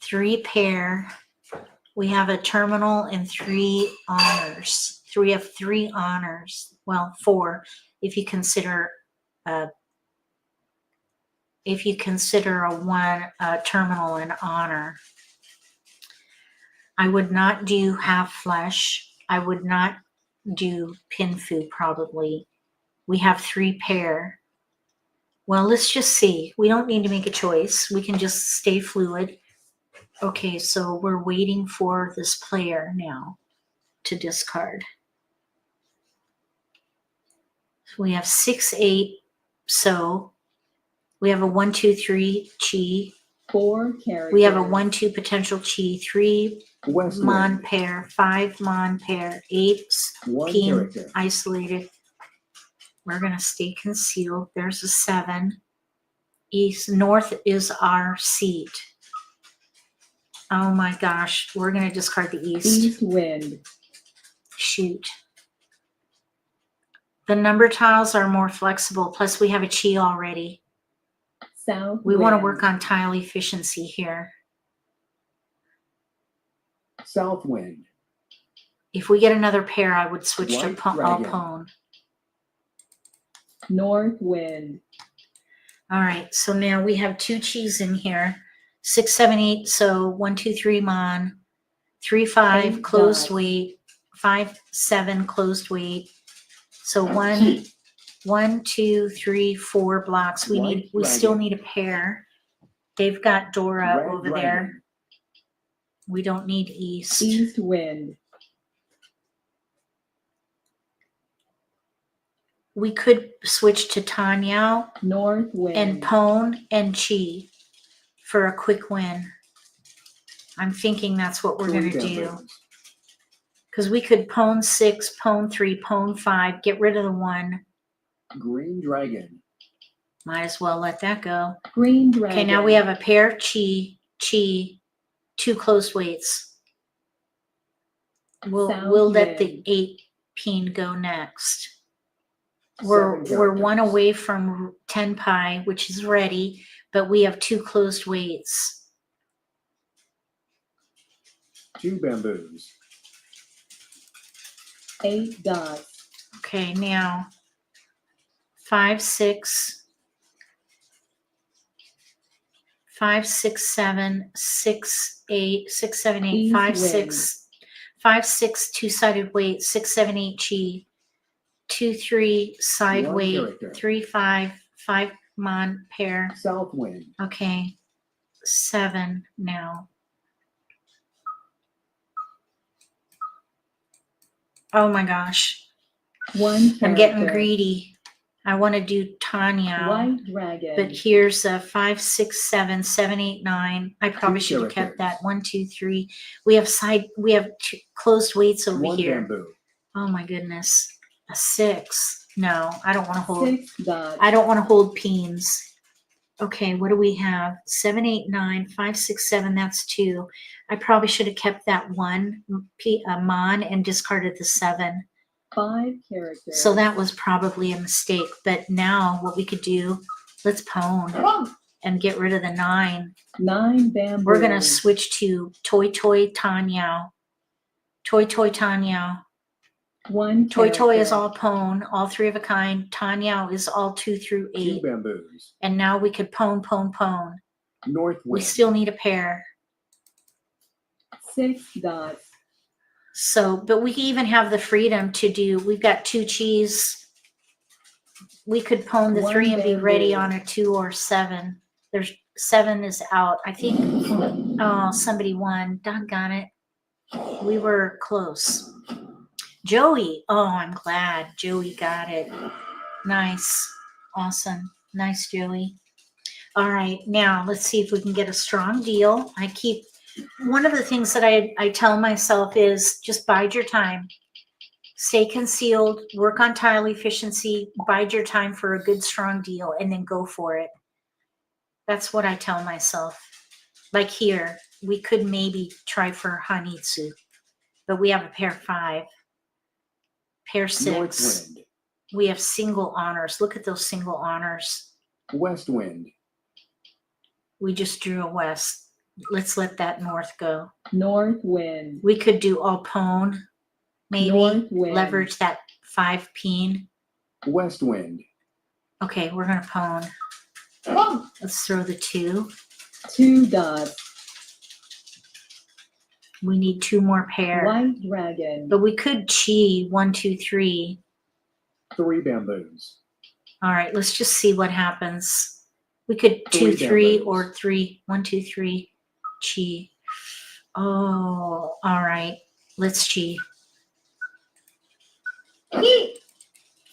Speaker 1: 3 pair. We have a terminal and 3 honors. So we have 3 honors. Well, 4 if you consider a terminal and honor. I would not do half flesh. I would not do pinfu probably. We have 3 pair. Well, let's just see. We don't need to make a choice. We can just stay fluid. Okay, so we're waiting for this player now to discard. So we have 6, 8. So we have a 1, 2, 3 chi.
Speaker 2: 4 characters.
Speaker 1: We have a 1, 2 potential chi. 3
Speaker 3: West
Speaker 1: mon
Speaker 3: wind.
Speaker 1: pair. 5 mon pair. 8
Speaker 3: 1
Speaker 1: Peen
Speaker 3: character.
Speaker 1: isolated. We're going to stay concealed. There's a 7. North is our seat. Oh my gosh. We're going to discard the east.
Speaker 2: East wind.
Speaker 1: Shoot. The number tiles are more flexible. Plus we have a chi already.
Speaker 2: South
Speaker 1: We
Speaker 2: wind.
Speaker 1: want to work on tile efficiency here.
Speaker 3: South wind.
Speaker 1: If we get another pair, I would switch
Speaker 3: White
Speaker 1: to all
Speaker 3: dragon.
Speaker 1: pwn.
Speaker 2: North wind.
Speaker 1: All right, so now we have 2 cheese in here. 6, 7, 8. So 1, 2, 3 mon. 3, 5
Speaker 2: 8
Speaker 1: closed
Speaker 2: dots.
Speaker 1: weight. 5, 7 closed weight. So 1,
Speaker 3: Chi.
Speaker 1: 1, 2, 3, 4 blocks.
Speaker 3: White
Speaker 1: We still
Speaker 3: dragon.
Speaker 1: need a pair. They've got Dora
Speaker 3: Red
Speaker 1: over there.
Speaker 3: dragon.
Speaker 1: We don't need east.
Speaker 2: East wind.
Speaker 1: We could switch to Tanyao
Speaker 2: North wind.
Speaker 1: and Pone and Chi for a quick win. I'm thinking that's what we're
Speaker 3: 3
Speaker 1: going to do.
Speaker 3: bamboos.
Speaker 1: Because we could Pone 6, Pone 3, Pone 5, get rid of the 1.
Speaker 3: Green dragon.
Speaker 1: Might as well let that go.
Speaker 2: Green dragon.
Speaker 1: Okay, now we have a pair Chi, 2 closed weights. We'll
Speaker 2: South
Speaker 1: let the
Speaker 2: wind.
Speaker 1: 8 peen go next. We're
Speaker 3: 7
Speaker 1: 1
Speaker 3: characters.
Speaker 1: away from tenpai, which is ready, but we have 2 closed weights.
Speaker 3: 2 bamboos.
Speaker 2: 8 dots.
Speaker 1: Okay, now 5, 6, 5, 6, 7, 6, 8, 6, 7, 8,
Speaker 2: East
Speaker 1: 5,
Speaker 2: wind.
Speaker 1: 6, 5, 6, 2-sided weight, 6, 7, 8 chi, 2, 3 side
Speaker 3: 1
Speaker 1: weight,
Speaker 3: character.
Speaker 1: 3, 5, 5 mon pair.
Speaker 3: South wind.
Speaker 1: Okay, 7 now. Oh my gosh,
Speaker 2: 1 character.
Speaker 1: I'm getting greedy. I want to do Tanya.
Speaker 2: White dragon.
Speaker 1: But here's a 5, 6, 7, 7, 8, 9. I probably
Speaker 3: 2
Speaker 1: should have kept that.
Speaker 3: characters.
Speaker 1: 1, 2, 3. We have 2 closed weights over
Speaker 3: 1
Speaker 1: here.
Speaker 3: bamboo.
Speaker 1: Oh my goodness. A 6. No, I don't want to hold.
Speaker 2: 6 dots.
Speaker 1: I don't want to hold peens. Okay, what do we have? 7, 8, 9, 5, 6, 7. That's 2. I probably should have kept that 1 mon and discarded the 7.
Speaker 2: 5 characters.
Speaker 1: So that was probably a mistake. But now what we could do, let's pone and get rid of the 9.
Speaker 2: 9 bamboo.
Speaker 1: We're going to switch to Toy Tanyao. Toy Tanyao.
Speaker 2: 1
Speaker 1: Toy
Speaker 2: character.
Speaker 1: is all pone, all 3 of a kind. Tanyao is all 2 through
Speaker 3: 2
Speaker 1: 8.
Speaker 3: bamboos.
Speaker 1: And now we could pone.
Speaker 3: North
Speaker 1: We
Speaker 3: wind.
Speaker 1: still need a pair.
Speaker 2: 6 dots.
Speaker 1: So, but we even have the freedom to do, we've got 2 cheese. We could pone the
Speaker 2: 1
Speaker 1: 3 and be ready
Speaker 2: bamboo.
Speaker 1: on a 2 or 7. There's 7 is out. I think, oh, somebody won. Doggone it. We were close. Joey. Oh, I'm glad Joey got it. Nice. Awesome. Nice, Joey. All right. Now let's see if we can get a strong deal. One of the things that I tell myself is just bide your time. Stay concealed, work on tile efficiency, bide your time for a good strong deal, and then go for it. That's what I tell myself. Like here, we could maybe try for Hanitsu, but we have a pair 5, pair 6.
Speaker 3: North wind.
Speaker 1: We have single honors. Look at those single honors.
Speaker 3: West wind.
Speaker 1: We just drew a west. Let's let that north go.
Speaker 2: North wind.
Speaker 1: We could do all pone, maybe
Speaker 2: North wind.
Speaker 1: leverage that 5 peen.
Speaker 3: West wind.
Speaker 1: Okay, we're gonna pone. Let's throw the 2.
Speaker 2: 2 dots.
Speaker 1: We need 2 more pair.
Speaker 2: White dragon.
Speaker 1: But we could chi 1, 2, 3.
Speaker 3: 3 bamboos.
Speaker 1: All right, let's just see what happens. We could 2,
Speaker 3: 3
Speaker 1: 3
Speaker 3: bamboos.
Speaker 1: or 3. 1, 2, 3. Chi. Oh, all right. Let's chi.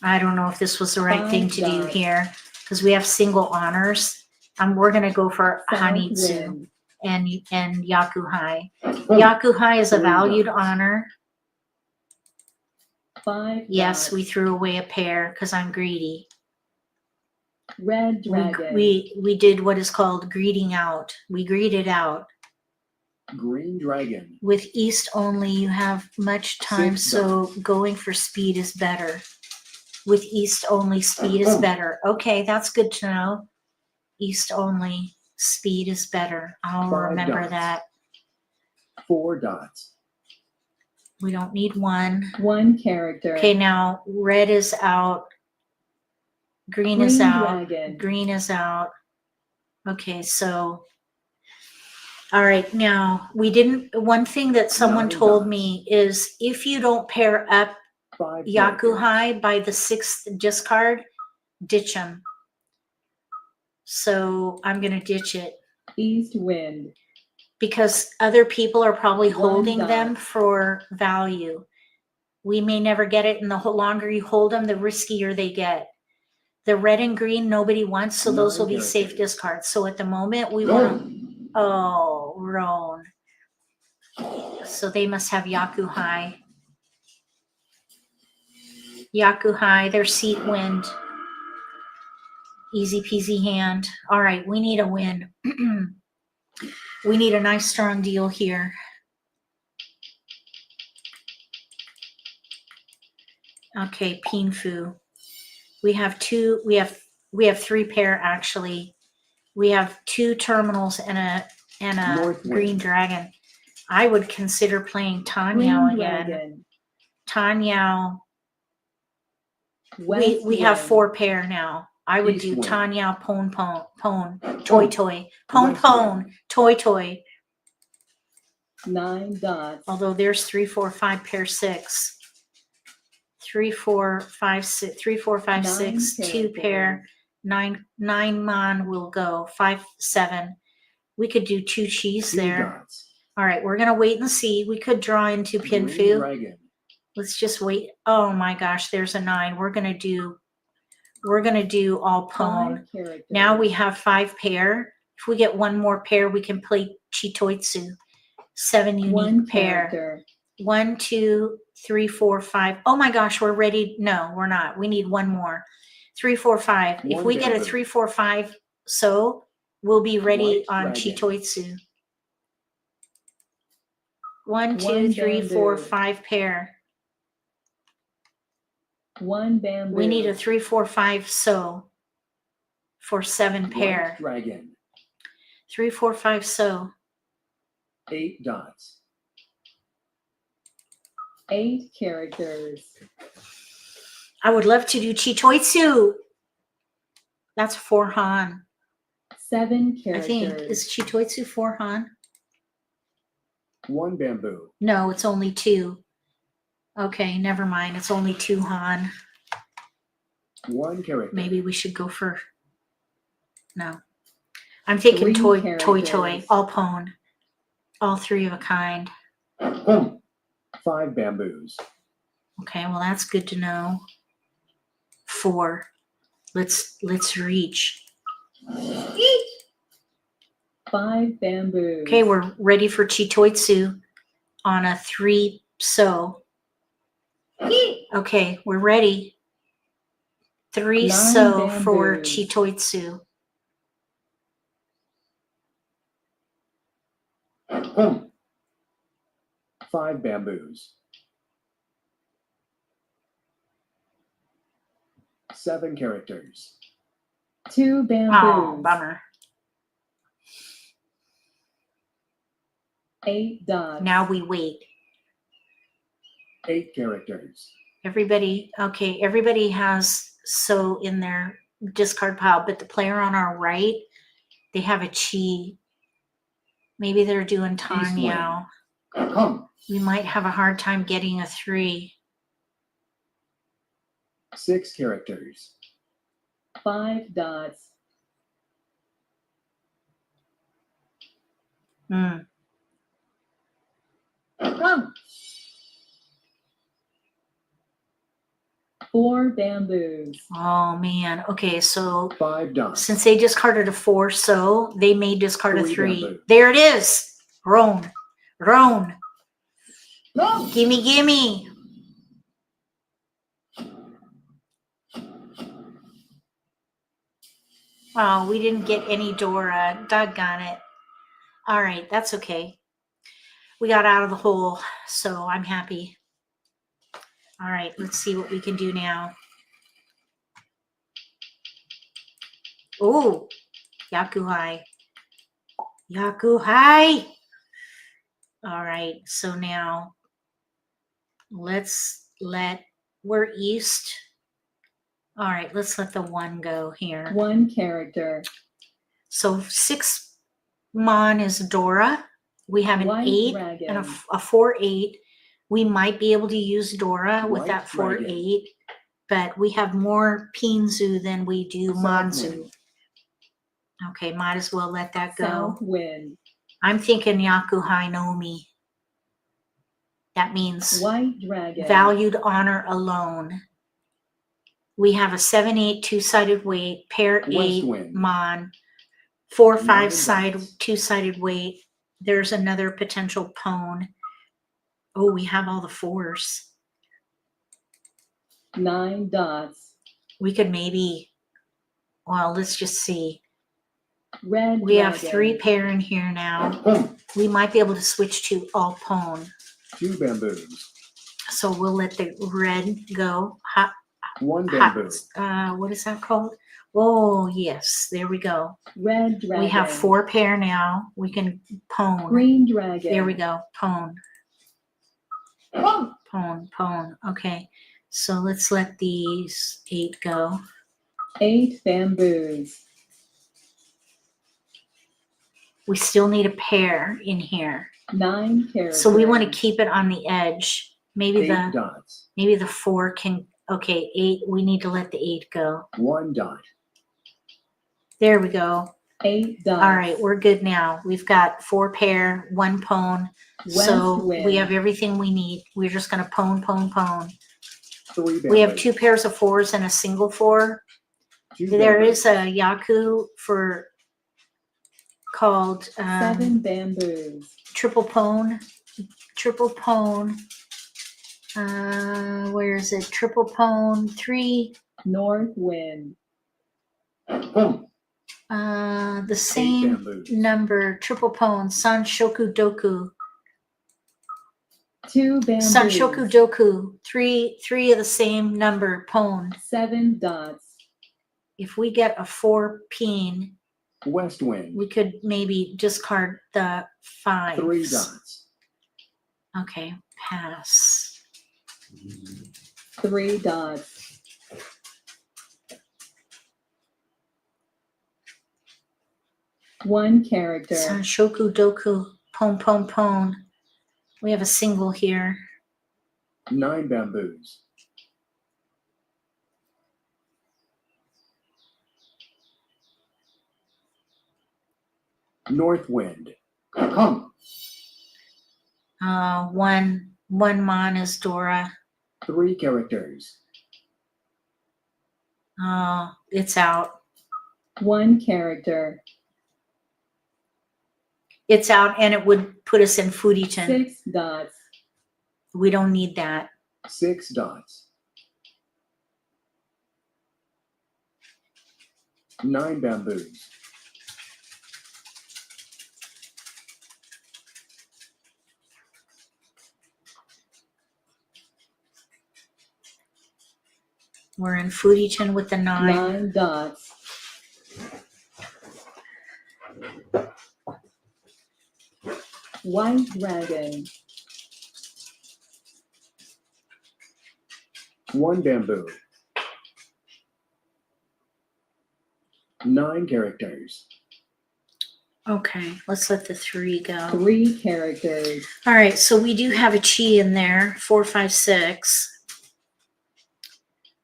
Speaker 1: I don't know if this was the right
Speaker 2: 5
Speaker 1: thing to do
Speaker 2: dots.
Speaker 1: here because we have single honors. We're going to go for
Speaker 2: South
Speaker 1: Hanitsu
Speaker 2: wind.
Speaker 1: and Yakuhai. Yakuhai is a
Speaker 3: 3
Speaker 1: valued
Speaker 3: dots.
Speaker 1: honor.
Speaker 2: 5
Speaker 1: Yes,
Speaker 2: dots.
Speaker 1: we threw away a pair because I'm greedy.
Speaker 2: Red dragon.
Speaker 1: We did what is called greeting out. We greeted out.
Speaker 3: Green dragon.
Speaker 1: With east only, you have much time,
Speaker 3: 6
Speaker 1: so
Speaker 3: dots.
Speaker 1: going for speed is better. With east only, speed is better. Okay, that's good to know. East only, speed is better. I'll
Speaker 3: 5
Speaker 1: remember
Speaker 3: dots.
Speaker 1: that.
Speaker 3: 4 dots.
Speaker 1: We don't need 1.
Speaker 2: 1 character.
Speaker 1: Okay, now red is out. Green is out.
Speaker 2: dragon.
Speaker 1: Green is out. Okay, so all right, now we didn't. One thing that someone
Speaker 3: 9
Speaker 1: told
Speaker 3: dots.
Speaker 1: me is if you don't pair up
Speaker 3: 5
Speaker 1: yaku
Speaker 3: characters.
Speaker 1: high by the 6th discard, ditch them. So I'm gonna ditch it
Speaker 2: East wind.
Speaker 1: because other people are probably
Speaker 2: 1
Speaker 1: holding
Speaker 2: dot.
Speaker 1: them for value. We may never get it, and the longer you hold them, the riskier they get. The red and green nobody wants, so those
Speaker 3: 9
Speaker 1: will be safe
Speaker 3: characters.
Speaker 1: discards. So at the moment we want to. Oh, Roan. So they must have yaku high. Yaku high, their seat wind. Easy peasy hand. All right, we need a win. We need a nice strong deal here. Okay, Pinfu. We have 3 pair actually. We have 2 terminals and a
Speaker 3: North wind.
Speaker 1: green dragon. I would consider playing Tanyao
Speaker 2: Green
Speaker 1: again.
Speaker 2: dragon.
Speaker 1: Tanyao.
Speaker 2: West
Speaker 1: We have
Speaker 2: wind.
Speaker 1: 4 pair now. I would
Speaker 3: East
Speaker 1: do
Speaker 3: wind.
Speaker 1: Tanyao pon toy
Speaker 3: Oh,
Speaker 1: toy pon
Speaker 3: west
Speaker 1: pon
Speaker 3: wind.
Speaker 1: toy toy.
Speaker 2: 9 dots.
Speaker 1: Although there's 3 4 5 pair 6. 3 4 5 6 3 4 5
Speaker 2: 9
Speaker 1: 6 2 pair
Speaker 2: characters.
Speaker 1: 9 mon will go 5 7. We could do 2 cheese
Speaker 3: 2
Speaker 1: there.
Speaker 3: dots.
Speaker 1: All right, we're gonna wait and see. We could draw into
Speaker 3: Green
Speaker 1: Pinfu.
Speaker 3: dragon.
Speaker 1: Let's just wait. Oh my gosh, there's a 9. We're gonna do all pone.
Speaker 2: 5 characters.
Speaker 1: Now we have 5 pair. If we get 1 more pair, we can play Chitoitsu. 7 unique
Speaker 2: 1
Speaker 1: pair.
Speaker 2: character.
Speaker 1: 1 2 3 4 5. Oh my gosh, we're ready. No, we're not. We need 1 more. 3 4 5. If
Speaker 3: 1
Speaker 1: we get a
Speaker 3: bamboo.
Speaker 1: 3 4 5, so we'll be ready
Speaker 3: White
Speaker 1: on
Speaker 3: dragon.
Speaker 1: Chitoitsu. 1 2
Speaker 2: 1
Speaker 1: 3 4
Speaker 2: bamboo.
Speaker 1: 5 pair.
Speaker 2: 1 bamboo.
Speaker 1: We need a 3 4 5 so for 7
Speaker 3: White
Speaker 1: pair.
Speaker 3: dragon.
Speaker 1: 3 4 5 so.
Speaker 3: 8 dots.
Speaker 2: 8 characters.
Speaker 1: I would love to do Chitoitsu. That's 4 Han.
Speaker 2: 7
Speaker 1: I
Speaker 2: characters.
Speaker 1: think. Is Chitoitsu 4 Han?
Speaker 3: 1 bamboo.
Speaker 1: No, it's only 2. Okay, never mind. It's only 2 Han.
Speaker 3: 1 character.
Speaker 1: Maybe we should go for. No. I'm thinking
Speaker 2: 3
Speaker 1: toy
Speaker 2: characters.
Speaker 1: all pone. All 3 of a kind.
Speaker 3: 5 bamboos.
Speaker 1: Okay, well that's good to know. 4. Let's reach.
Speaker 2: 5 bamboos.
Speaker 1: Okay, we're ready for Chitoitsu on a 3 so. Okay, we're ready. 3
Speaker 2: 9
Speaker 1: so for
Speaker 2: bamboos.
Speaker 1: Chitoitsu.
Speaker 3: 5 bamboos. 7 characters.
Speaker 2: 2 bamboos.
Speaker 1: Oh, bummer.
Speaker 2: 8 dots.
Speaker 1: Now we wait.
Speaker 3: 8 characters.
Speaker 1: Everybody has so in their discard pile, but the player on our right, they have a chi. Maybe they're doing
Speaker 3: East
Speaker 1: Tanyao. We might have a hard time getting a 3.
Speaker 3: 6 characters.
Speaker 2: 5 dots.
Speaker 1: Hmm.
Speaker 2: 4 bamboos.
Speaker 1: Oh man. Okay, so
Speaker 3: 5 dots.
Speaker 1: since they discarded a 4, so they may discard a
Speaker 3: 3
Speaker 1: 3.
Speaker 3: bamboo.
Speaker 1: There it is. Roan. Gimme. Oh, we didn't get any Dora. Doggone it. All right, that's okay. We got out of the hole, so I'm happy. All right, let's see what we can do now. Oh, Yakuhai. All right, so now we're east. All right, let's let the 1 go here.
Speaker 2: 1 character.
Speaker 1: So 6 mon is Dora. We have an
Speaker 2: White
Speaker 1: 8
Speaker 2: dragon.
Speaker 1: and a 4-8. We might be able to use Dora with
Speaker 3: White
Speaker 1: that
Speaker 3: dragon.
Speaker 1: 4-8, but we have more Pinzu than we do
Speaker 3: South
Speaker 1: Manzu.
Speaker 3: wind.
Speaker 1: Okay, might as well let that go.
Speaker 2: South wind.
Speaker 1: I'm thinking Yaku Hai Nomi. That means
Speaker 2: White dragon.
Speaker 1: valued honor alone. We have a 7-8 two-sided weight, pair
Speaker 3: West
Speaker 1: 8
Speaker 3: wind.
Speaker 1: mon, 4-5
Speaker 3: 9
Speaker 1: side
Speaker 3: dots.
Speaker 1: two-sided weight. There's another potential pone. Oh, we have all the 4s.
Speaker 2: 9 dots.
Speaker 1: We could maybe, well, let's just see.
Speaker 2: Red
Speaker 1: We have
Speaker 2: dragon.
Speaker 1: 3 pair in here now. We might be able to switch to all pone.
Speaker 3: 2 bamboos.
Speaker 1: So we'll let the red go.
Speaker 3: 1 bamboo.
Speaker 1: What is that called? Oh, yes. There we go.
Speaker 2: Red dragon.
Speaker 1: We have 4 pair now. We can pone.
Speaker 2: Green dragon.
Speaker 1: There we go. Pone. Pone. Okay. So let's let these 8 go.
Speaker 2: 8 bamboos.
Speaker 1: We still need a pair in here.
Speaker 2: 9 characters.
Speaker 1: So we want to keep it on the edge. Maybe
Speaker 3: 8 dots.
Speaker 1: the 4 can, okay, 8. We need to let the 8 go.
Speaker 3: 1 dot.
Speaker 1: There we go.
Speaker 2: 8 dots.
Speaker 1: All right, we're good now. We've got 4 pair, 1 pone.
Speaker 2: West
Speaker 1: So
Speaker 2: wind.
Speaker 1: we have everything we need. We're just going to pone.
Speaker 3: 3 bamboos.
Speaker 1: We have 2 pairs of 4s and a single 4.
Speaker 3: 2
Speaker 1: There
Speaker 3: bamboos.
Speaker 1: is a yaku for called
Speaker 2: 7 bamboos.
Speaker 1: triple pone. Where is it? Triple pone 3.
Speaker 2: North wind.
Speaker 1: The
Speaker 3: 8
Speaker 1: same
Speaker 3: bamboos.
Speaker 1: number. Triple pone. Sanshoku doku.
Speaker 2: 2 bamboos.
Speaker 1: Sanshoku doku. 3 of the same number. Pone.
Speaker 2: 7 dots.
Speaker 1: If we get a 4 peen,
Speaker 3: West wind.
Speaker 1: we could maybe discard the 5s.
Speaker 3: 3 dots.
Speaker 1: Okay, pass.
Speaker 2: 3 dots. One character.
Speaker 1: Sanshoku doku. Pone. We have a single here.
Speaker 3: 9 bamboos. North wind. Come.
Speaker 1: One mon is Dora.
Speaker 3: 3 characters.
Speaker 1: It's out.
Speaker 2: 1 character.
Speaker 1: It's out, and it would put us in FURITEN.
Speaker 2: 6 dots.
Speaker 1: We don't need that.
Speaker 3: 6 dots. 9 bamboos.
Speaker 1: We're in FURITEN with the 9.
Speaker 2: 9 dots. White dragon.
Speaker 3: 1 bamboo. 9 characters.
Speaker 1: Okay, let's let the 3 go.
Speaker 2: 3 characters.
Speaker 1: All right, so we do have a chi in there. 4, 5, 6.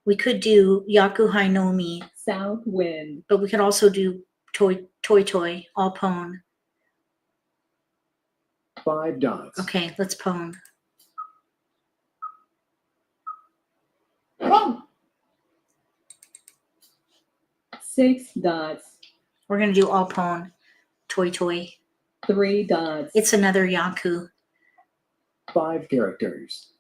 Speaker 1: We could do Yaku Hai Nomi,
Speaker 2: South wind.
Speaker 1: but we could also do Toy, all pone.
Speaker 3: 5 dots.
Speaker 1: Okay, let's pone.
Speaker 2: 6 dots.
Speaker 1: We're going to do all pone. Toy.
Speaker 2: 3 dots.
Speaker 1: It's another Yaku.
Speaker 3: 5 characters.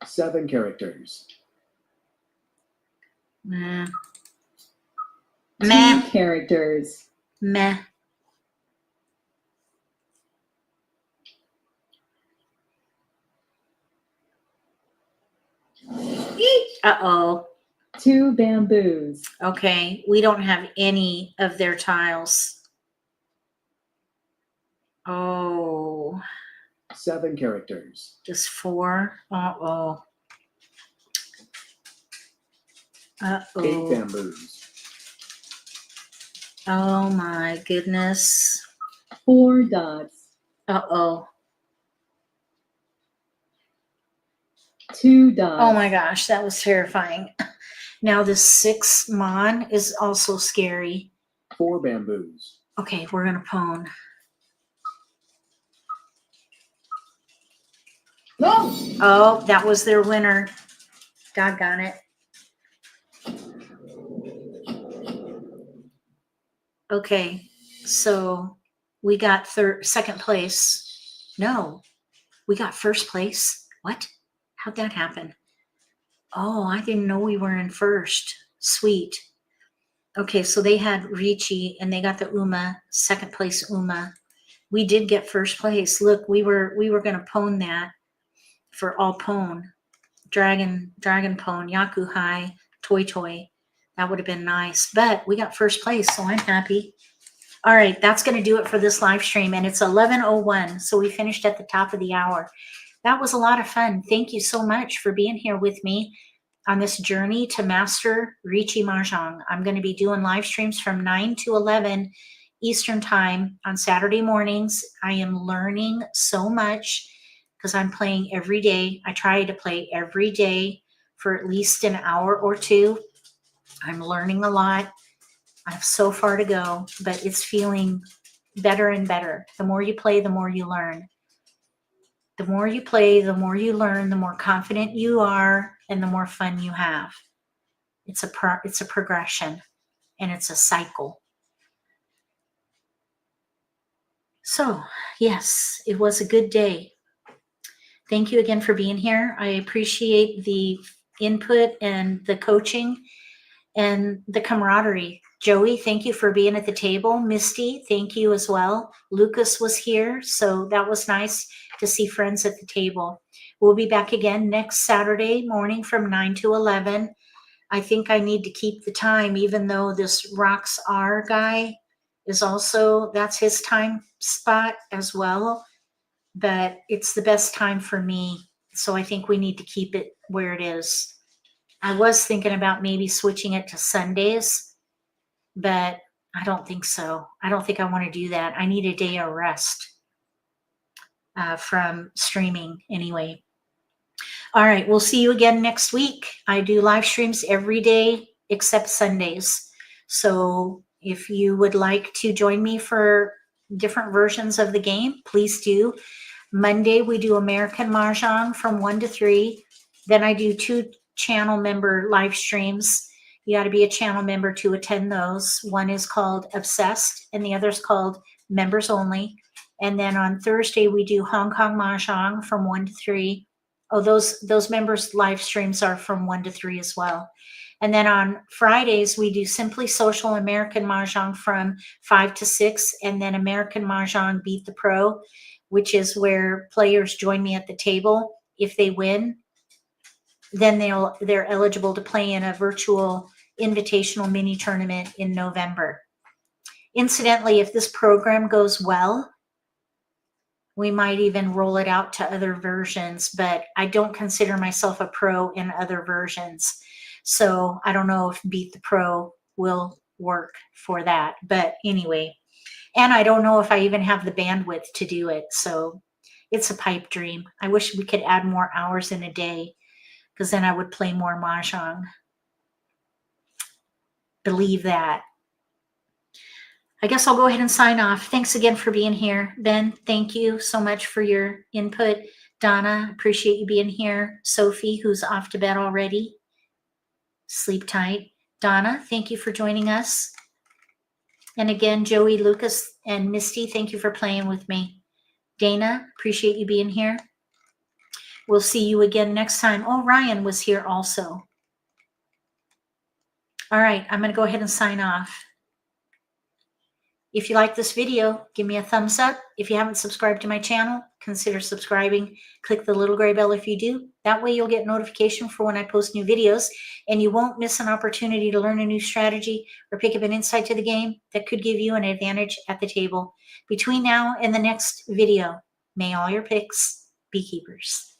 Speaker 3: 7 characters.
Speaker 1: Meh.
Speaker 2: 2
Speaker 1: Meh.
Speaker 2: characters.
Speaker 1: Meh. Uh-oh.
Speaker 2: 2 bamboos.
Speaker 1: Okay, we don't have any of their tiles. Oh.
Speaker 3: 7 characters.
Speaker 1: Just 4. Uh-oh.
Speaker 3: 8
Speaker 1: Uh-oh.
Speaker 3: bamboos.
Speaker 1: Oh my goodness.
Speaker 2: 4 dots.
Speaker 1: Uh-oh.
Speaker 2: 2 dots.
Speaker 1: Oh my gosh, that was terrifying. Now the 6 mon is also scary.
Speaker 3: 4 bamboos.
Speaker 1: Okay, we're gonna pwn.
Speaker 2: No!
Speaker 1: Oh, that was their winner. Doggone it. Okay, so we got second place. No, we got first place. What? How'd that happen? Oh, I didn't know we were in first. Sweet. Okay, so they had Riichi and they got the Uma, second place Uma. We did get first place. Look, we were gonna pwn that for all pwn. Dragon pwn, yaku high, toy. That would have been nice. But we got first place, so I'm happy. All right, that's going to do it for this live stream. And it's 11:01, so we finished at the top of the hour. That was a lot of fun. Thank you so much for being here with me on this journey to master Riichi Mahjong. I'm going to be doing live streams from 9 to 11 Eastern time on Saturday mornings. I am learning so much because I'm playing every day. I try to play every day for at least an hour or two. I'm learning a lot. I have so far to go, but it's feeling better and better. The more you play, the more you learn. The more you play, the more you learn, the more confident you are, and the more fun you have. It's a progression, and it's a cycle. So, yes, it was a good day. Thank you again for being here. I appreciate the input and the coaching and the camaraderie. Joey, thank you for being at the table. Misty, thank you as well. Lucas was here, so that was nice to see friends at the table. We'll be back again next Saturday morning from 9 to 11. I think I need to keep the time, even though this Rocks R guy is also, that's his time spot as well. But it's the best time for me, so I think we need to keep it where it is. I was thinking about maybe switching it to Sundays, but I don't think so. I don't think I want to do that. I need a day of rest from streaming anyway. All right, we'll see you again next week. I do live streams every day except Sundays. So if you would like to join me for different versions of the game, please do. Monday, we do American Mahjong from 1 to 3. Then I do 2 channel member live streams. You got to be a channel member to attend those. One is called Obsessed and the other is called Members Only. And then on Thursday, we do Hong Kong Mahjong from 1 to 3. Oh, those members live streams are from 1 to 3 as well. And then on Fridays, we do Simply Social American Mahjong from 5 to 6. And then American Mahjong Beat the Pro, which is where players join me at the table. If they win, then they're eligible to play in a virtual invitational mini tournament in November. Incidentally, if this program goes well, we might even roll it out to other versions, but I don't consider myself a pro in other versions. So I don't know if Beat the Pro will work for that. But anyway, and I don't know if I even have the bandwidth to do it. So it's a pipe dream. I wish we could add more hours in a day, because then I would play more Mahjong. Believe that. I guess I'll go ahead and sign off. Thanks again for being here. Ben, thank you so much for your input. Donna, appreciate you being here. Sophie, who's off to bed already. Sleep tight. Donna, thank you for joining us. And again, Joey, Lucas, and Misty, thank you for playing with me. Dana, appreciate you being here. We'll see you again next time. Oh, Ryan was here also. All right, I'm going to go ahead and sign off. If you like this video, give me a thumbs up. If you haven't subscribed to my channel, consider subscribing. Click the little gray bell if you do. That way you'll get notification for when I post new videos, and you won't miss an opportunity to learn a new strategy or pick up an insight to the game that could give you an advantage at the table. Between now and the next video, May all your picks be keepers.